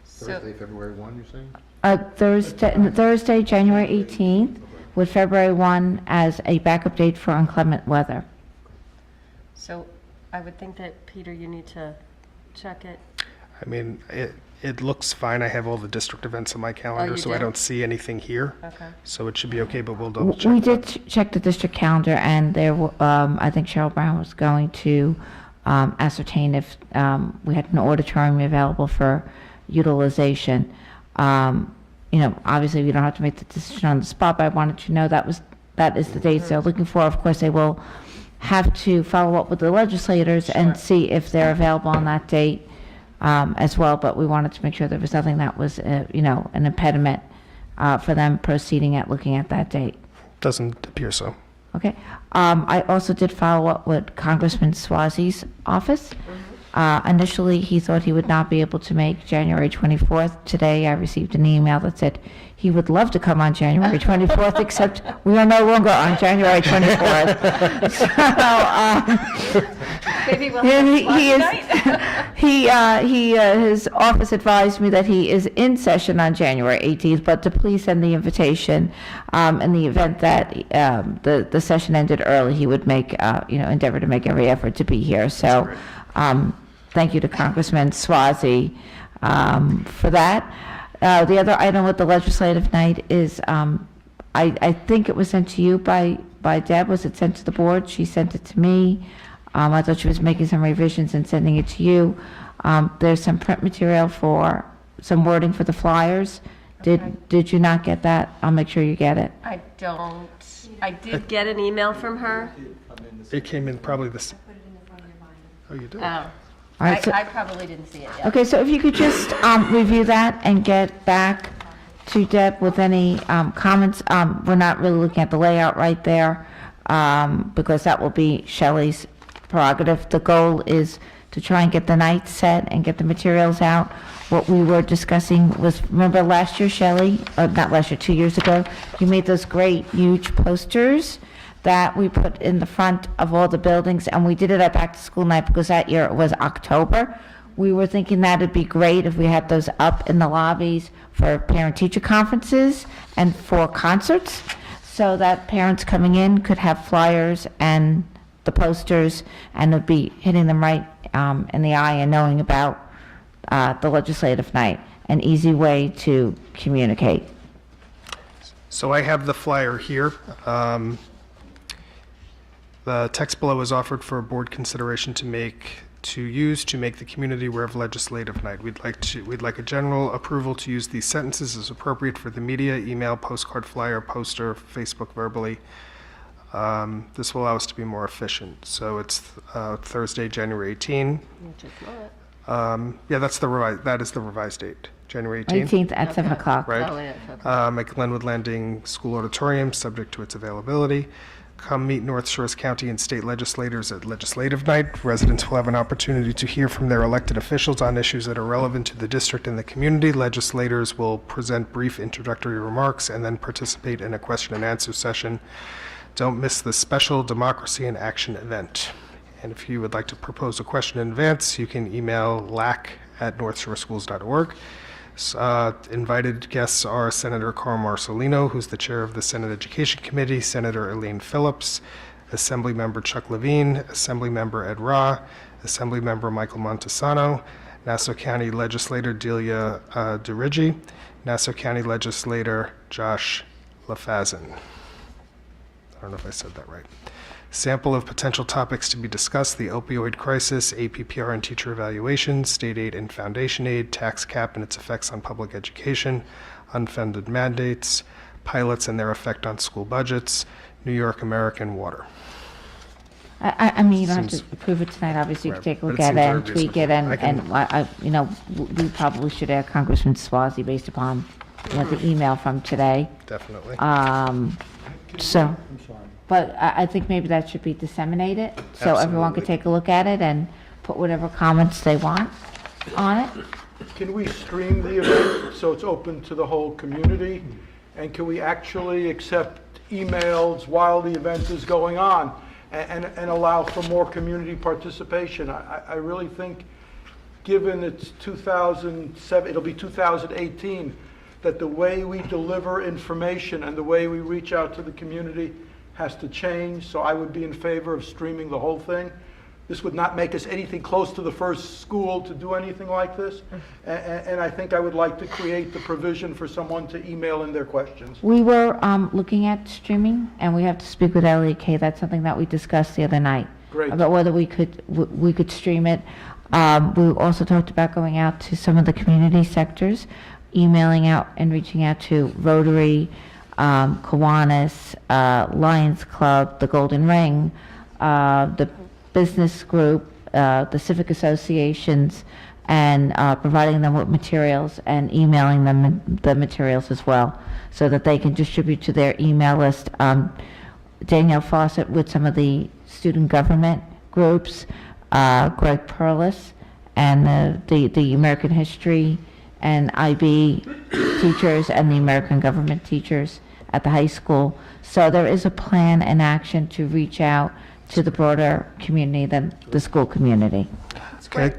Thursday, February 1, you're saying? Thursday, January 18th, with February 1 as a backup date for inclement weather. So I would think that, Peter, you need to check it. I mean, it looks fine. I have all the district events on my calendar, you so I do? don't see anything here. Okay. So it should be okay, but we'll double check. We did check the district calendar, and I think Cheryl Brown was going to ascertain if we had an auditorium available for utilization. Obviously, we don't have to make the decision on the spot, but I wanted to know that is the dates they're looking for. Of course, they will have to follow up with the legislators and see if they're available on that date as well, but we wanted to make sure there was nothing that was, an impediment for them proceeding at looking at that date. Doesn't appear so. Okay. I also did follow up with Congressman Swazi's office. Initially, he thought he would not be able to make January 24th. Today, I received an email that said he would love to come on January 24th, except we are no longer on January 24th. Maybe we'll have his office advised me that he is in session on January 18th, but to please send the invitation in the event that the session ended early, he would make, endeavor to make every effort to be here. So thank you to Congressman Swazi for that. The other item with the legislative night is, I think it was sent to you by Deb. Was it sent to the board? She sent it to me. I thought she was making some revisions and sending it to you. There's some print material for some wording for the flyers. Did you not get that? I'll make sure you get it. I don't. I did get an email from her. It came in probably this. Oh, you did? Oh. All right, so- I probably didn't see it yet. Okay, so if you could just review that and get back to Deb with any comments. We're not really looking at the layout right there because that will be Shelley's prerogative. The goal is to try and get the night set and get the materials out. What we were discussing was, remember last year, Shelley, not last year, 2 years ago, you made those great huge posters that we put in the front of all the buildings, and we did it at back to school night because that year it was October. We were thinking that'd be great if we had those up in the lobbies for parent-teacher conferences and for concerts, so that parents coming in could have flyers and the posters, and it'd be hitting them right in the eye and knowing about the legislative night, an easy way to communicate. So I have the flyer here. The text below is offered for board consideration to use to make the community aware of legislative night. We'd like a general approval to use these sentences as appropriate for the media, email, postcard, flyer, poster, Facebook, verbally. This will allow us to be more efficient. So it's Thursday, January 18. Yeah, that is the revised date, January 18th. 18th at 7 o'clock. Right. Oh, yeah, okay. At Glenwood Landing School Auditorium, subject to its availability. Come meet North Shores County and state legislators at legislative night. Residents will have an opportunity to hear from their elected officials on issues that are relevant to the district and the community. Legislators will present brief introductory remarks and then participate in a question and answer session. Don't miss the special Democracy in Action event. And if you would like to propose a question in advance, you can email lac@northshoreschools.org. Invited guests are Senator Carl Marcelino, who's the chair of the Senate Education Committee, Senator Elaine Phillips, Assemblymember Chuck Levine, Assemblymember Ed Ra, Assemblymember Michael Montesano, Nassau County Legislator Delia DeRiggi, Nassau County Legislator Josh LaFazan. I don't know if I said that right. Sample of potential topics to be discussed: the opioid crisis, APPR and teacher evaluation, state aid and foundation aid, tax cap and its effects on public education, unfunded mandates, pilots and their effect on school budgets, New York American Water. I mean, you don't have to approve it tonight, obviously, you can Right, take a look but it at seems it very and tweak it, we probably should add Congressman Swazi based upon, the email from today. Definitely. So, but I think maybe that should be disseminated, so everyone could Absolutely. take a look at it and put whatever comments they want on it. Can we stream the event so it's open to the whole community? And can we actually accept emails while the event is going on? and allow for more community participation. I really think, given it's 2007, it'll be 2018, that the way we deliver information and the way we reach out to the community has to change. So I would be in favor of streaming the whole thing. This would not make us anything close to the first school to do anything like this. And I think I would like to create the provision for someone to email in their questions. We were looking at streaming, and we have to speak with LEK. That's something that we discussed the other night. Great. About whether we could stream it. We also talked about going out to some of the community sectors, emailing out and reaching out to Rotary, Kiwanis, Lions Club, the Golden Ring, the business group, the civic associations, and providing them with materials and emailing them the materials as well, so that they can distribute to their email list. Danielle Fawcett with some of the student government groups, Greg Perlis, and the American History and IB teachers and the American government teachers at the high school. So there is a plan and action to reach out to the broader community than the school community. It's great.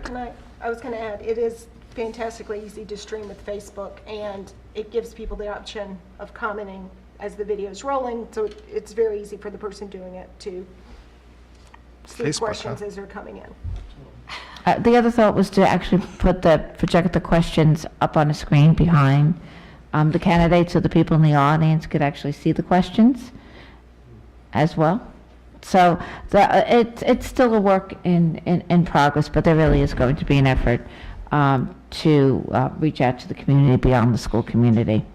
I was going to add, it is fantastically easy to stream with Facebook, and it gives people the option of commenting as the video is rolling, so it's very easy for the person doing it to see Facebook, questions huh? as they're coming in. The other thought was to actually project the questions up on a screen behind the candidates, so the people in the audience could actually see the questions as well. So it's still a work in progress, but there really is going to be an effort to reach out to the community beyond the school community.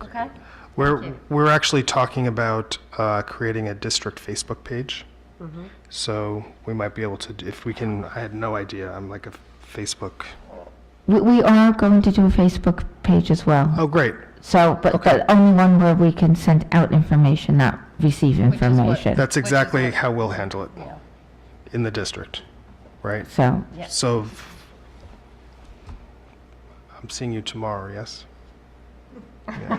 Okay. We're actually talking about creating a district Facebook page. Mhm. So we might be able to, if we can, I had no idea, I'm like a Facebook. We are going to do a Facebook page as well. Oh, great. So, but only one where we can send out information, not receive information. That's exactly how we'll handle it in the district, right? So- Yeah. So I'm seeing you tomorrow, yes? Yeah.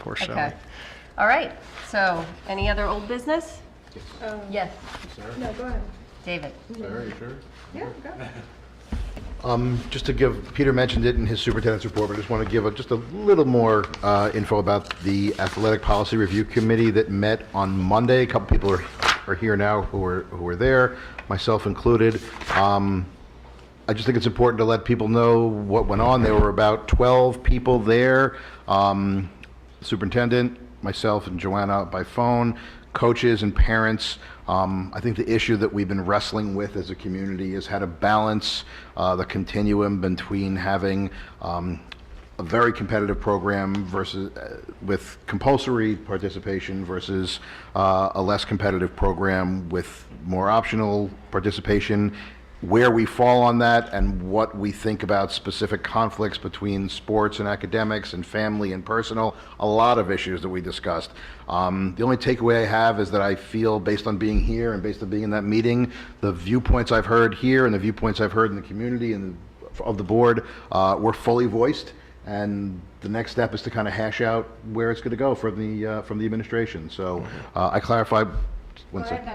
Poor Shelley. Okay. All right. So, any other old business? Yes. No, go ahead. David. Sarah, you sure? Yeah, go. Just to give, Peter mentioned it in his superintendent's report, but I just want to give just a little more info about the Athletic Policy Review Committee that met on Monday. A couple people are here now who were there, myself included. I just think it's important to let people know what went on. There were about 12 people there. Superintendent, myself, and Joanna by phone, coaches and parents. I think the issue that we've been wrestling with as a community is how to balance the continuum between having a very competitive program versus with compulsory participation versus a less competitive program with more optional participation, where we fall on that, and what we think about specific conflicts between sports and academics and family and personal, a lot of issues that we discussed. The only takeaway I have is that I feel, based on being here and based on being in that meeting, the viewpoints I've heard here and the viewpoints I've heard in the community and of the board were fully voiced, and the next step is to kind of hash out where it's going to go from the administration. So I clarified. One second.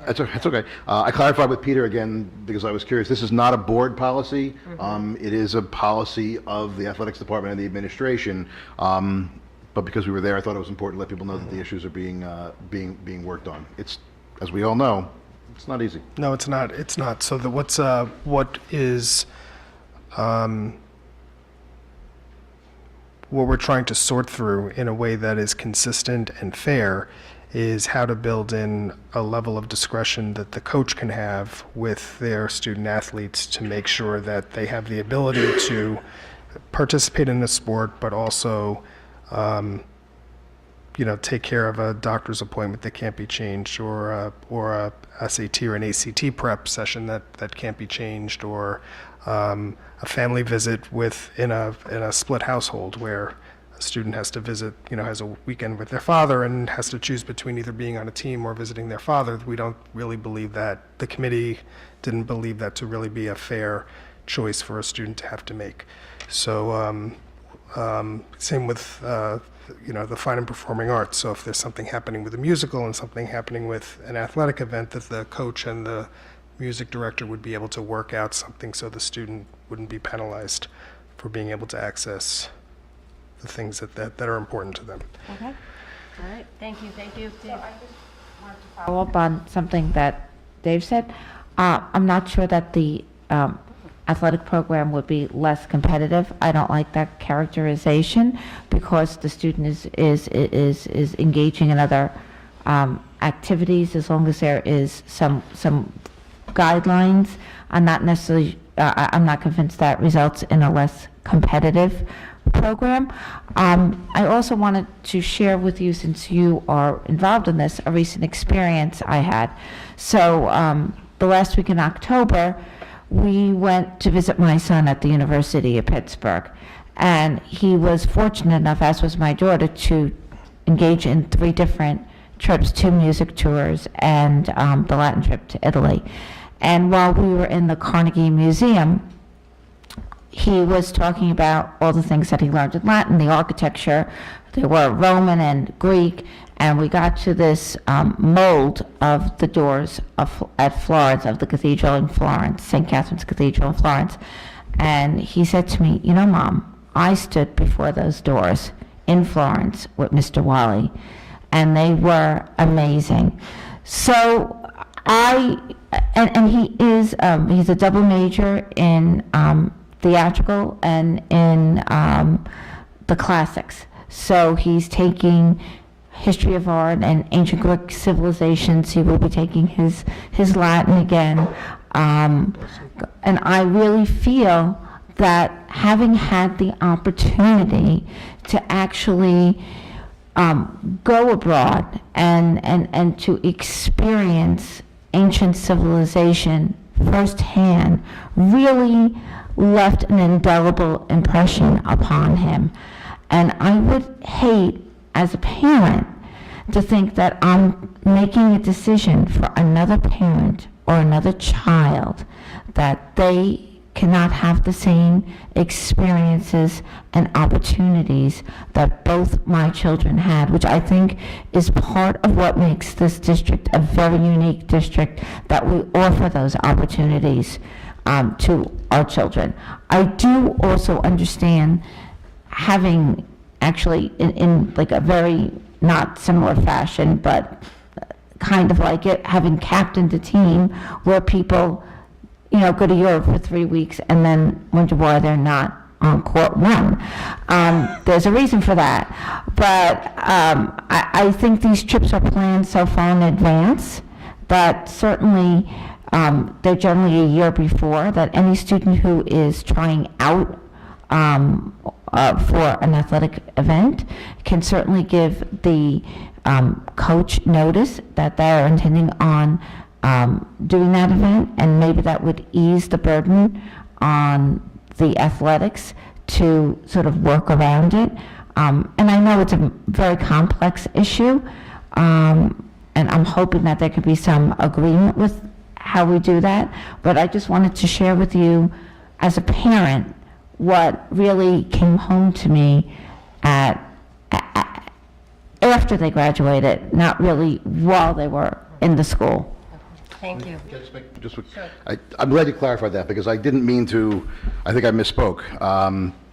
It's okay. I clarified with Peter again because I was curious. This is not a board policy. It is a policy of the athletics department and the administration. But because we were there, I thought it was important to let people know that the issues are being worked on. It's, as we all know, it's not easy. No, it's not. It's not. So what we're trying to sort through in a way that is consistent and fair is how to build in a level of discretion that the coach can have with their student athletes to make sure that they have the ability to participate in the sport, but also, take care of a doctor's appointment that can't be changed, or a SAT or an ACT prep session that can't be changed, or a family visit in a split household where a student has to visit, has a weekend with their father and has to choose between either being on a team or visiting their father. We don't really believe that. The committee didn't believe that to really be a fair choice for a student to have to make. So Same with, the fine and performing arts. So if there's something happening with a musical and something happening with an athletic event, that the coach and the music director would be able to work out something so the student wouldn't be penalized for being able to access the things that are important to them. Okay. All right. Thank you. Dave. Follow up on something that Dave said. I'm not sure that the athletic program would be less competitive. I don't like that characterization because the student is engaging in other activities as long as there is some guidelines. I'm not convinced that results in a less competitive program. I also wanted to share with you, since you are involved in this, a recent experience I had. So the last week in October, we went to visit my son at the University of Pittsburgh, and he was fortunate enough, as was my daughter, to engage in 3 different trips, 2 music tours, and the Latin trip to Italy. And while we were in the Carnegie Museum, he was talking about all the things that he learned in Latin, the architecture. They were Roman and Greek, and we got to this mold of the doors at Florence, of the cathedral in Florence, St. Catherine's Cathedral in Florence. And he said to me, Mom, I stood before those doors in Florence with Mr. Wally, and they were amazing. So and he is, he's a double major in theatrical and in the classics. So he's taking history of art and ancient Greek civilizations. He will be taking his Latin again. And I really feel that having had the opportunity to actually go abroad and to experience ancient civilization firsthand really left an indelible impression upon him. And I would hate, as a parent, to think that I'm making a decision for another parent or another child that they cannot have the same experiences and opportunities that both my children had, which I think is part of what makes this district a very unique district, that we offer those opportunities to our children. I do also understand, having actually in like a very not similar fashion, but kind of like it, having captained a team where people go to Europe for 3 weeks and then wonder why they're not on court 1. There's a reason for that. But I think these trips are planned so far in advance that certainly they're generally a year before, that any student who is trying out for an athletic event can certainly give the coach notice that they're intending on doing that event, and maybe that would ease the burden on the athletics to sort of work around it. And I know it's a very complex issue, and I'm hoping that there could be some agreement with how we do that, but I just wanted to share with you as a parent what really came home to me after they graduated, not really while they were in the school. Thank you. I'm glad you clarified that, because I didn't mean to, I think I misspoke,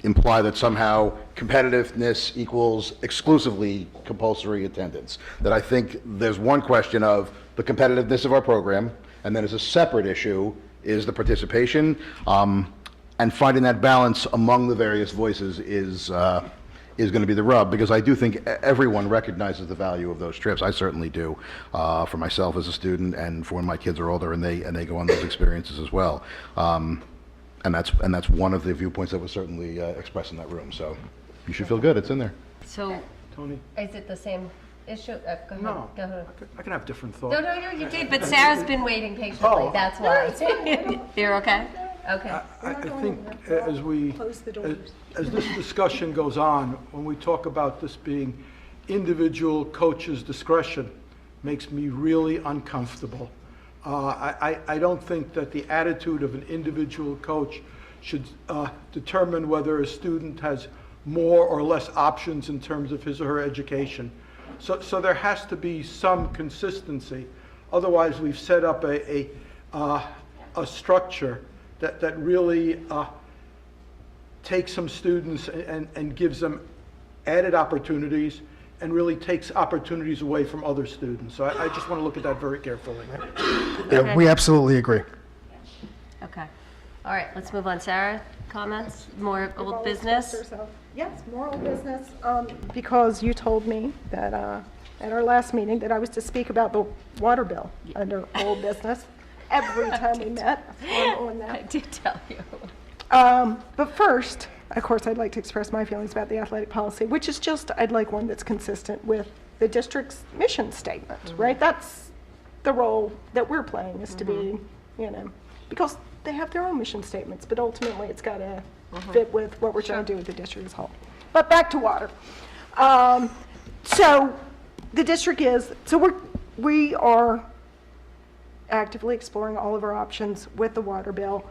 imply that somehow competitiveness equals exclusively compulsory attendance. That I think there's one question of the competitiveness of our program, and then as a separate issue is the participation, and finding that balance among the various voices is going to be the rub, because I do think everyone recognizes the value of those trips. I certainly do, for myself as a student, and for when my kids are older and they go on those experiences as well. And that's one of the viewpoints that was certainly expressed in that room. So you should feel good. It's in there. So, Tony? is it the same issue? Go ahead. No. Go ahead. I can have different thoughts. No, you did, but Sarah's been waiting patiently. Oh. That's why. You're okay? Okay. I think as this discussion goes on, when we talk about this being individual coach's discretion, makes me really uncomfortable. I don't think that the attitude of an individual coach should determine whether a student has more or less options in terms of his or her education. So there has to be some consistency. Otherwise, we've set up a structure that really takes some students and gives them added opportunities and really takes opportunities away from other students. So I just want to look at that very carefully. Yeah, we absolutely agree. Okay. All right, let's move on. Sarah, comments? More old business? Yes, more old business, because you told me that at our last meeting that I was to speak about the water bill under old business every time we met on that. I did tell you. But first, of course, I'd like to express my feelings about the athletic policy, which is just, I'd like one that's consistent with the district's mission statement, right? That's the role that we're playing, is to be, because they have their own mission statements, but ultimately it's got to fit with what we're trying to do with the district as a whole. But back to water. So the district we are actively exploring all of our options with the water bill,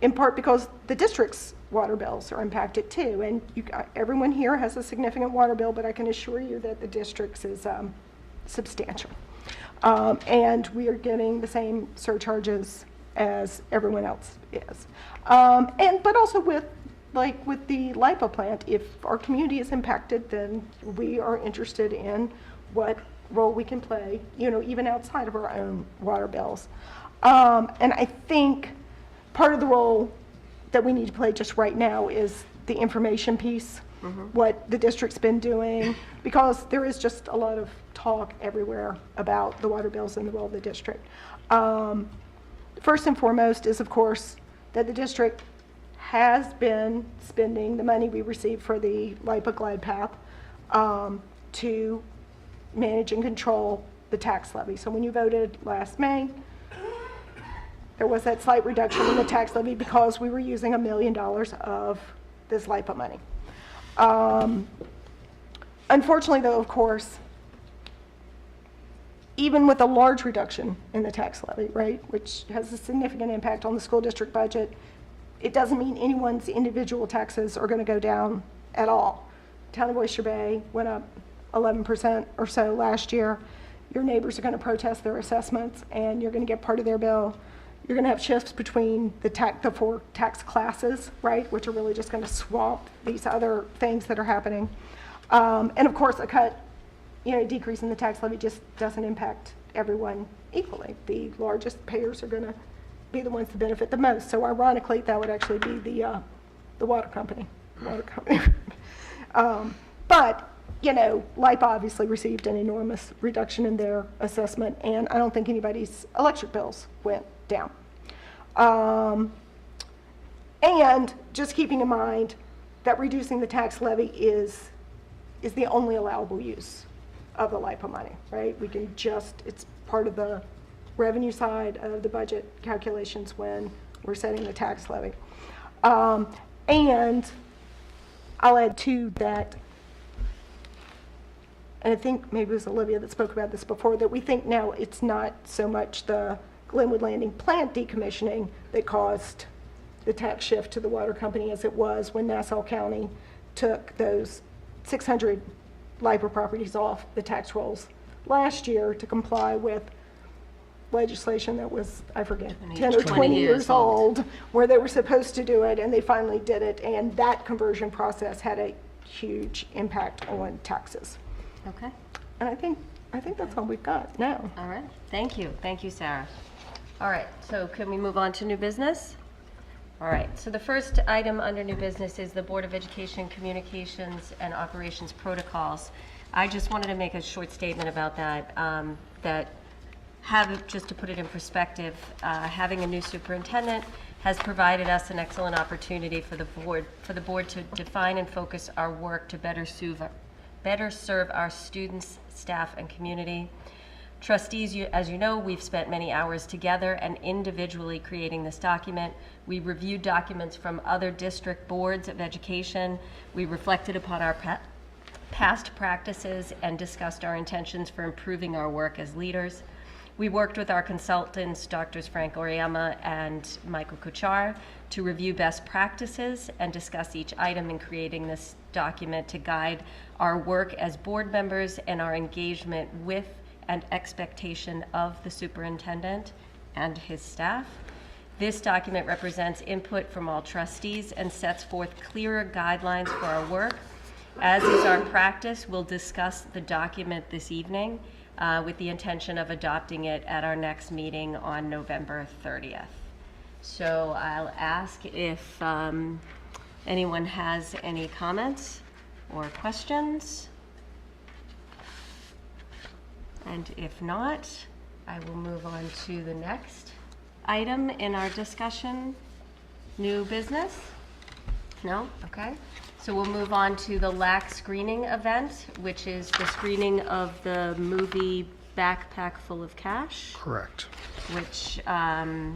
in part because the district's water bills are impacted too. And everyone here has a significant water bill, but I can assure you that the district's is substantial. And we are getting the same surcharges as everyone else is. But also with the LIPA plant, if our community is impacted, then we are interested in what role we can play, even outside of our own water bills. And I think part of the role that we need to play just right now is the information piece, what the district's been doing, because there is just a lot of talk everywhere about the water bills and the role of the district. First and foremost is, of course, that the district has been spending the money we received for the LIPA glide path to manage and control the tax levy. So when you voted last May, there was that slight reduction in the tax levy because we were using $1 million of this LIPA money. Unfortunately, though, of course, even with a large reduction in the tax levy, right, which has a significant impact on the school district budget, it doesn't mean anyone's individual taxes are going to go down at all. Town of Oyster Bay went up 11% or so last year. Your neighbors are going to protest their assessments, and you're going to get part of their bill. You're going to have shifts between the four tax classes, right, which are really just going to swamp these other things that are happening. And of course, a cut, decrease in the tax levy just doesn't impact everyone equally. The largest payers are going to be the ones that benefit the most. So ironically, that would actually be the water company. But LIPA obviously received an enormous reduction in their assessment, and I don't think anybody's electric bills went down. And just keeping in mind that reducing the tax levy is the only allowable use of the LIPA money, right? It's part of the revenue side of the budget calculations when we're setting the tax levy. And I'll add to that, and I think maybe it was Olivia that spoke about this before, that we think now it's not so much the Glenwood Landing plant decommissioning that caused the tax shift to the water company as it was when Nassau County took those 600 LIPA properties off the tax rolls last year to comply with legislation that was, I forget, 10 or 20 years old, where they were supposed to do it, and they finally did it, and that conversion process had a huge impact on taxes. Okay. And I think that's all we've got now. All right. Thank you. Thank you, Sarah. All right. So can we move on to new business? All right. So the first item under new business is the Board of Education Communications and Operations Protocols. I just wanted to make a short statement about that, just to put it in perspective, having a new superintendent has provided us an excellent opportunity for the board to define and focus our work to better serve our students, staff, and community. Trustees, as you know, we've spent many hours together and individually creating this document. We reviewed documents from other district boards of education. We reflected upon our past practices and discussed our intentions for improving our work as leaders. We worked with our consultants, Drs. Frank Oriama and Michael Kuchar, to review best practices and discuss each item in creating this document to guide our work as board members and our engagement with and expectation of the superintendent and his staff. This document represents input from all trustees and sets forth clearer guidelines for our work. As is our practice, we'll discuss the document this evening with the intention of adopting it at our next meeting on November 30th. So I'll ask if anyone has any comments or questions. And if not, I will move on to the next item in our discussion. New business? No? Okay. So we'll move on to the LAC screening event, which is the screening of the movie Backpack Full of Cash. Correct. Which I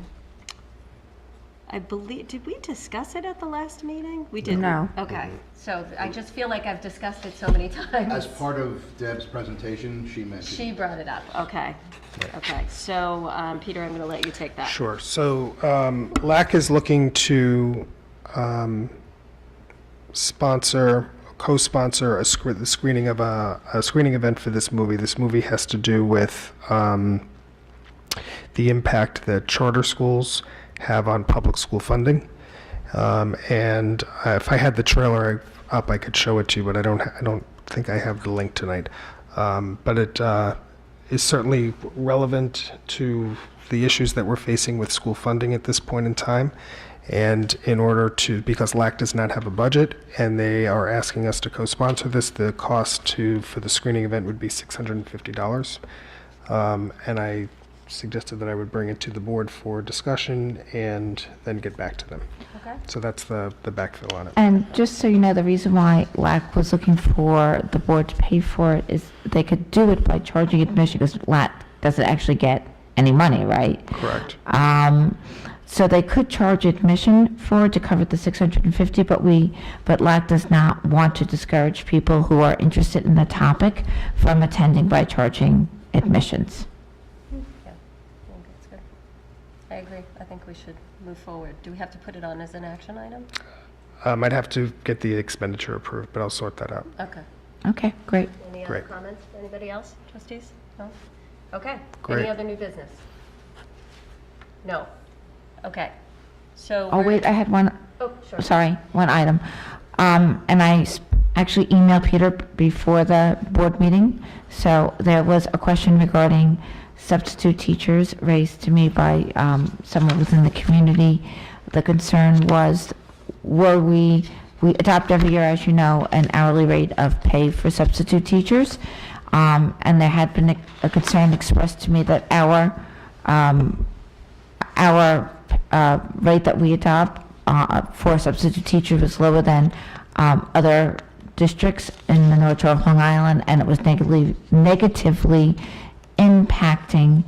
believe, did we discuss it at the last meeting? We didn't. No. Okay. So I just feel like I've discussed it so many times. As part of Deb's presentation, she mentioned. She brought it up. Okay. Okay. So, Peter, I'm going to let you take that. Sure. So LAC is looking to co-sponsor the screening of a screening event for this movie. This movie has to do with the impact that charter schools have on public school funding. And if I had the trailer up, I could show it to you, but I don't think I have the link tonight. But it is certainly relevant to the issues that we're facing with school funding at this point in time. And in order to, because LAC does not have a budget, and they are asking us to co-sponsor this, the cost for the screening event would be $650. And I suggested that I would bring it to the board for discussion and then get back to them. Okay. So that's the backfill on it. And just so you know, the reason why LAC was looking for the board to pay for it is they could do it by charging admission, because LAC doesn't actually get any money, right? Correct. So they could charge admission for it to cover the $650, but LAC does not want to discourage people who are interested in the topic from attending by charging admissions. Yeah, I think that's good. I agree. I think we should move forward. Do we have to put it on as an action item? I'd have to get the expenditure approved, but I'll sort that out. Okay. Okay, great. Any other Great. comments? Anybody else, trustees? No? Okay. Great. Any other new business? No. Okay. So. Oh, we're- wait, I had one. Oh, sure. Sorry, one item. And I actually emailed Peter before the board meeting. So there was a question regarding substitute teachers raised to me by someone within the community. The concern was, we adopt every year, as you know, an hourly rate of pay for substitute teachers. And there had been a concern expressed to me that our rate that we adopt for substitute teachers was lower than other districts in the North Shore of Long Island, and it was negatively impacting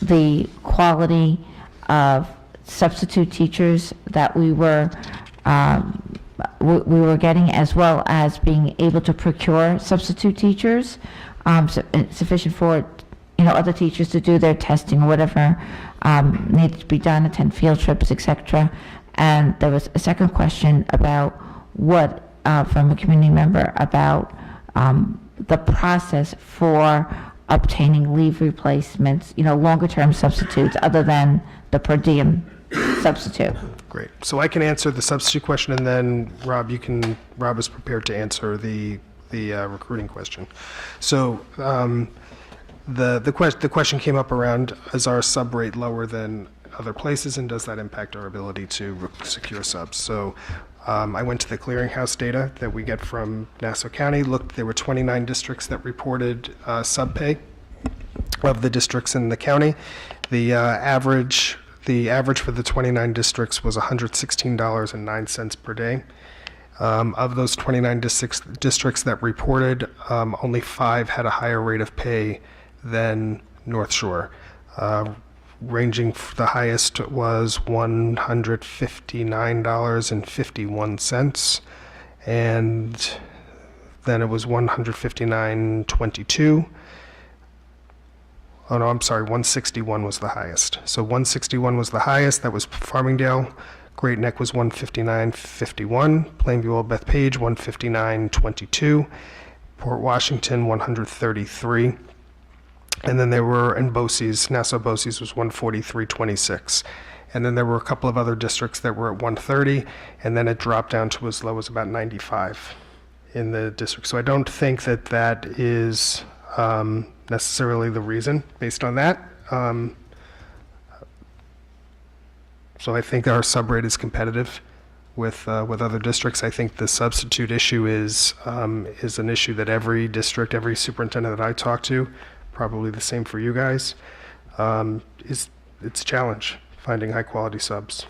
the quality of substitute teachers that we were getting, as well as being able to procure substitute teachers sufficient for other teachers to do their testing or whatever needed to be done, attend field trips, etc. And there was a second question about from a community member about the process for obtaining leave replacements, longer-term substitutes other than the per diem substitute. Great. So I can answer the substitute question, and then Rob is prepared to answer the recruiting question. So the question came up around, is our sub rate lower than other places, and does that impact our ability to secure subs? So I went to the clearinghouse data that we get from Nassau County, looked, there were 29 districts that reported sub pay of the districts in the county. The average for the 29 districts was $116.09 per day. Of those 29 districts that reported, only 5 had a higher rate of pay than North Shore. Ranging, the highest was $159.51, and then it was $159.22. Oh, no, I'm sorry, 161 was the highest. So 161 was the highest, that was Farmingdale. Great Neck was 159.51. Plainview Old Bethpage, 159.22. Port Washington, 133. And then there were, in BOCES, Nassau BOCES was 143.26. And then there were a couple of other districts that were at 130, and then it dropped down to as low as about 95 in the district. So I don't think that that is necessarily the reason based on that. So I think our subrate is competitive with other districts. I think the substitute issue is an issue that every district, every superintendent that I talk to, probably the same for you guys, it's a challenge finding high quality subs.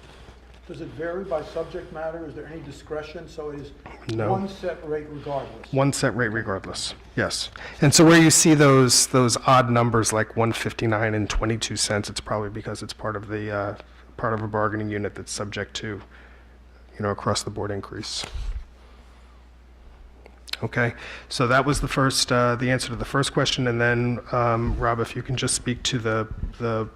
Does it vary by subject matter? Is there any discretion? So it is No. one set rate regardless? One set rate regardless, yes. And so where you see those odd numbers like 159 and 22 cents, it's probably because it's part of a bargaining unit that's subject to, across the board increase. Okay, so that was the answer to the first question, and then Rob, if you can just speak to the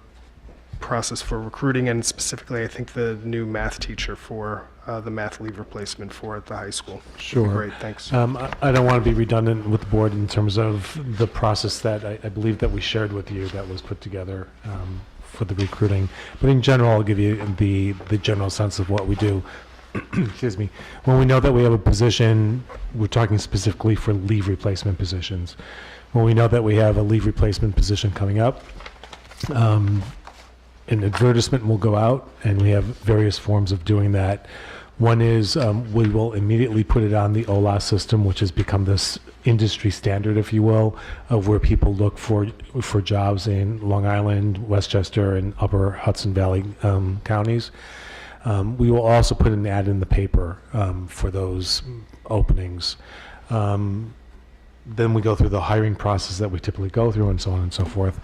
process for recruiting, and specifically, I think the new math teacher for the math leave replacement for the high school. Sure. Great, thanks. I don't want to be redundant with the board in terms of the process that I believe that we shared with you that was put together for the recruiting. But in general, I'll give you the general sense of what we do. Excuse me. When we know that we have a position, we're talking specifically for leave replacement positions. When we know that we have a leave replacement position coming up, an advertisement will go out, and we have various forms of doing that. One is we will immediately put it on the OLA system, which has become this industry standard, if you will, of where people look for jobs in Long Island, Westchester, and Upper Hudson Valley counties. We will also put an ad in the paper for those openings. Then we go through the hiring process that we typically go through, and so on and so forth.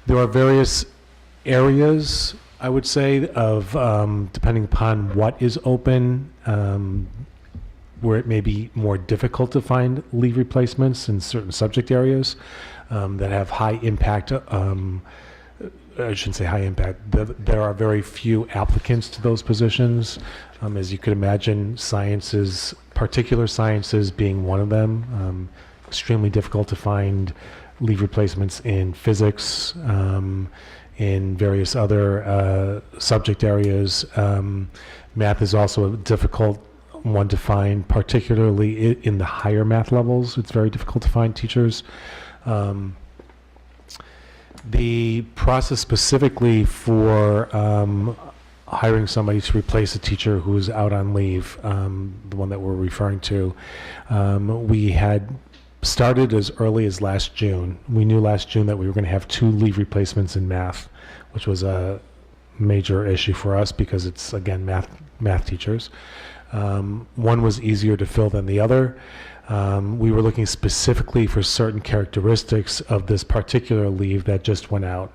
There are various areas, I would say, of depending upon what is open, where it may be more difficult to find leave replacements in certain subject areas that have high impact. I shouldn't say high impact. There are very few applicants to those positions. As you could imagine, sciences, particular sciences being one of them, extremely difficult to find leave replacements in physics, in various other subject areas. Math is also a difficult one to find, particularly in the higher math levels. It's very difficult to find teachers. The process specifically for hiring somebody to replace a teacher who's out on leave, the one that we're referring to, we had started as early as last June. We knew last June that we were going to have 2 leave replacements in math, which was a major issue for us because it's, again, math teachers. One was easier to fill than the other. We were looking specifically for certain characteristics of this particular leave that just went out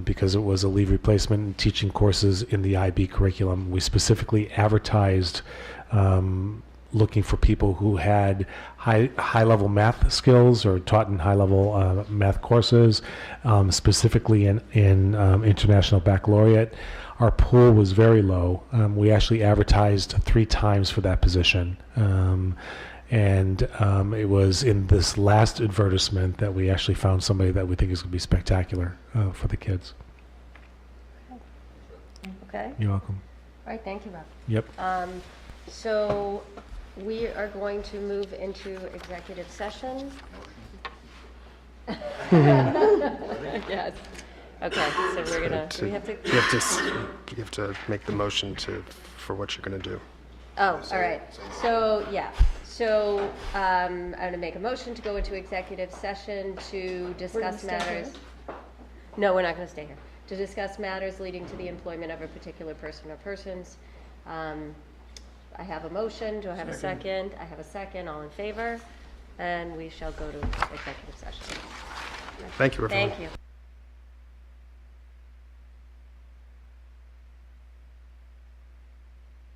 because it was a leave replacement and teaching courses in the IB curriculum. We specifically advertised looking for people who had high-level math skills or taught in high-level math courses, specifically in International Baccalaureate. Our pool was very low. We actually advertised 3 times for that position. And it was in this last advertisement that we actually found somebody that we think is going to be spectacular for the kids. Okay. You're welcome. All right, thank you, Rob. Yep. So we are going to move into executive session. Yes. Okay, so we're gonna, we have to. You have to make the motion for what you're going to do. Oh, all right. So, yeah. So I'm going to make a motion to go into executive session to discuss stay matters. No, we're not going to stay here. To discuss matters leading to the employment of a particular person or persons. I have a motion. Do I have a second? I have a second. All in favor? And we shall go to executive session. Thank you, everyone. Thank you.